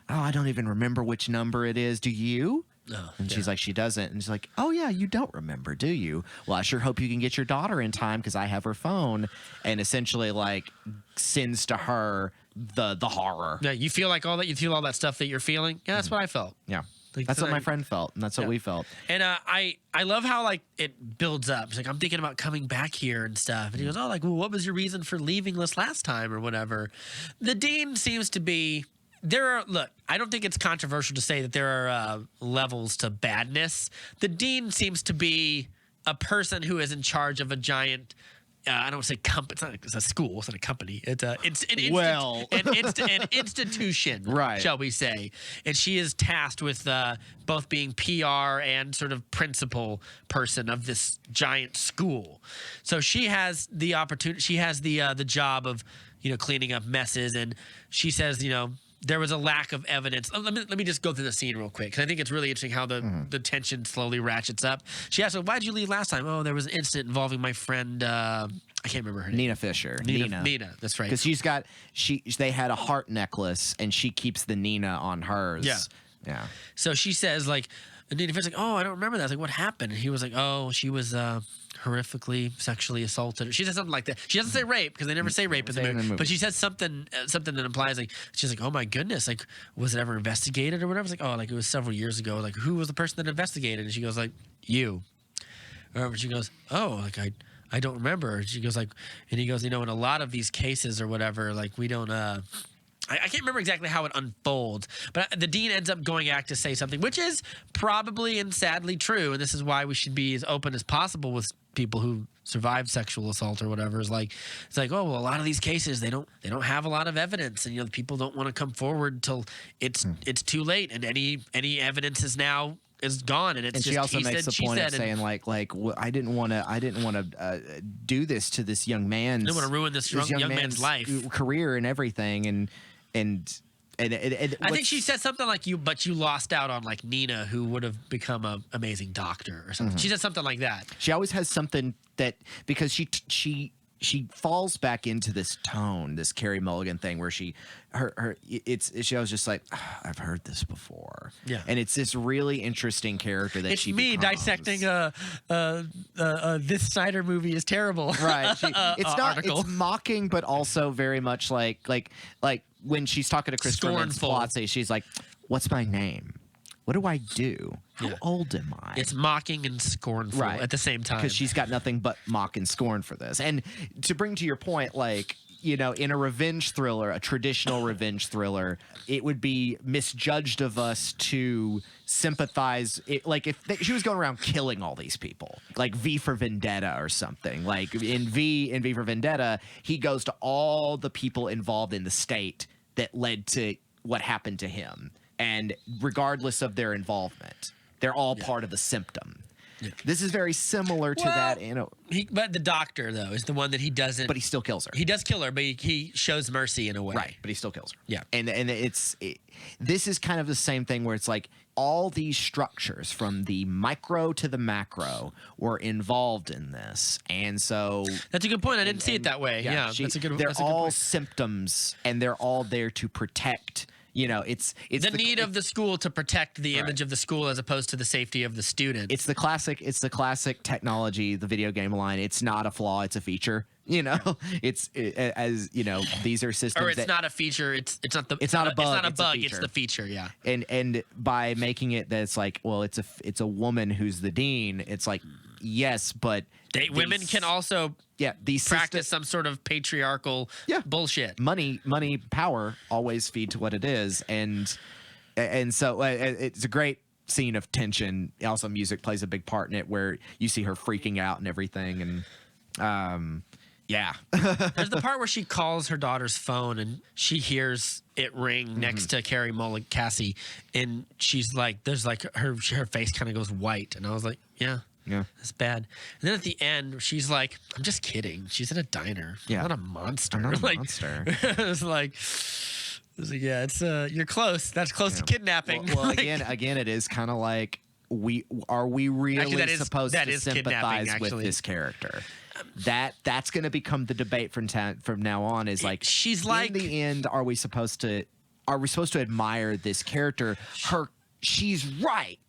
Oh, I don't even remember which number it is. Do you? No. And she's like, she doesn't. And she's like, oh, yeah, you don't remember, do you? Well, I sure hope you can get your daughter in time because I have her phone. And essentially, like, sends to her the horror. Yeah, you feel like all that. You feel all that stuff that you're feeling. Yeah, that's what I felt. Yeah. Like, that's what my friend felt, and that's what we felt. And I love how like it builds up. It's like, I'm thinking about coming back here and stuff. And he goes, oh, like, well, what was your reason for leaving this last time or whatever? The dean seems to be. Look, I don't think it's controversial to say that there are levels to badness. The dean seems to be a person who is in charge of a giant. I don't want to say company. It's a school. It's not a company. It's an institution, right? Shall we say? And she is tasked with both being PR and sort of principal person of this giant school. So she has the opportunity. She has the job of cleaning up messes, and she says there was a lack of evidence. Let me just go through the scene real quick, because I think it's really interesting how the tension slowly ratchets up. She asks, why'd you leave last time? Oh, there was an incident involving my friend, I can't remember her name. Nina Fisher. Nina, that's right. Because they had a heart necklace, and she keeps the Nina on hers. Yeah. So she says, like, Nina Fisher's like, oh, I don't remember that. I was like, what happened? And he was like, oh, she was horrifically sexually assaulted. She said something like that. She doesn't say rape, because they never say rape in the movie. But she said something that implies like, she's like, oh my goodness, like, was it ever investigated or whatever? It's like, oh, like it was several years ago. Like, who was the person that investigated? And she goes like, you. Or she goes, oh, like I don't remember. She goes like, and he goes, in a lot of these cases or whatever, like we don't. I can't remember exactly how it unfolds, but the dean ends up going back to say something, which is probably and sadly true. And this is why we should be as open as possible with people who survive sexual assault or whatever. It's like, oh, well, a lot of these cases they don't have a lot of evidence, and people don't want to come forward till it's too late, and any evidence is gone, and it's just she also he makes said, the point of said, saying I didn't want to do this to this young man's. I didn't want to ruin this young man's life, career, and everything, and I think she said something like you lost out on like Nina, who would have become an amazing doctor or something. She said something like that. She always has something that, because she falls back into this tone, this Carey Mulligan thing, where she was just like, oh, I've heard this before. Yeah. And it's this really interesting character that she becomes. Dissecting this Snyder movie is terrible. Right. Article. It's mocking, but also very much like when she's talking to Christopher Mintz-Plasse, she's like, what's my name? What do I do? How old am I? It's mocking and scornful at the same time. Because she's got nothing but mock and scorn for this. And to bring to your point, like, in a revenge thriller, a traditional revenge thriller, it would be misjudged of us to sympathize. Like, if she was going around killing all these people, like V for Vendetta or something. Like, in V for Vendetta, he goes to all the people involved in the state that led to what happened to him. And regardless of their involvement, they're all part of the symptom. Yeah. This is very similar to that. But the doctor, though, is the one that he doesn't. But he still kills her. He does kill her, but he shows mercy in a way. Right, but he still kills her. Yeah. And this is kind of the same thing where it's like all these structures from the micro to the macro were involved in this. And so. That's a good point. I didn't see it that way. Yeah, that's a good point. They're all symptoms, and they're all there to protect it's the need of the school to protect the image of the school as opposed to the safety of the student. It's the classic technology, the video game line. It's not a flaw, it's a feature. It's as these are systems. Or it's not a feature. It's not a bug. It's It's the feature. Yeah. And by making it that it's like, well, it's a woman who's the dean. It's like, yes, but women can also these practice some sort of patriarchal bullshit. Money, power always feed to what it is, and so it's a great scene of tension. Also, music plays a big part in it, where you see her freaking out and everything, and There's the part where she calls her daughter's phone and she hears it ring next to Carrie Mulligan, Cassie, and she's like, there's like her face kind of goes white, and I was like, yeah, that's bad. And then at the end, she's like, I'm just kidding. She's in a diner. Yeah. I'm not a monster. I'm not a monster. It's like, yeah, it's you're close. That's close to kidnapping. Well, again, it is kind of like, are we really supposed to sympathize with this character? That's going to become the debate from now on. Is like, she's like, in the end, are we supposed to admire this character? She's right.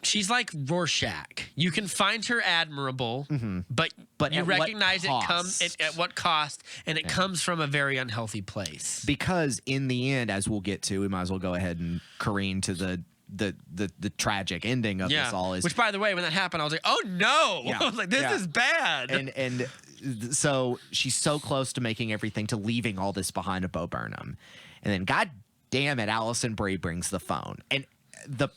She's like Rorschach. You can find her admirable, but you recognize it comes at what cost, and it comes from a very unhealthy place. Because in the end, as we'll get to, we might as well go ahead and careen to the tragic ending of this all. Is which, by the way, when that happened, I was like, oh no! I was like, this is bad. And so she's so close to making everything, to leaving all this behind, of Bo Burnham, and then God damn it, Allison Brie brings the phone. And the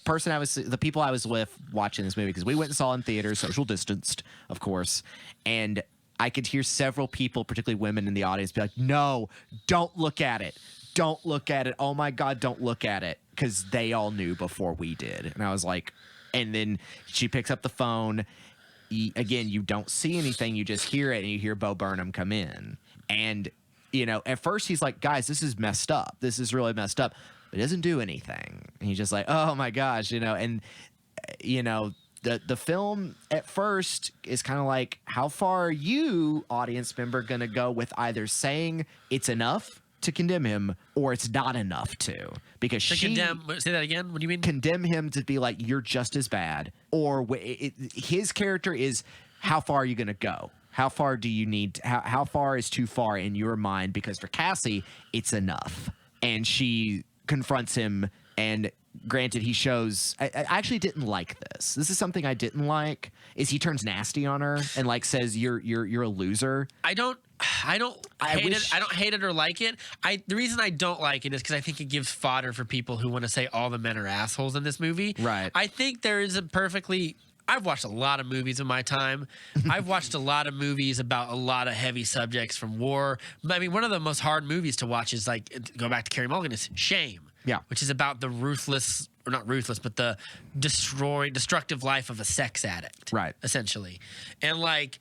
people I was with watching this movie, because we went and saw it in theaters, social distanced, of course, and I could hear several people, particularly women in the audience, be like, no, don't look at it. Don't look at it. Oh my God, don't look at it. Because they all knew before we did. And I was like, and then she picks up the phone. Again, you don't see anything. You just hear it, and you hear Bo Burnham come in. And, at first he's like, guys, this is messed up. This is really messed up. But he doesn't do anything. And he's just like, oh my gosh, and, the film at first is kind of like, how far are you, audience member, going to go with either saying it's enough to condemn him, or it's not enough to, because say that again. What do you mean? Condemn him to be like, you're just as bad, or his character is, how far are you going to go? How far do you need? How far is too far in your mind? Because for Cassie, it's enough, and she confronts him. And granted, he shows. I actually didn't like this. This is something I didn't like. Is he turns nasty on her and like says you're a loser. I don't hate it or like it. The reason I don't like it is because I think it gives fodder for people who want to say all the men are assholes in this movie. Right. I think there is I've watched a lot of movies in my time. I've watched a lot of movies about a lot of heavy subjects, from war. I mean, one of the most hard movies to watch is, like, go back to Carey Mulligan, is Shame. Yeah. Which is about the not ruthless, but the destructive life of a sex addict. Right. Essentially. And, like,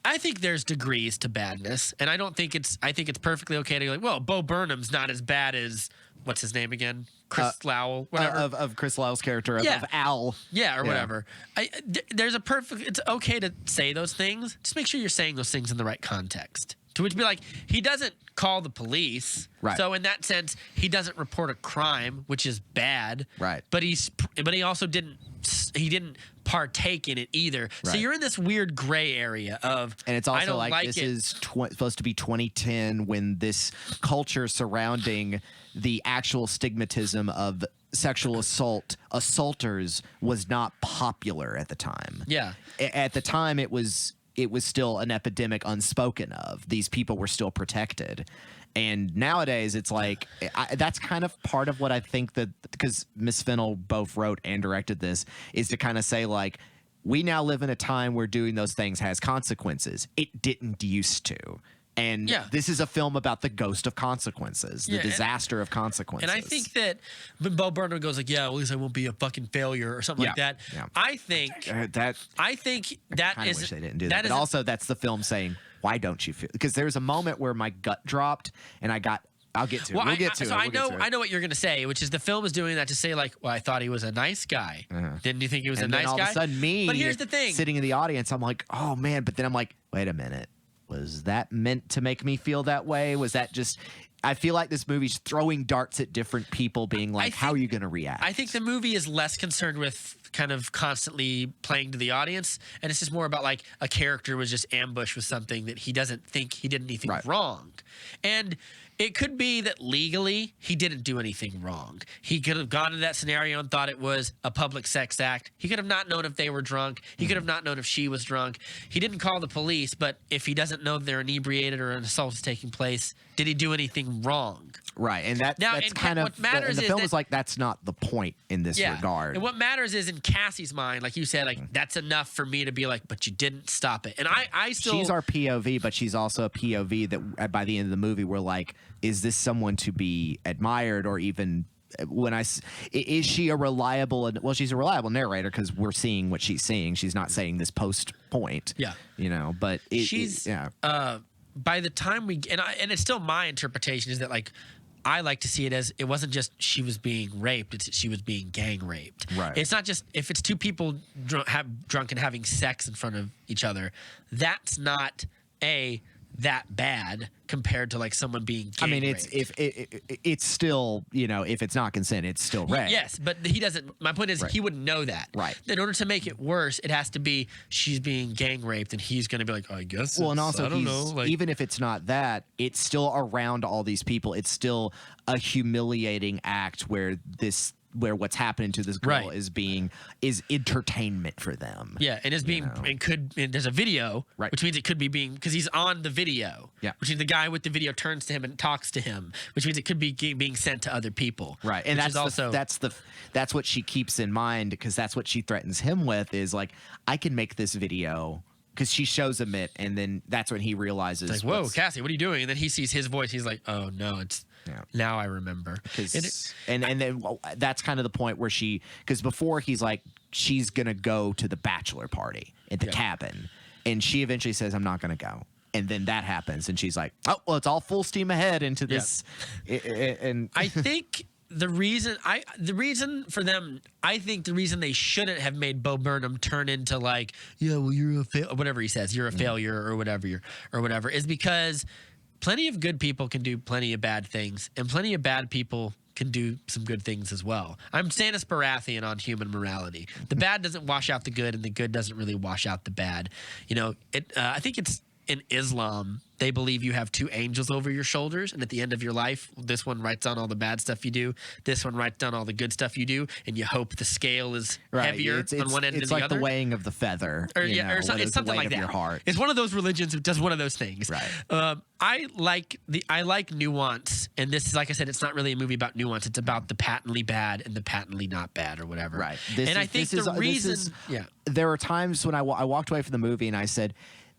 I think there's degrees to badness, and I think it's perfectly okay to go like, well, Bo Burnham's not as bad as, what's his name again? Chris Lowell, whatever. Of Chris Lowell's character, of Al. Yeah, or whatever. It's okay to say those things. Just make sure you're saying those things in the right context. To which be like, he doesn't call the police. Right. So in that sense, he doesn't report a crime, which is bad. Right. But he also didn't partake in it either. Right. So you're in this weird gray area of, and it's also like this is supposed to be 2010, when this culture surrounding the actual stigmatism of sexual assaulters was not popular at the time. Yeah. At the time, it was still an epidemic unspoken of. These people were still protected. And nowadays, it's like, that's kind of part of what I think that, because Miss Fennell both wrote and directed this, is to kind of say, like, we now live in a time where doing those things has consequences. It didn't used to. And this is a film about the ghost of consequences, the disaster of consequences. And I think that when Bo Burnham goes like, yeah, well, at least I won't be a fucking failure or something like that. Yeah. I think that I wish they didn't do that. But also, that's the film saying, why don't you feel? Because there's a moment where my gut dropped, and I'll get to it. We'll get to it. So I know what you're going to say, which is the film is doing that to say, like, well, I thought he was a nice guy. Didn't you think he was a nice guy? All of a sudden, but here's the thing. Sitting in the audience, I'm like, oh man. But then I'm like, wait a minute. was that meant to make me feel that way? Was that just? I feel like this movie's throwing darts at different people, being like, "How are you going to react?" I think the movie is less concerned with kind of constantly playing to the audience, and it's just more about like a character was just ambushed with something that he doesn't think he did anything wrong, and it could be that legally he didn't do anything wrong. He could have gone to that scenario and thought it was a public sex act. He could have not known if they were drunk. He could have not known if she was drunk. He didn't call the police, but if he doesn't know they're inebriated or an assault is taking place, did he do anything wrong? Right, and that's kind of what matters. The film is like that's not the point in this regard. And what matters is in Cassie's mind, like you said, like that's enough for me to be like, but you didn't stop it. And I still she's our POV, but she's also a POV that by the end of the movie we're like, is this someone to be admired or even? Is she a reliable? Well, she's a reliable narrator because we're seeing what she's seeing. She's not saying this post point. Yeah, but she's by the time and it's still my interpretation is that like. I like to see it as it wasn't just she was being raped; it's she was being gang raped. Right. It's not just if it's two people drunk and having sex in front of each other. That's not that bad compared to like someone being gang raped. It's still if it's not consent, it's still rape. Yes, but he doesn't. My point is he wouldn't know that. Right. In order to make it worse, it has to be she's being gang raped, and he's going to be like, oh, I guess. Well, and also I don't know. Like, even if it's not that, it's still around all these people. It's still a humiliating act where what's happening to this girl is entertainment for them. Yeah, and is being and there's a video, which means it could be being because he's on the video. Yeah, which means the guy with the video turns to him and talks to him, which means it could be being sent to other people. Right, and that's what she keeps in mind because that's what she threatens him with is like I can make this video. Because she shows him it, and then that's when he realizes. It's like, whoa, Cassie, what are you doing? And then he sees his voice. He's like, oh no, now I remember. And then that's kind of the point where because before he's like, she's gonna go to the bachelor party at the cabin, and she eventually says, I'm not gonna go. And then that happens, and she's like, oh well, it's all full steam ahead into this. And I think. The reason for them, I think the reason they shouldn't have made Bo Burnham turn into like, yeah, well, you're a whatever he says, you're a failure or whatever, is because plenty of good people can do plenty of bad things, and plenty of bad people can do some good things as well. I'm Stannis Baratheon on human morality. The bad doesn't wash out the good, and the good doesn't really wash out the bad. I think it's in Islam. They believe you have two angels over your shoulders, and at the end of your life, this one writes down all the bad stuff you do, this one writes down all the good stuff you do, and you hope the scale is heavier on one end than the other. It's like the weighing of the feather. It's something like that. Your heart. It's one of those religions that does one of those things. Right. I like nuance, and this is, like I said, it's not really a movie about nuance. It's about the patently bad and the patently not bad or whatever. Right. I think the reason. There are times when I walked away from the movie and I said,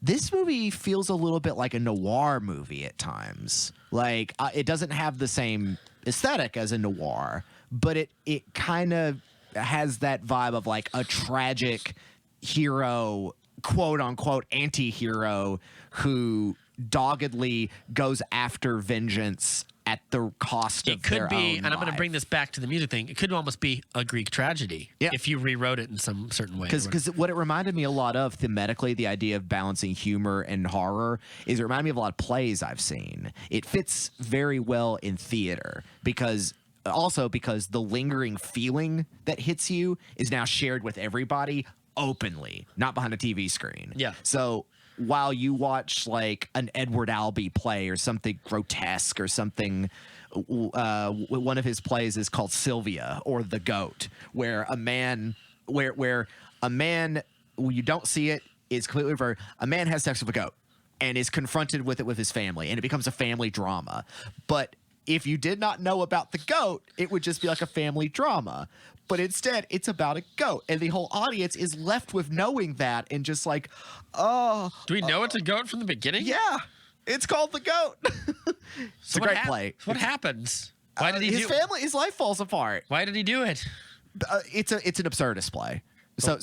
this movie feels a little bit like a noir movie at times. Like it doesn't have the same aesthetic as a noir, but it kind of has that vibe of like a tragic hero, quote unquote anti-hero who doggedly goes after vengeance at the cost of their own life. It could be, and I'm going to bring this back to the music thing, it could almost be a Greek tragedy if you rewrote it in some certain way. Because what it reminded me a lot of thematically, the idea of balancing humor and horror, is it reminded me of a lot of plays I've seen. It fits very well in theater because the lingering feeling that hits you is now shared with everybody openly, not behind a TV screen. Yeah. So while you watch like an Edward Albee play or something grotesque or something, one of his plays is called Sylvia or The Goat, where a man, you don't see it, is completely reversed. A man has sex with a goat and is confronted with it with his family, and it becomes a family drama. But if you did not know about the goat, it would just be like a family drama. But instead, it's about a goat, and the whole audience is left with knowing that and just like, oh. Do we know it's a goat from the beginning? Yeah, it's called The Goat. It's a great play. What happens? Why did he do it? His life falls apart. Why did he do it? It's an absurdist play. So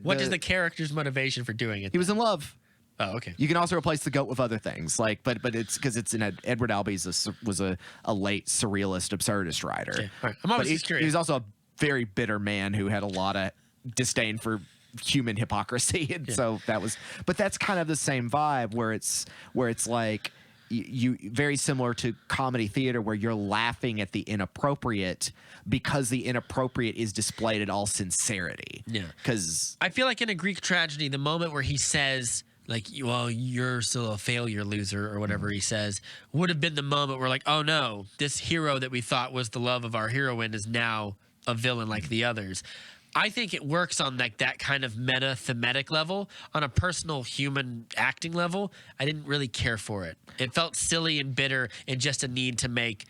what is the character's motivation for doing it? He was in love. Oh, okay. You can also replace the goat with other things, like, but it's because it's in Edward Albee was a late surrealist absurdist writer. Okay. All right. I'm always curious. He was also a very bitter man who had a lot of disdain for human hypocrisy. And so that was, but that's kind of the same vibe where it's like you very similar to comedy theater where you're laughing at the inappropriate because the inappropriate is displayed in all sincerity. Yeah. Because I feel like in a Greek tragedy, the moment where he says, like, well, you're still a failure, loser, or whatever he says, would have been the moment where, like, oh no, this hero that we thought was the love of our heroine is now a villain like the others. I think it works on like that kind of meta thematic level. On a personal human acting level, I didn't really care for it. It felt silly and bitter and just a need to make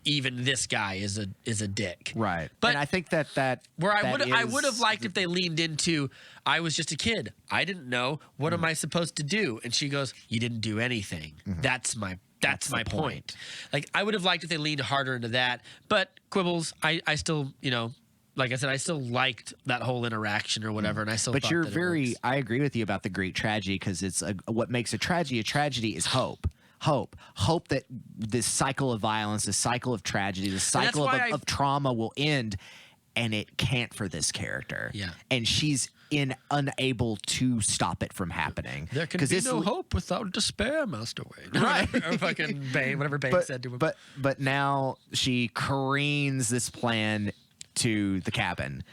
even this guy is a dick. right. But and I think that where I that would have is- liked if they leaned into, I was just a kid. I didn't know. What am I supposed to do? And she goes, you didn't do anything. That's my the point. Like, I would have liked if they leaned harder into that. But quibbles, I still, you know, like I said, I still liked that whole interaction or whatever, and I still. But thought you're that it very. works. I agree with you about the Greek tragedy because it's what makes a tragedy. A tragedy is hope. Hope that this cycle of violence, this cycle of tragedy, this cycle why of trauma will end, and it can't for this character. Yeah. And she's unable to stop it from happening. There can 'Cause be this no l- hope without despair, Master Wayne. Right. Or fucking Bane, whatever Bane said to him. But now she careens this plan to the cabin,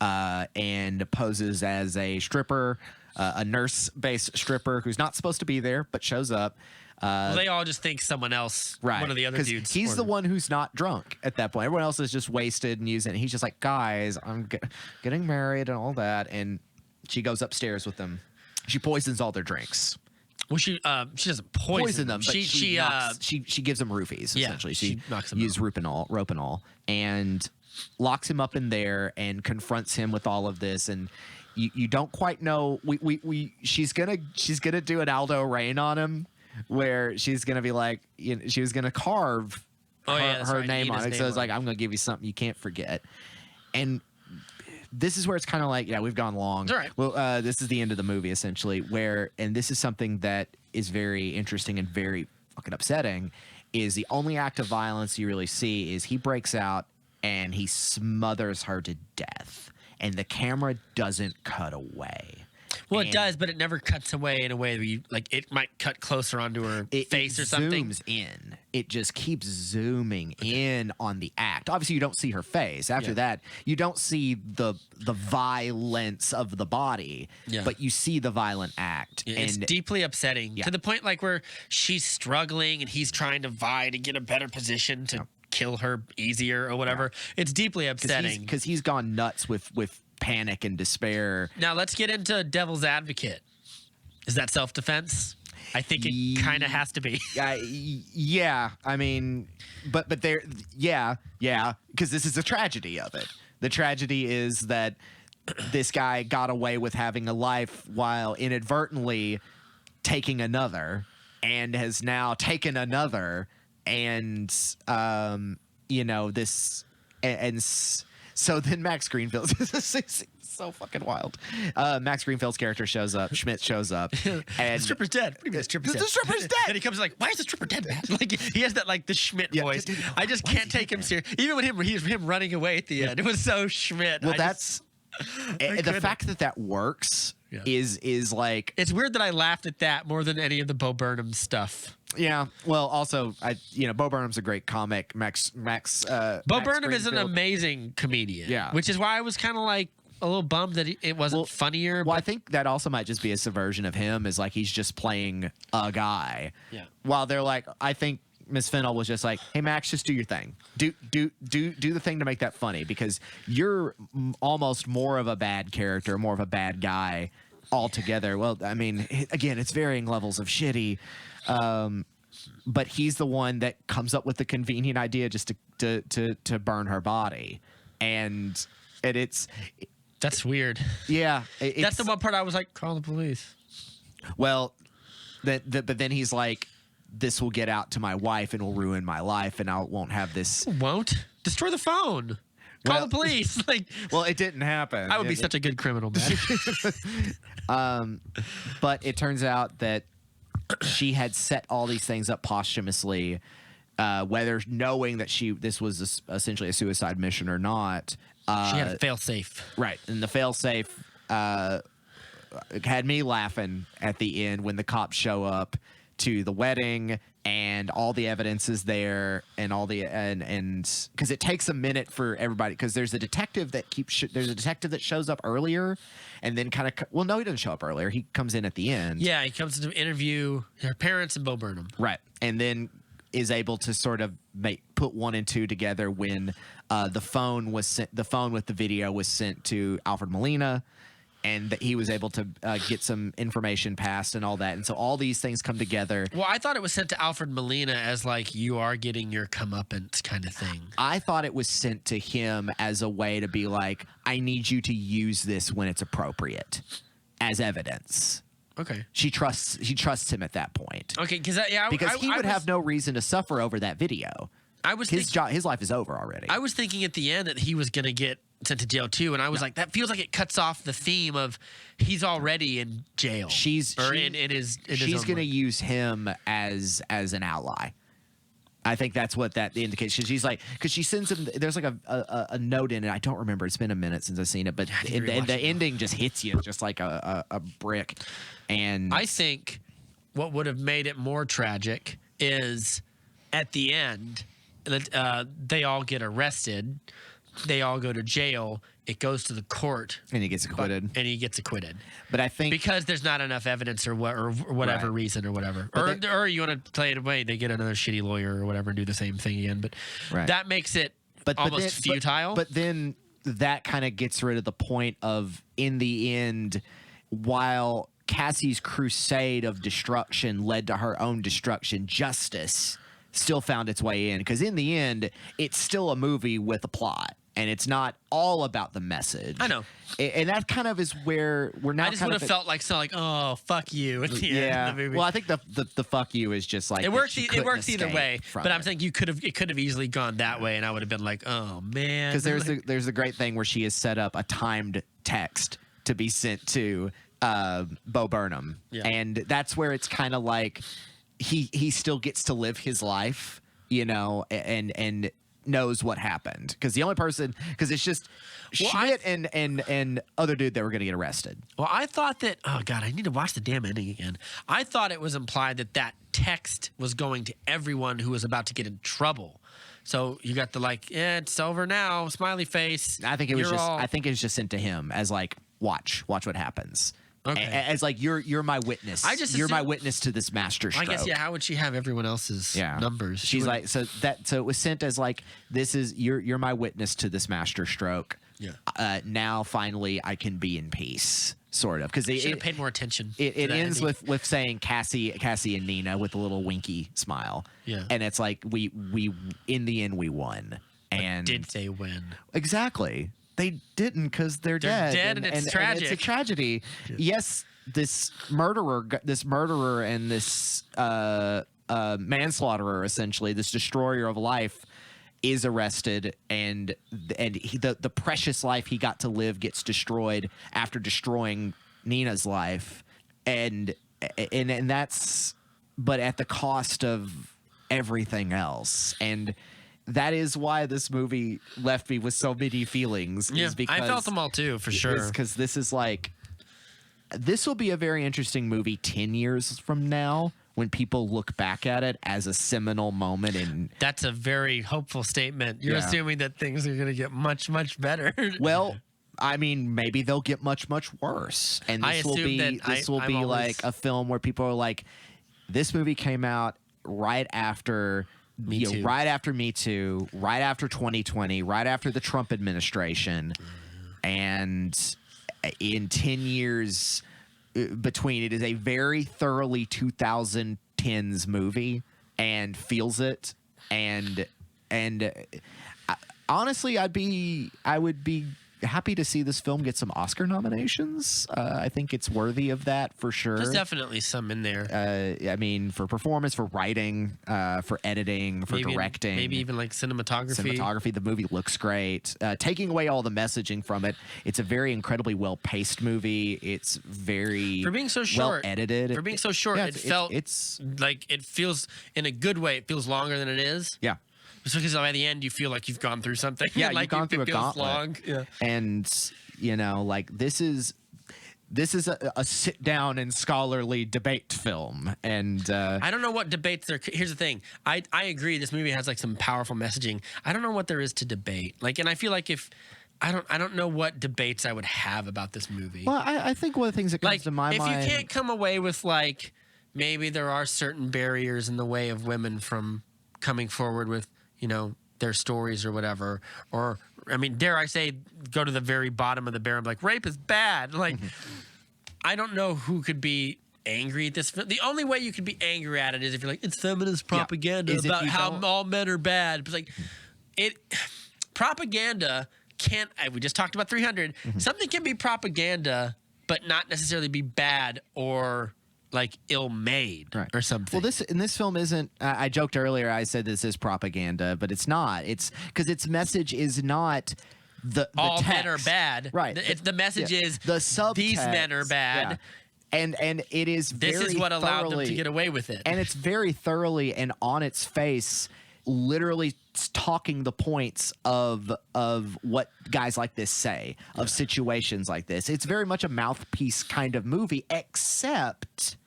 and poses as a stripper, a nurse-based stripper who's not supposed to be there but shows up. Well, they all just think someone else, Right, one of the other 'cause dudes. he's the ordered. one who's not drunk at that point. Everyone else is just wasted and using it. He's just like, guys, I'm getting married and all that. And she goes upstairs with them. She poisons all their drinks. Well, she doesn't poison them, but she gives them roofies. Yeah, Essentially, she knocks them uses ropanol, and locks him up in there and confronts him with all of this. And you don't quite know. She's gonna do an Aldo Rain on him, where she's gonna be like, you know, she was gonna carve that's her right, name Nina's on it. name So it's on like, it. I'm gonna give you something you can't forget. And this is where it's kind of like, yeah, we've gone long. It's all right. Well, this is the end of the movie essentially, and this is something that is very interesting and very fucking upsetting. Is the only act of violence you really see is he breaks out and he smothers her to death, and the camera doesn't cut away. Well, it And does, but it never cuts away in a way where you like. It might cut closer onto her face or something. Zooms in. It just keeps zooming in on the act. Obviously, you don't see her face. After that, you don't see the violence of the body, but you see the violent act. It's and deeply upsetting to the point like where she's struggling and he's trying to vie to get a better position to kill her easier or whatever. It's deeply upsetting because he's gone nuts with panic and despair. Now let's get into Devil's Advocate. Is that self-defense? I think it kind of has to be. Yeah, I mean, but there, yeah, because this is a tragedy of it. The tragedy is that this guy got away with having a life while inadvertently taking another, and has now taken another, and you know this, and so then Max Greenfield. So fucking wild. Max Greenfield's character shows up. Schmidt shows up. And The stripper's dead. What do you mean the stripper's dead? The stripper's dead. And he comes like, why is the stripper dead, man? Like he has that like the Schmidt voice. I just can't take him serious. Even with him running away at the end, it was so Schmidt. Well, the fact that works is like, it's weird that I laughed at that more than any of the Bo Burnham stuff. Yeah. Well, also, Bo Burnham's a great comic. Bo Burnham is an amazing comedian. Yeah. Which is why I was kind of like a little bummed that it wasn't funnier. Well, I think that also might just be a subversion of him, is like he's just playing a guy. Yeah. While they're like, I think Miss Fennell was just like, hey Max, just do your thing. Do the thing to make that funny, because you're almost more of a bad character, more of a bad guy altogether. Well, I mean, again, it's varying levels of shitty. But he's the one that comes up with the convenient idea just to burn her body, and it's. That's weird. Yeah, That's the one part I was like, call the police. Well, but then he's like, this will get out to my wife and will ruin my life, and I won't have this. Won't destroy the phone. Call the police. Like, well, it didn't happen. I would be such a good criminal, man. But it turns out that she had set all these things up posthumously, whether knowing that this was essentially a suicide mission or not. She had a fail safe. Right, and the fail-safe had me laughing at the end when the cops show up to the wedding and all the evidence is there and all the and because it takes a minute for everybody, because there's a detective that there's a detective that shows up earlier and then kind of, well, no, he doesn't show up earlier, he comes in at the end. Yeah, he comes to interview her parents and Bo Burnham, right, and then is able to sort of put one and two together when the phone with the video was sent to Alfred Molina, and that he was able to get some information passed and all that. And so all these things come together. Well, I thought it was sent to Alfred Molina as like, you are getting your comeuppance kind of thing. I thought it was sent to him as a way to be like, I need you to use this when it's appropriate as evidence. Okay. She trusts him at that point. Okay, because he would have no reason to suffer over that video. His life is over already. I was thinking at the end that he was going to get sent to jail too, and I was like, that feels like it cuts off the theme of he's already in jail. She's going to use him as an ally. I think that's what that indicates. She's like, because she sends him. There's like a note in it. I don't remember. It's been a minute since I've seen it, but the ending just hits you just like a brick. And I think what would have made it more tragic is at the end that they all get arrested. They all go to jail. It goes to the court, and he gets acquitted. But I think because there's not enough evidence, or whatever right. reason, or whatever, but or you want to play it away, they get another shitty lawyer or whatever and do the same thing again. But right. that makes it almost futile. But then that kind of gets rid of the point of, in the end, while Cassie's crusade of destruction led to her own destruction, justice still found its way in, because in the end, it's still a movie with a plot, and it's not all about the message. I know, and that kind of is where we're now. I just would have felt like oh, fuck you at the end of the movie. Well, I think the fuck you is just like it works. It works either way. But I'm saying it could have easily gone that way, and I would have been like, oh man. Because there's a great thing where she has set up a timed text to be sent to Bo Burnham, and that's where it's kind of like. He still gets to live his life, and knows what happened, because the only person, because it's just Schmidt and other dude that were going to get arrested. Well, I thought that, oh god, I need to watch the damn ending again. I thought it was implied that text was going to everyone who was about to get in trouble. So you got the it's over now, smiley face. I think it was just sent to him as like, watch what happens. Okay. As like you're my witness. You're my witness to this master stroke. I guess how would she have everyone else's numbers? She's like so it was sent as like, this is you're my witness to this master stroke. Yeah. Now finally I can be in peace, sort of, because they should have paid more attention. It ends with saying Cassie and Nina with a little winky smile. Yeah. And it's like we in the end we won. And did they win? Exactly. They didn't, because they're dead. And it's tragic. And it's a tragedy. Yeah. Yes, this murderer and this manslaughterer, essentially, this destroyer of life, is arrested, and the precious life he got to live gets destroyed after destroying Nina's life, and that's, but at the cost of everything else. And that is why this movie left me with so many feelings. Yeah, is because I felt them all too, for sure. Because this will be a very interesting movie 10 years from now, when people look back at it as a seminal moment. And that's a very hopeful statement. You're assuming that things are going to get much, much better. Well, I mean, maybe they'll get much, much worse. And this will be like a film where people are like, this movie came out right after Me Too, right after 2020, right after the Trump administration, and in 10 years between, it is a very thoroughly 2010s movie, and feels it. And honestly, I would be happy to see this film get some Oscar nominations. I think it's worthy of that, for sure. There's definitely some in there. I mean, for performance, for writing, for editing, for directing. Maybe even like cinematography. The movie looks great. Taking away all the messaging from it, it's a very incredibly well-paced movie. It's very for being so short, well-edited. For being so short, it's like, it feels, in a good way, it feels longer than it is. Yeah. Just because by the end you feel like you've gone through something. Yeah, like you've gone through a gauntlet. Long. Yeah. And like, this is This is a sit down and scholarly debate film, and I don't know what debates there. Here's the thing. I agree. This movie has like some powerful messaging. I don't know what there is to debate. Like, and I feel like if I don't know what debates I would have about this movie. well, I think one of the things that comes Like, to my mind, if you can't come away with like maybe there are certain barriers in the way of women from coming forward with their stories or whatever, or I mean, dare I say, go to the very bottom of the barrel, like rape is bad. Like, I don't know who could be angry at this film. The only way you could be angry at it is if you're like, it's feminist propaganda about how all men are bad. It's like propaganda can't. We just talked about 300. Something can be propaganda, but not necessarily be bad or like ill-made or something. Well, this film isn't. I joked earlier. I said this is propaganda, but it's not. It's because its message is not the all text. men are bad. Right. The message is the subtext. These men are bad. Yeah. And it is. This very is what allowed them to thoroughly- get away with it. And it's very thoroughly and on its face, literally talking the points of what guys like this say, of situations like this. It's very much a mouthpiece kind of movie, except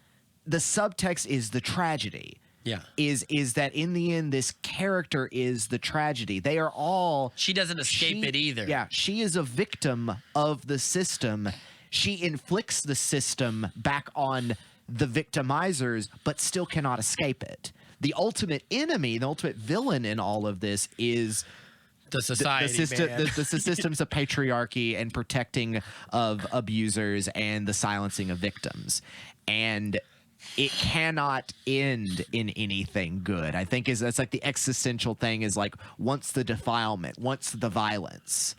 the subtext is the tragedy. Yeah. Is that in the end, this character is the tragedy. They are all. She doesn't escape it either. Yeah, she is a victim of the system. She inflicts the system back on the victimizers, but still cannot escape it. The ultimate enemy, the ultimate villain in all of this is The society, the systems of patriarchy and protecting of abusers and the silencing of victims. And it cannot end in anything good. I think that's like the existential thing is like once the defilement, once the violence,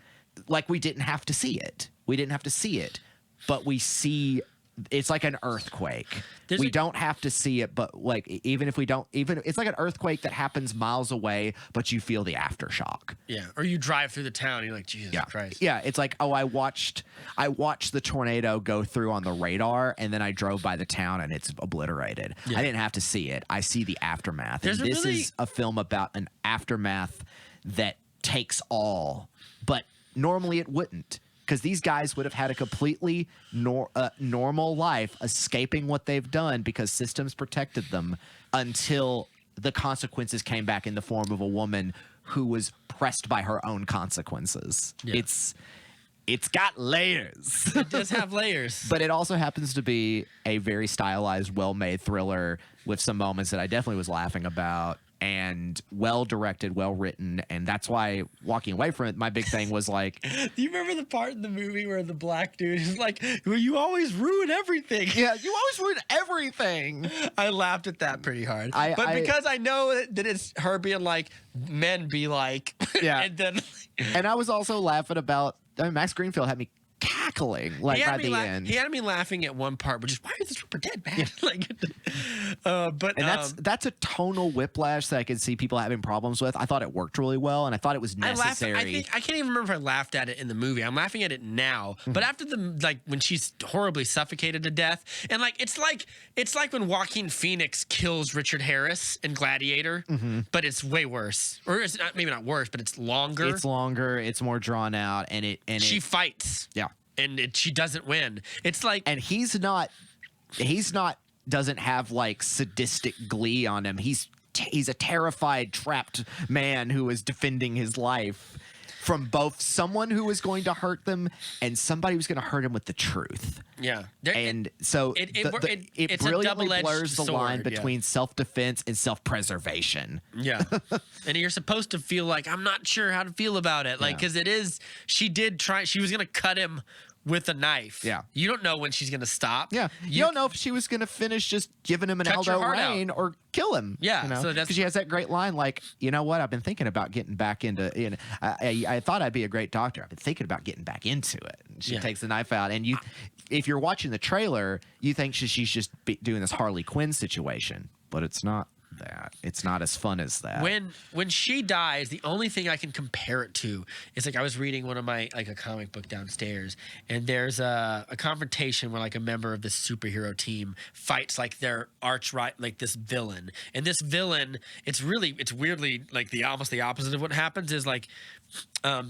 like we didn't have to see it. We didn't have to see it, but we see it's like an earthquake. We don't have to see it, but like even if we don't, even it's like an earthquake that happens miles away, but you feel the aftershock. Yeah, or you drive through the town and you're like, Jesus Christ. Yeah, it's like, oh, I watched the tornado go through on the radar, and then I drove by the town and it's obliterated. Yeah. I didn't have to see it. I see the aftermath. And this is a film about an aftermath that takes all, but normally it wouldn't. Because these guys would have had a completely normal life, escaping what they've done because systems protected them until the consequences came back in the form of a woman who was pressed by her own consequences. Yeah. It's got layers. It does have layers. But it also happens to be a very stylized, well-made thriller with some moments that I definitely was laughing about. And well directed, well written, and that's why walking away from it, my big thing was like, do you remember the part in the movie where the black dude is like, well, you always ruin everything? Yeah, you always ruin everything. I laughed at that pretty hard. Because I know that it's her being like, men be like, yeah. And I was also laughing about, Max Greenfield had me cackling like at the end. He had me laughing at one part, but just why is this super dead, man? That's a tonal whiplash that I could see people having problems with. I thought it worked really well, and I thought it was necessary. I can't even remember if I laughed at it in the movie. I'm laughing at it now, but after when she's horribly suffocated to death, and it's like when Joaquin Phoenix kills Richard Harris in Gladiator, but it's way worse, or it's maybe not worse, but it's longer. It's longer. It's more drawn out, and she fights. Yeah. And she doesn't win. It's like, and he's not doesn't have like sadistic glee on him. He's a terrified, trapped man who is defending his life from both someone who is going to hurt them and somebody who's going to hurt him with the truth. Yeah. And so it brilliantly blurs the line between self-defense and self-preservation. Yeah. And you're supposed to feel like, I'm not sure how to feel about it. Like, because she was going to cut him with a knife. Yeah. You don't know when she's going to stop. Yeah. You don't know if she was going to finish just giving him an Aldo Rain or kill him. Yeah. So because she has that great line like, you know what? I've been thinking about getting back into, I thought I'd be a great doctor. I've been thinking about getting back into it. And she takes the knife out. And if you're watching the trailer, you think she's just doing this Harley Quinn situation, but it's not that. It's not as fun as that. When she dies, the only thing I can compare it to is like I was reading one of my a comic book downstairs, and there's a confrontation where like a member of this superhero team fights like their this villain, and this villain it's weirdly like almost the opposite of what happens is like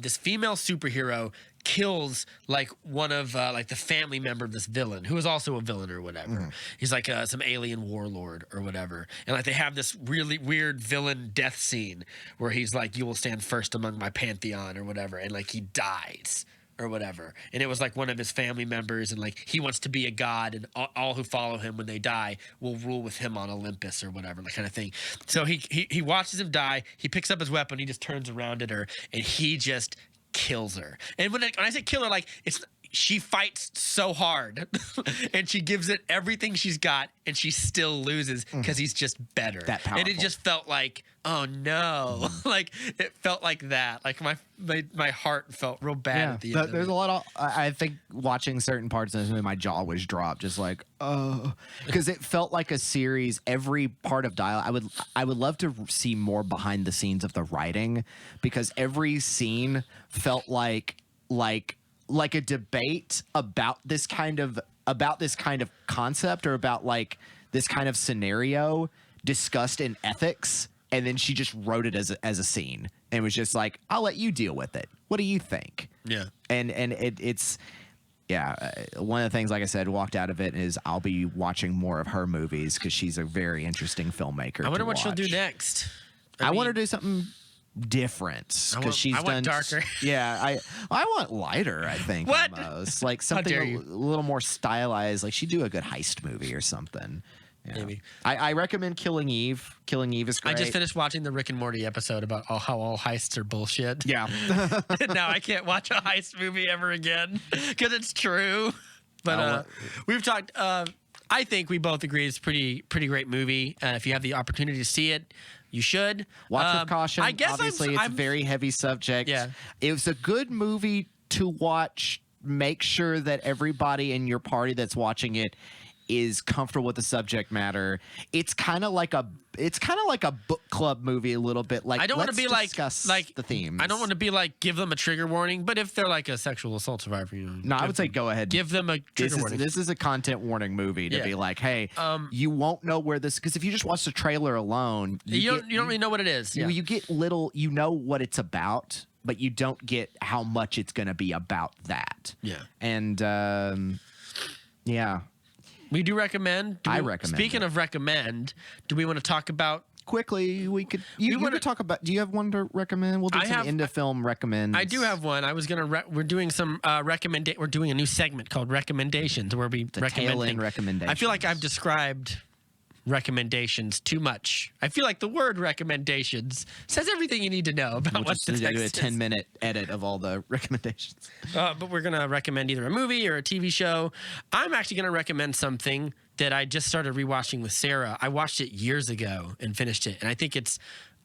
this female superhero kills like one of like the family member of this villain who is also a villain or whatever. He's like some alien warlord or whatever, and like they have this really weird villain death scene where he's like, "You will stand first among my pantheon" or whatever, and like he dies or whatever, and it was like one of his family members, and like he wants to be a god, and all who follow him when they die will rule with him on Olympus or whatever, that kind of thing. So he watches him die, he picks up his weapon, he just turns around at her, and he just kills her. And when I say kill her, like she fights so hard and she gives it everything she's got, and she still loses because he's just better. That powerful. And it just felt like, oh no, like it felt like that. Like my heart felt real bad at the end. There's a lot of, I think watching certain parts of this movie, my jaw was dropped, just like, oh, because it felt like a series. Every part of dialogue, I would love to see more behind the scenes of the writing, because every scene felt like a debate about this kind of concept, or about like this kind of scenario discussed in ethics, and then she just wrote it as a scene and was just like, I'll let you deal with it. What do you think? Yeah. And it's one of the things, like I said, walked out of it is I'll be watching more of her movies, because she's a very interesting filmmaker. I wonder what she'll do next. I want her to do something different, because she's done darker. Yeah, I want lighter, I think. What? Almost like something a little more stylized. Like she'd do a good heist movie or something. Yeah. Maybe. I recommend Killing Eve. Killing Eve is great. I just finished watching the Rick and Morty episode about how all heists are bullshit. Yeah. Now I can't watch a heist movie ever again because it's true. But we've talked. I think we both agree it's a pretty great movie. If you have the opportunity to see it, you should watch with caution. I guess obviously it's a very heavy subject. Yeah. It was a good movie to watch. Make sure that everybody in your party that's watching it is comfortable with the subject matter. It's kind of like a book club movie a little bit. Like, I don't want to be like the themes. I don't want to be like give them a trigger warning, but if they're like a sexual assault survivor, no, I would say go ahead. Give them a trigger warning. This is a content warning movie to be like, hey, you won't know where this, because if you just watch the trailer alone, you don't really know what it is. You get little, you know what it's about, but you don't get how much it's going to be about that. Yeah. And yeah. We do recommend. I recommend. Speaking of recommend, do we want to talk about quickly? We could. You want to talk about? Do you have one to recommend? We'll do some end of film recommends. I do have one. I was gonna. We're doing some We're doing a new segment called recommendations, where we recommend recommendations. I feel like I've described recommendations too much. I feel like the word recommendations says everything you need to know about what the text do a is. 10-minute edit of all the recommendations. But we're going to recommend either a movie or a TV show. I'm actually going to recommend something that I just started rewatching with Sarah. I watched it years ago and finished it, and I think it's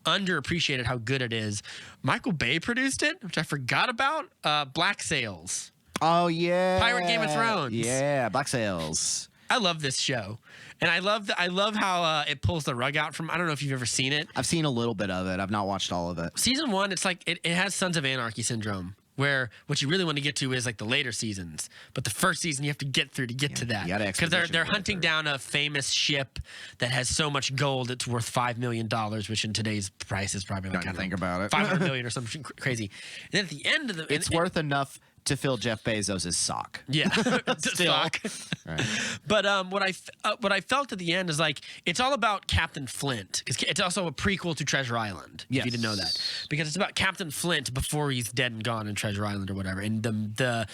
underappreciated how good it is. Michael Bay produced it, which I forgot about. Black Sails. Oh, yeah. Pirate Game of Thrones. Yeah, Black Sails. I love this show, and I love how it pulls the rug out from. I don't know if you've ever seen it. I've seen a little bit of it. I've not watched all of it. Season 1, it's like it has Sons of Anarchy syndrome, where what you really want to get to is like the later seasons, but the first season you have to get through to get to that, because they're hunting down a famous ship that has so much gold it's worth $5 million, which in today's price is probably like, think about it, $500 million or something crazy. And then at the end of the, it's worth enough to fill Jeff Bezos' sock. Yeah, sock. Right. But what I felt at the end is like it's all about Captain Flint. It's also a prequel to Treasure Island. If you didn't know that, because it's about Captain Flint before he's dead and gone in Treasure Island or whatever, and the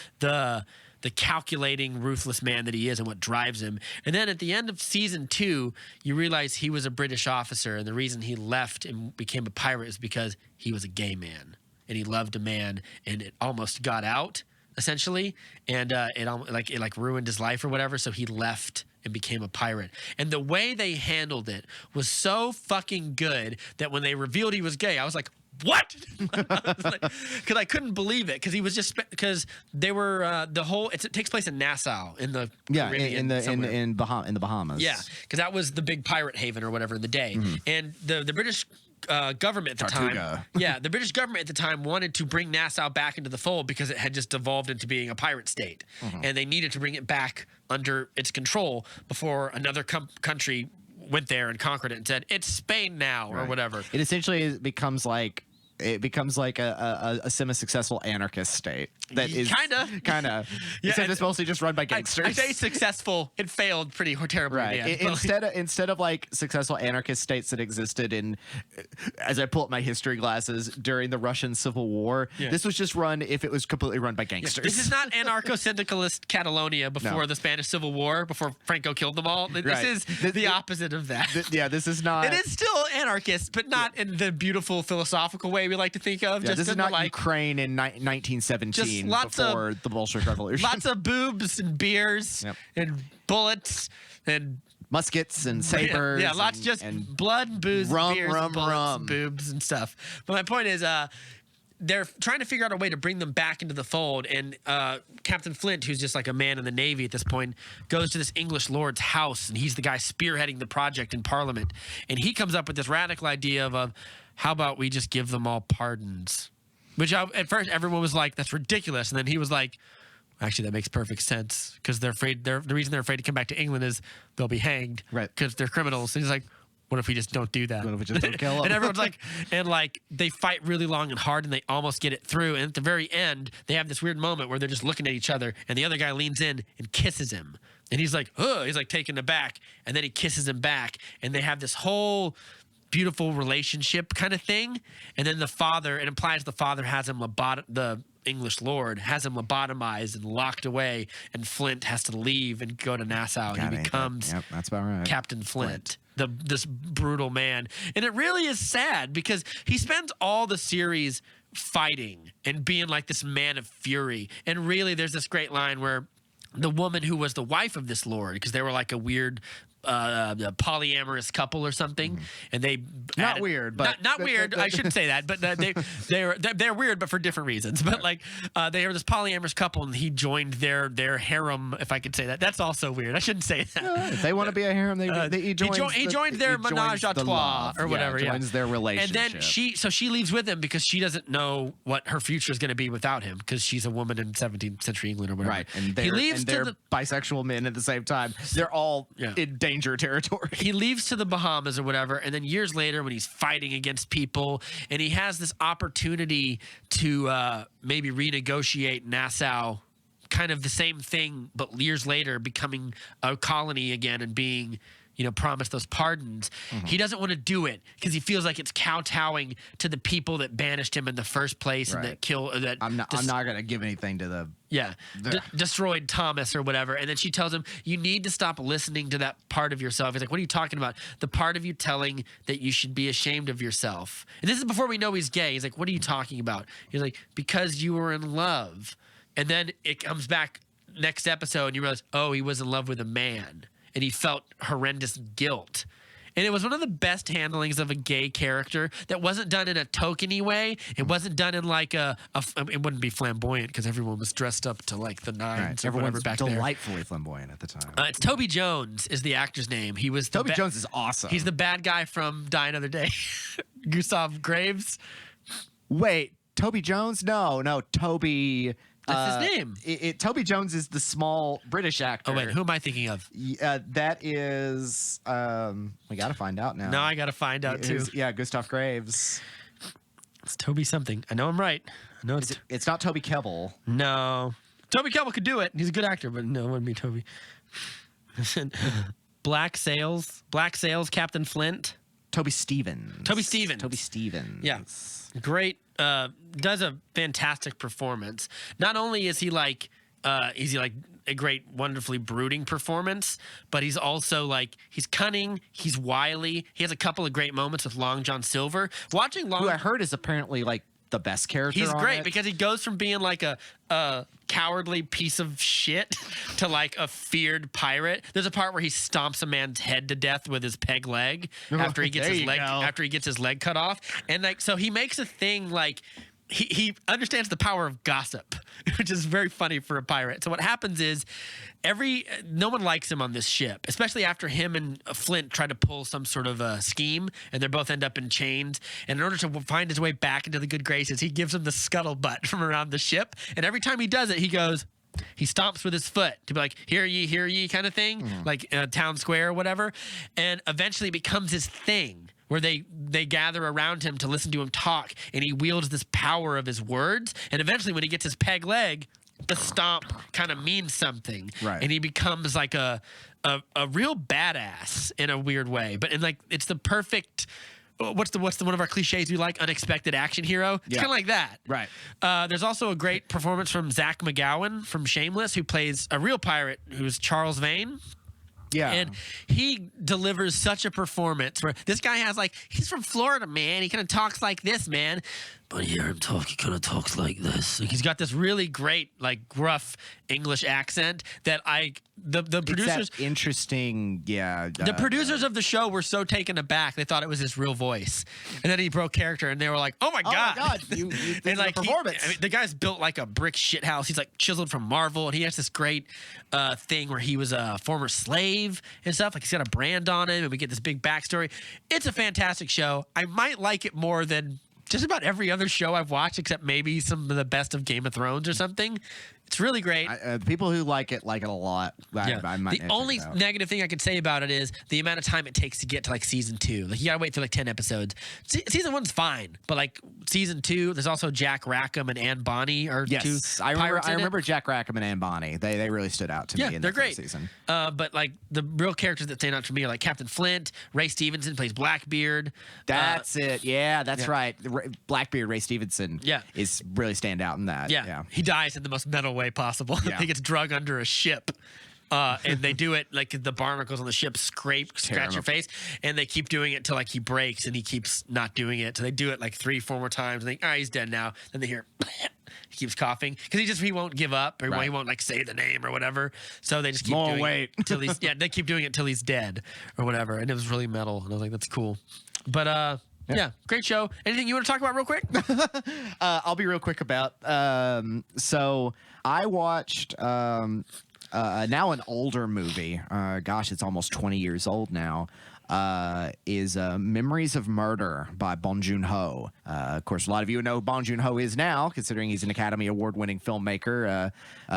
calculating, ruthless man that he is, and what drives him. And then at the end of season 2, you realize he was a British officer, and the reason he left and became a pirate is because he was a gay man. And he loved a man, and it almost got out, essentially, and it ruined his life or whatever. So he left and became a pirate. And the way they handled it was so fucking good that when they revealed he was gay, I was like, what? Because I couldn't believe it, because he was just because they were it takes place in Nassau in the Caribbean, in the Bahamas. Yeah, because that was the big pirate haven or whatever in the day, and the British government at the time. Yeah, the British government at the time wanted to bring Nassau back into the fold because it had just devolved into being a pirate state, and they needed to bring it back under its control before another country went there and conquered it and said it's Spain now or whatever. It essentially becomes like a semi-successful anarchist state. that is kind of. Yeah, Except it's mostly just run by I gangsters. say successful. It failed pretty terribly. Right. In the end. Instead of like successful anarchist states that existed in, as I pull up my history glasses during the Russian Civil War, this was just run if it was completely run by gangsters. This is not anarcho-syndicalist Catalonia before the Spanish Civil War, before Franco killed them all. This is the opposite of that. This is not. It is still anarchist, but not in the beautiful philosophical way we like to think of. This is not Ukraine in 1917 before the Bolshevik Revolution. Lots of boobs and beers and bullets and muskets and sabers. Yeah, lots and blood and booze, rum, beers, rum, and bullets, rum, and boobs and stuff. But my point is, they're trying to figure out a way to bring them back into the fold. And Captain Flint, who's just like a man in the Navy at this point, goes to this English lord's house, and he's the guy spearheading the project in Parliament. And he comes up with this radical idea of how about we just give them all pardons? Which at first everyone was like, that's ridiculous. And then he was like, actually, that makes perfect sense because they're afraid. The reason they're afraid to come back to England is they'll be hanged, right? Because they're criminals. And he's like, what if we just don't do that? What if we just don't kill them? And everyone's like, they fight really long and hard, and they almost get it through. And at the very end, they have this weird moment where they're just looking at each other, and the other guy leans in and kisses him, and he's like, oh, he's like taken aback, and then he kisses him back, and they have this whole beautiful relationship kind of thing. And then it implies the father has him the English lord has him lobotomized and locked away, and Flint has to leave and go to Nassau, and he becomes that's about right. Captain Flint. This brutal man. And it really is sad because he spends all the series fighting and being like this man of fury. And really there's this great line where the woman who was the wife of this lord, because they were like a weird polyamorous couple or something, and they not weird, but not weird. I shouldn't say that, but they're weird, but for different reasons. But like they were this polyamorous couple, and he joined their harem, if I could say that. That's also weird. I shouldn't say that. If they want to be a harem, he joined their menage a trois or whatever. Joins their relationship, and then she leaves with him because she doesn't know what her future is going to be without him because she's a woman in 17th century England or whatever. Right, and they're bisexual men at the same time. They're all in danger territory. He leaves to the Bahamas or whatever, and then years later when he's fighting against people and he has this opportunity to maybe renegotiate Nassau, kind of the same thing, but years later becoming a colony again and being promised those pardons. He doesn't want to do it because he feels like it's kowtowing to the people that banished him in the first place and that I'm not going to give anything to the destroyed Thomas or whatever. And then she tells him, you need to stop listening to that part of yourself. He's like, what are you talking about? The part of you telling that you should be ashamed of yourself. And this is before we know he's gay. He's like, what are you talking about? He's like, because you were in love. And then it comes back next episode and you realize, oh, he was in love with a man. And he felt horrendous guilt. And it was one of the best handlings of a gay character that wasn't done in a tokeny way. It wasn't done in like it wouldn't be flamboyant because everyone was dressed up to like the nines or whatever back there. Delightfully flamboyant at the time. It's Toby Jones is the actor's name. Toby Jones is awesome. He's the bad guy from Die Another Day. Gustav Graves. Wait, Toby Jones? No, Toby... That's his name. Toby Jones is the small British actor. Oh, wait, who am I thinking of? That is... we got to find out now. No, I got to find out, too. Gustav Graves. It's Toby something. I know I'm right. I know it's not Toby Kebbell. No. Toby Kebbell could do it. He's a good actor, but no, it wouldn't be Toby. Black Sails, Captain Flint. Toby Stevens. Yeah. Great. Does a fantastic performance. Not only is he like a great, wonderfully brooding performance, but he's also like, he's cunning, he's wily. He has a couple of great moments with Long John Silver. Who I heard is apparently like the best character. He's great it. because he goes from being like a cowardly piece of shit to like a feared pirate. There's a part where he stomps a man's head to death with his peg leg after he gets his leg cut off. And like, so he makes a thing like he understands the power of gossip, which is very funny for a pirate. So what happens is no one likes him on this ship, especially after him and Flint try to pull some sort of a scheme, and they both end up in chains. And in order to find his way back into the good graces, he gives him the scuttlebutt from around the ship. And every time he does it, he stomps with his foot to be like, hear ye kind of thing, like town square or whatever. And eventually it becomes his thing, where they gather around him to listen to him talk, and he wields this power of his words. And eventually, when he gets his peg leg, the stomp kind of means something, Right. and he becomes like a real badass in a weird way. But it's the perfect. What's the one of our cliches we like? Unexpected action hero. It's kind of like that. Right. There's also a great performance from Zach McGowan from Shameless, who plays a real pirate who's Charles Vane. Yeah. And he delivers such a performance where this guy has he's from Florida, man. He kind of talks like this, man. But I hear him talk, he kind of talks like this. He's got this really great, gruff English accent that the producers. It's that interesting, yeah. The producers of the show were so taken aback, they thought it was his real voice. And then he broke character, and they were like, oh my God. You And performance. the guy's built like a brick shithouse. He's chiseled from Marvel, and he has this great thing where he was a former slave and stuff. He's got a brand on him, and we get this big backstory. It's a fantastic show. I might like it more than just about every other show I've watched, except maybe some of the best of Game of Thrones or something. It's really great. People who like it a lot. I might The only negative thing I could say about it is the amount of time it takes to get to season 2. You gotta wait through 10 episodes. Season 1's fine, but season 2, there's also Jack Rackham and Anne Bonny are two. I pirates in it. remember Jack Rackham and Anne Bonny. They really stood out to me in they're the great. first season. But the real characters that stand out to me are Captain Flint. Ray Stevenson plays Blackbeard. That's it. Yeah, that's right. Blackbeard, Ray Stevenson. Yeah. is really stand out in that. Yeah. He dies in the most metal way possible. Yeah. He gets drug under a ship. And they do it the barnacles on the ship scratch your face, and they keep doing it till he breaks, and he keeps not doing it. So they do it 3-4 more times, and they all right, he's dead now. Then they hear he keeps coughing because he won't give up, or he won't say the name or whatever. So they just keep doing it till he's they keep doing it till he's dead or whatever. And it was really metal, and I was like, that's cool. But yeah, great show. Anything you want to talk about real quick? I'll be real quick about. So I watched now an older movie. Gosh, it's almost 20 years old now. Is Memories of Murder by Bong Joon-ho. Of course, a lot of you know who Bong Joon-ho is now, considering he's an Academy Award-winning filmmaker,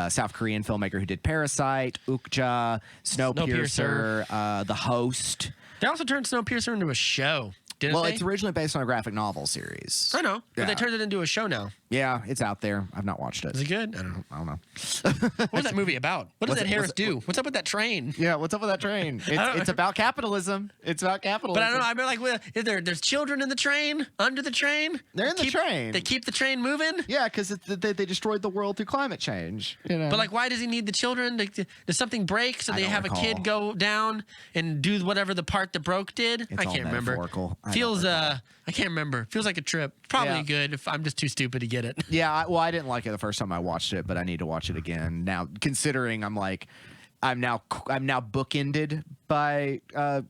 South Korean filmmaker who did Parasite, Okja, Snowpiercer, The Host. They also turned Snowpiercer into a show. Didn't they? It's originally based on a graphic novel series. I know, but Yeah. they turned it into a show now. Yeah, it's out there. I've not watched it. Is it good? I don't know. I don't know. What was that movie about? What does What's that it- Harris what's it- do? What's up with that train? Yeah, what's up with that train? It's about capitalism. It's about capitalism. But I don't know. I mean, there's children in the train, under the train. They're in the train. They keep the train moving. Yeah, because they destroyed the world through climate change. You know? But why does he need the children? Does something break so I they don't have a kid recall. go down and do whatever the part that broke did? It's I all can't remember. metaphorical. I don't Feels recall. I can't remember. Feels like a trip. Probably Yeah. good if I'm just too stupid to get it. Yeah, I didn't like it the first time I watched it, but I need to watch it again now. Considering I'm now bookended by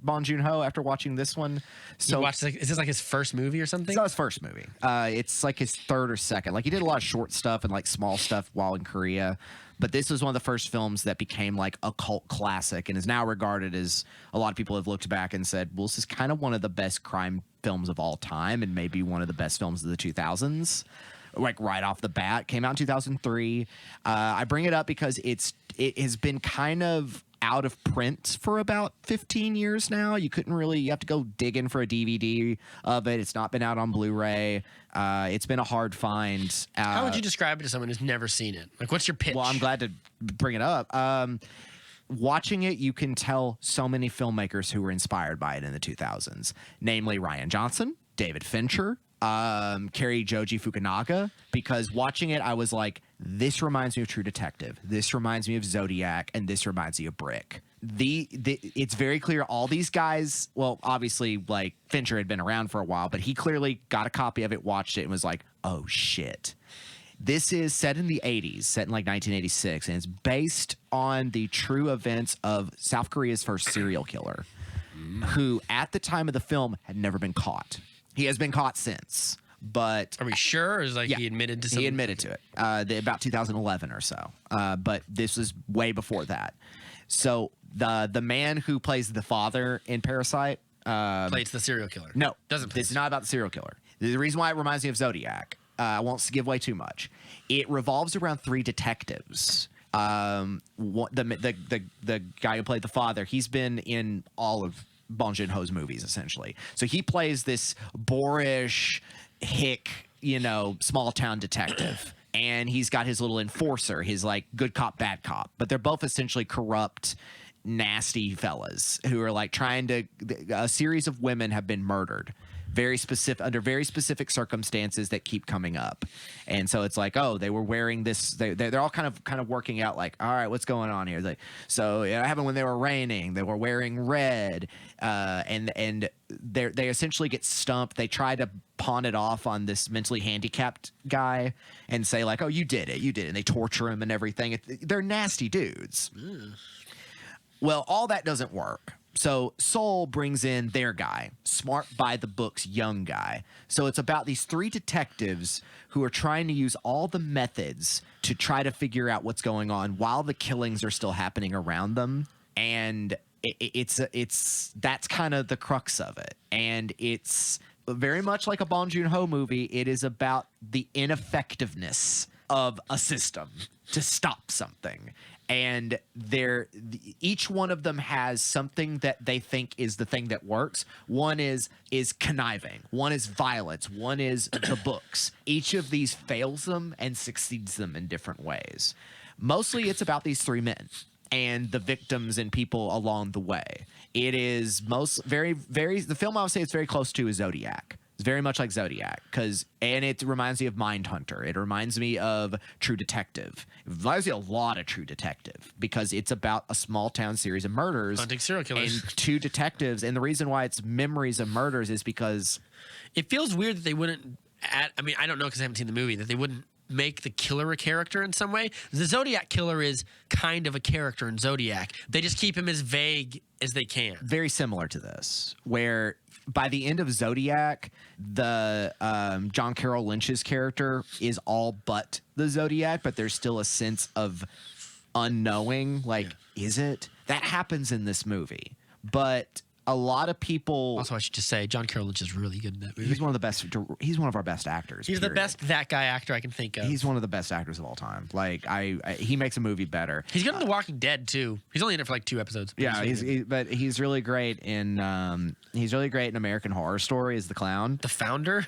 Bong Joon-ho after watching this one. So Is this his first movie or something? it's not his first movie. It's his third or second. He did a lot of short stuff and small stuff while in Korea. But this was one of the first films that became a cult classic and is now regarded as a lot of people have looked back and said, well, this is kind of one of the best crime films of all time and maybe one of the best films of the 2000s. Right off the bat, came out in 2003. I bring it up because it has been kind of out of print for about 15 years now. You have to go digging for a DVD of it. It's not been out on Blu-ray. It's been a hard find. How would you describe it to someone who's never seen it? What's your pitch? Well, I'm glad to bring it up. Watching it, you can tell so many filmmakers who were inspired by it in the 2000s, namely Rian Johnson, David Fincher, Cary Joji Fukunaga, because watching it, I was like, this reminds me of True Detective. This reminds me of Zodiac, and this reminds me of Brick. It's very clear all these guys, well, obviously, Fincher had been around for a while, but he clearly got a copy of it, watched it, and was like, oh, shit. This is set in the 80s, set in 1986, and it's based on the true events of South Korea's first serial killer, who at the time of the film had never been caught. He has been caught since, but Are we sure? Or is he admitted to something? he admitted to it about 2011 or so. But this was way before that. So the man who plays the father in Parasite plays the serial killer. no, Doesn't play. this is not about the serial killer. The reason why it reminds me of Zodiac, I won't give away too much. It revolves around 3 detectives. The guy who played the father, he's been in all of Bong Joon-ho's movies, essentially. So he plays this boorish, hick, small town detective. And he's got his little enforcer, his like good cop, bad cop. But they're both essentially corrupt, nasty fellas who are like a series of women have been murdered under very specific circumstances that keep coming up. And so it's like, oh, they were wearing this. They're all kind of working out like, all right, what's going on here? Like, so it happened when they were raining. They were wearing red, and they essentially get stumped. They try to pawn it off on this mentally handicapped guy and say like, oh, you did it. And they torture him and everything. They're nasty dudes. Ugh. Well, all that doesn't work. So Seoul brings in their guy, smart by the books young guy. So it's about these 3 detectives who are trying to use all the methods to try to figure out what's going on while the killings are still happening around them. And that's kind of the crux of it. And it's very much like a Bong Joon-ho movie. It is about the ineffectiveness of a system to stop something. And each one of them has something that they think is the thing that works. One is conniving. One is violence. One is the books. Each of these fails them and succeeds them in different ways. Mostly it's about these 3 men and the victims and people along the way. It is the film I would say it's very close to is Zodiac. It's very much like Zodiac and it reminds me of Mindhunter. It reminds me of True Detective. It reminds me a lot of True Detective because it's about a small town series of murders. Hunting serial killers. And 2 detectives. And the reason why it's memories of murders is because it feels weird that they wouldn't I don't know because I haven't seen the movie, that they wouldn't make the killer a character in some way. The Zodiac killer is kind of a character in Zodiac. They just keep him as vague as they can. Very similar to this, where by the end of Zodiac, the John Carroll Lynch's character is all but the Zodiac, but there's still a sense of unknowing. Like, is it? That happens in this movie. But a lot of people. Also, I should just say, John Carroll Lynch is really good in that movie. He's one of the best. He's one of our best actors. He's the best that guy actor I can think of. He's one of the best actors of all time. Like he makes a movie better. He's good in The Walking Dead too. He's only in it for like 2 episodes. Yeah, but he's really great in American Horror Story as the clown. The Founder.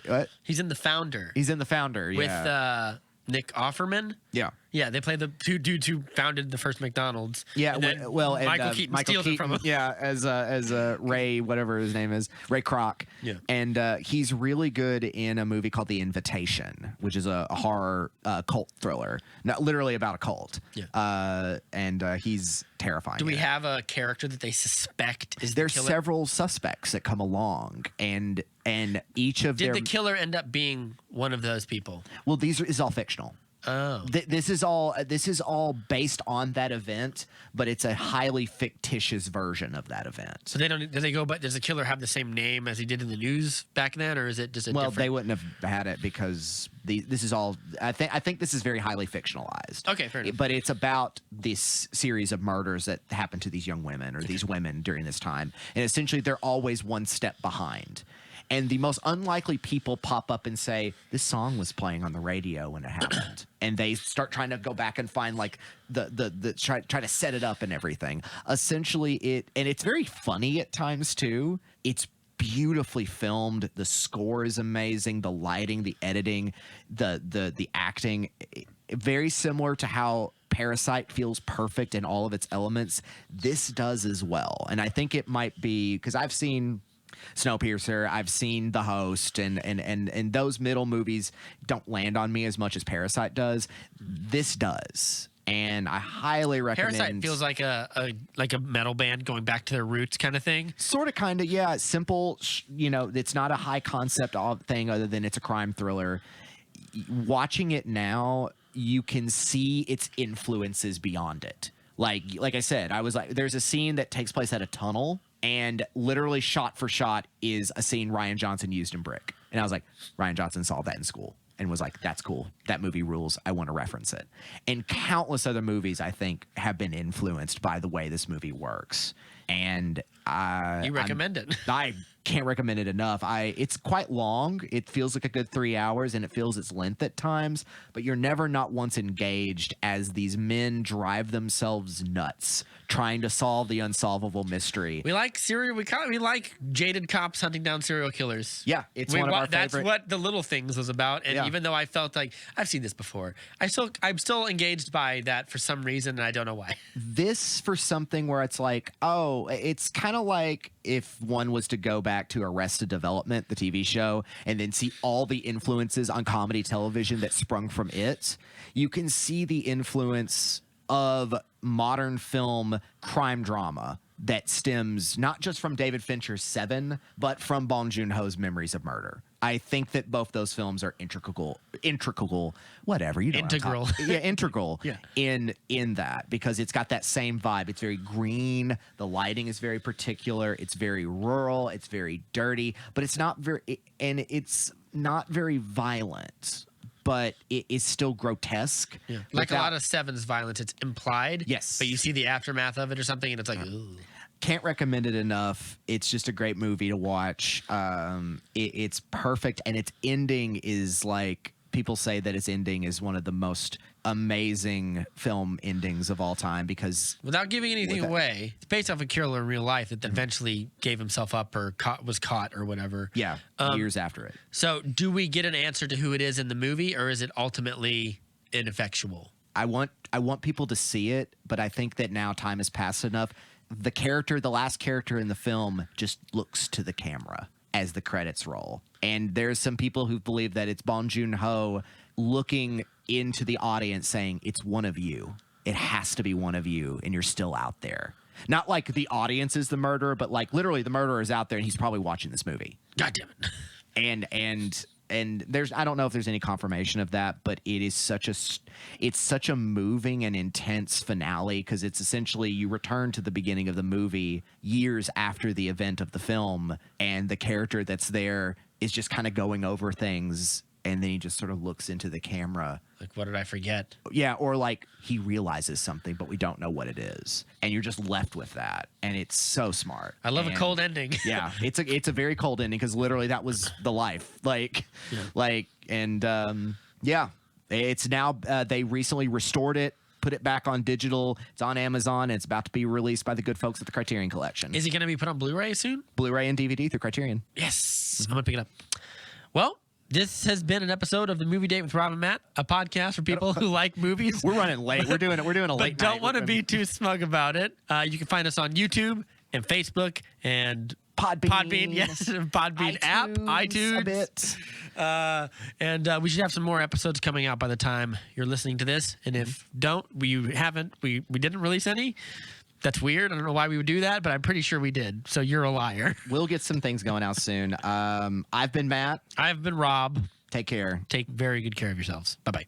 What? He's in The Founder. He's in The Founder. Yeah. With Nick Offerman. Yeah. Yeah, they play the 2 dudes who founded the first McDonald's. Yeah, and Michael Keaton steals Keaton, it from him. Yeah, as Ray, whatever his name is, Ray Kroc. Yeah, and he's really good in a movie called The Invitation, which is a horror cult thriller, not literally about a cult. Yeah, and he's terrifying. Do we have a character that they suspect is There's the killer? Several suspects that come along, and each of Did the killer end up being one of those people? Well, is all fictional. Oh, this is all based on that event, but it's a highly fictitious version of that event. So they don't. Do they go? But does the killer have the same name as he did in the news back then, or is it just a different? They wouldn't have had it because this is all. I think this is very highly fictionalized. Okay, fair enough. But it's about this series of murders that happen to these young women or these women during this time, and essentially they're always one step behind. And the most unlikely people pop up and say, this song was playing on the radio when it happened. And they start trying to go back and find like try to set it up and everything. Essentially it's very funny at times too. It's beautifully filmed. The score is amazing. The lighting, the editing, the acting, very similar to how Parasite feels perfect in all of its elements. This does as well. And I think it might be because I've seen Snowpiercer, I've seen The Host, and those middle movies don't land on me as much as Parasite does. This does, and I highly recommend. Parasite feels like a metal band going back to their roots kind of thing. Sort of, kind of, yeah. Simple, it's not a high concept thing other than it's a crime thriller. Watching it now, you can see its influences beyond it. Like I said, I was like, there's a scene that takes place at a tunnel. And literally shot for shot is a scene Rian Johnson used in Brick. And I was like, Rian Johnson saw that in school and was like, that's cool. That movie rules. I want to reference it. And countless other movies, I think, have been influenced by the way this movie works. and You recommend it. I can't recommend it enough. It's quite long. It feels like a good 3 hours, and it feels its length at times, but you're never not once engaged as these men drive themselves nuts trying to solve the unsolvable mystery. We like we like jaded cops hunting down serial killers. Yeah, it's one of our That's favorite. what The Little Things was about. And Yeah. even though I felt like I've seen this before, I'm still engaged by that for some reason, and I don't know why. This for something where it's like, oh, it's kind of like if one was to go back to Arrested Development, the TV show, and then see all the influences on comedy television that sprung from it. You can see the influence of modern film crime drama that stems not just from David Fincher's Seven, but from Bong Joon-ho's Memories of Murder. I think that both those films are integral, whatever, you know what I'm Integral. talking- yeah, integral Yeah. in that, because it's got that same vibe. It's very green. The lighting is very particular. It's very rural. It's very dirty, but it's not very violent, but it is still grotesque. Yeah. Like a lot of Seven's violence, it's implied. Yes. But you see the aftermath of it or something, and it's like, ooh. Can't recommend it enough. It's just a great movie to watch. It's perfect, and its ending is like, people say that its ending is one of the most amazing film endings of all time, because Without giving anything away, it's based off a killer in real life that eventually gave himself up or was caught or whatever. yeah, years after it. So do we get an answer to who it is in the movie, or is it ultimately ineffectual? I want people to see it, but I think that now time has passed enough. The last character in the film just looks to the camera as the credits roll. And there's some people who believe that it's Bong Joon-ho looking into the audience saying, it's one of you. It has to be one of you, and you're still out there. Not like the audience is the murderer, but like literally the murderer is out there and he's probably watching this movie. God damn it. And there's, I don't know if there's any confirmation of that, but it is such a moving and intense finale, because it's essentially you return to the beginning of the movie years after the event of the film, and the character that's there is just kind of going over things, and then he just sort of looks into the camera. Like, what did I forget? Yeah, or like he realizes something, but we don't know what it is, and you're just left with that, and it's so smart. I love a cold ending. Yeah, it's a very cold ending, because literally that was the life. It's now they recently restored it, put it back on digital. It's on Amazon, and it's about to be released by the good folks at the Criterion Collection. Is it going to be put on Blu-ray soon? Blu-ray and DVD through Criterion. Yes, I'm going to pick it up. Well, this has been an episode of the Movie Date with Rob and Matt, a podcast for people who like movies. We're running late. We're doing a late but night. don't want to be too smug about it. You can find us on YouTube and Facebook and Podbean, yes, Podbean app, iTunes. A bit. And we should have some more episodes coming out by the time you're listening to this. And if we didn't release any. That's weird. I don't know why we would do that, but I'm pretty sure we did. So you're a liar. We'll get some things going out soon. I've been Matt. I've been Rob. Take care. Take very good care of yourselves. Bye-bye.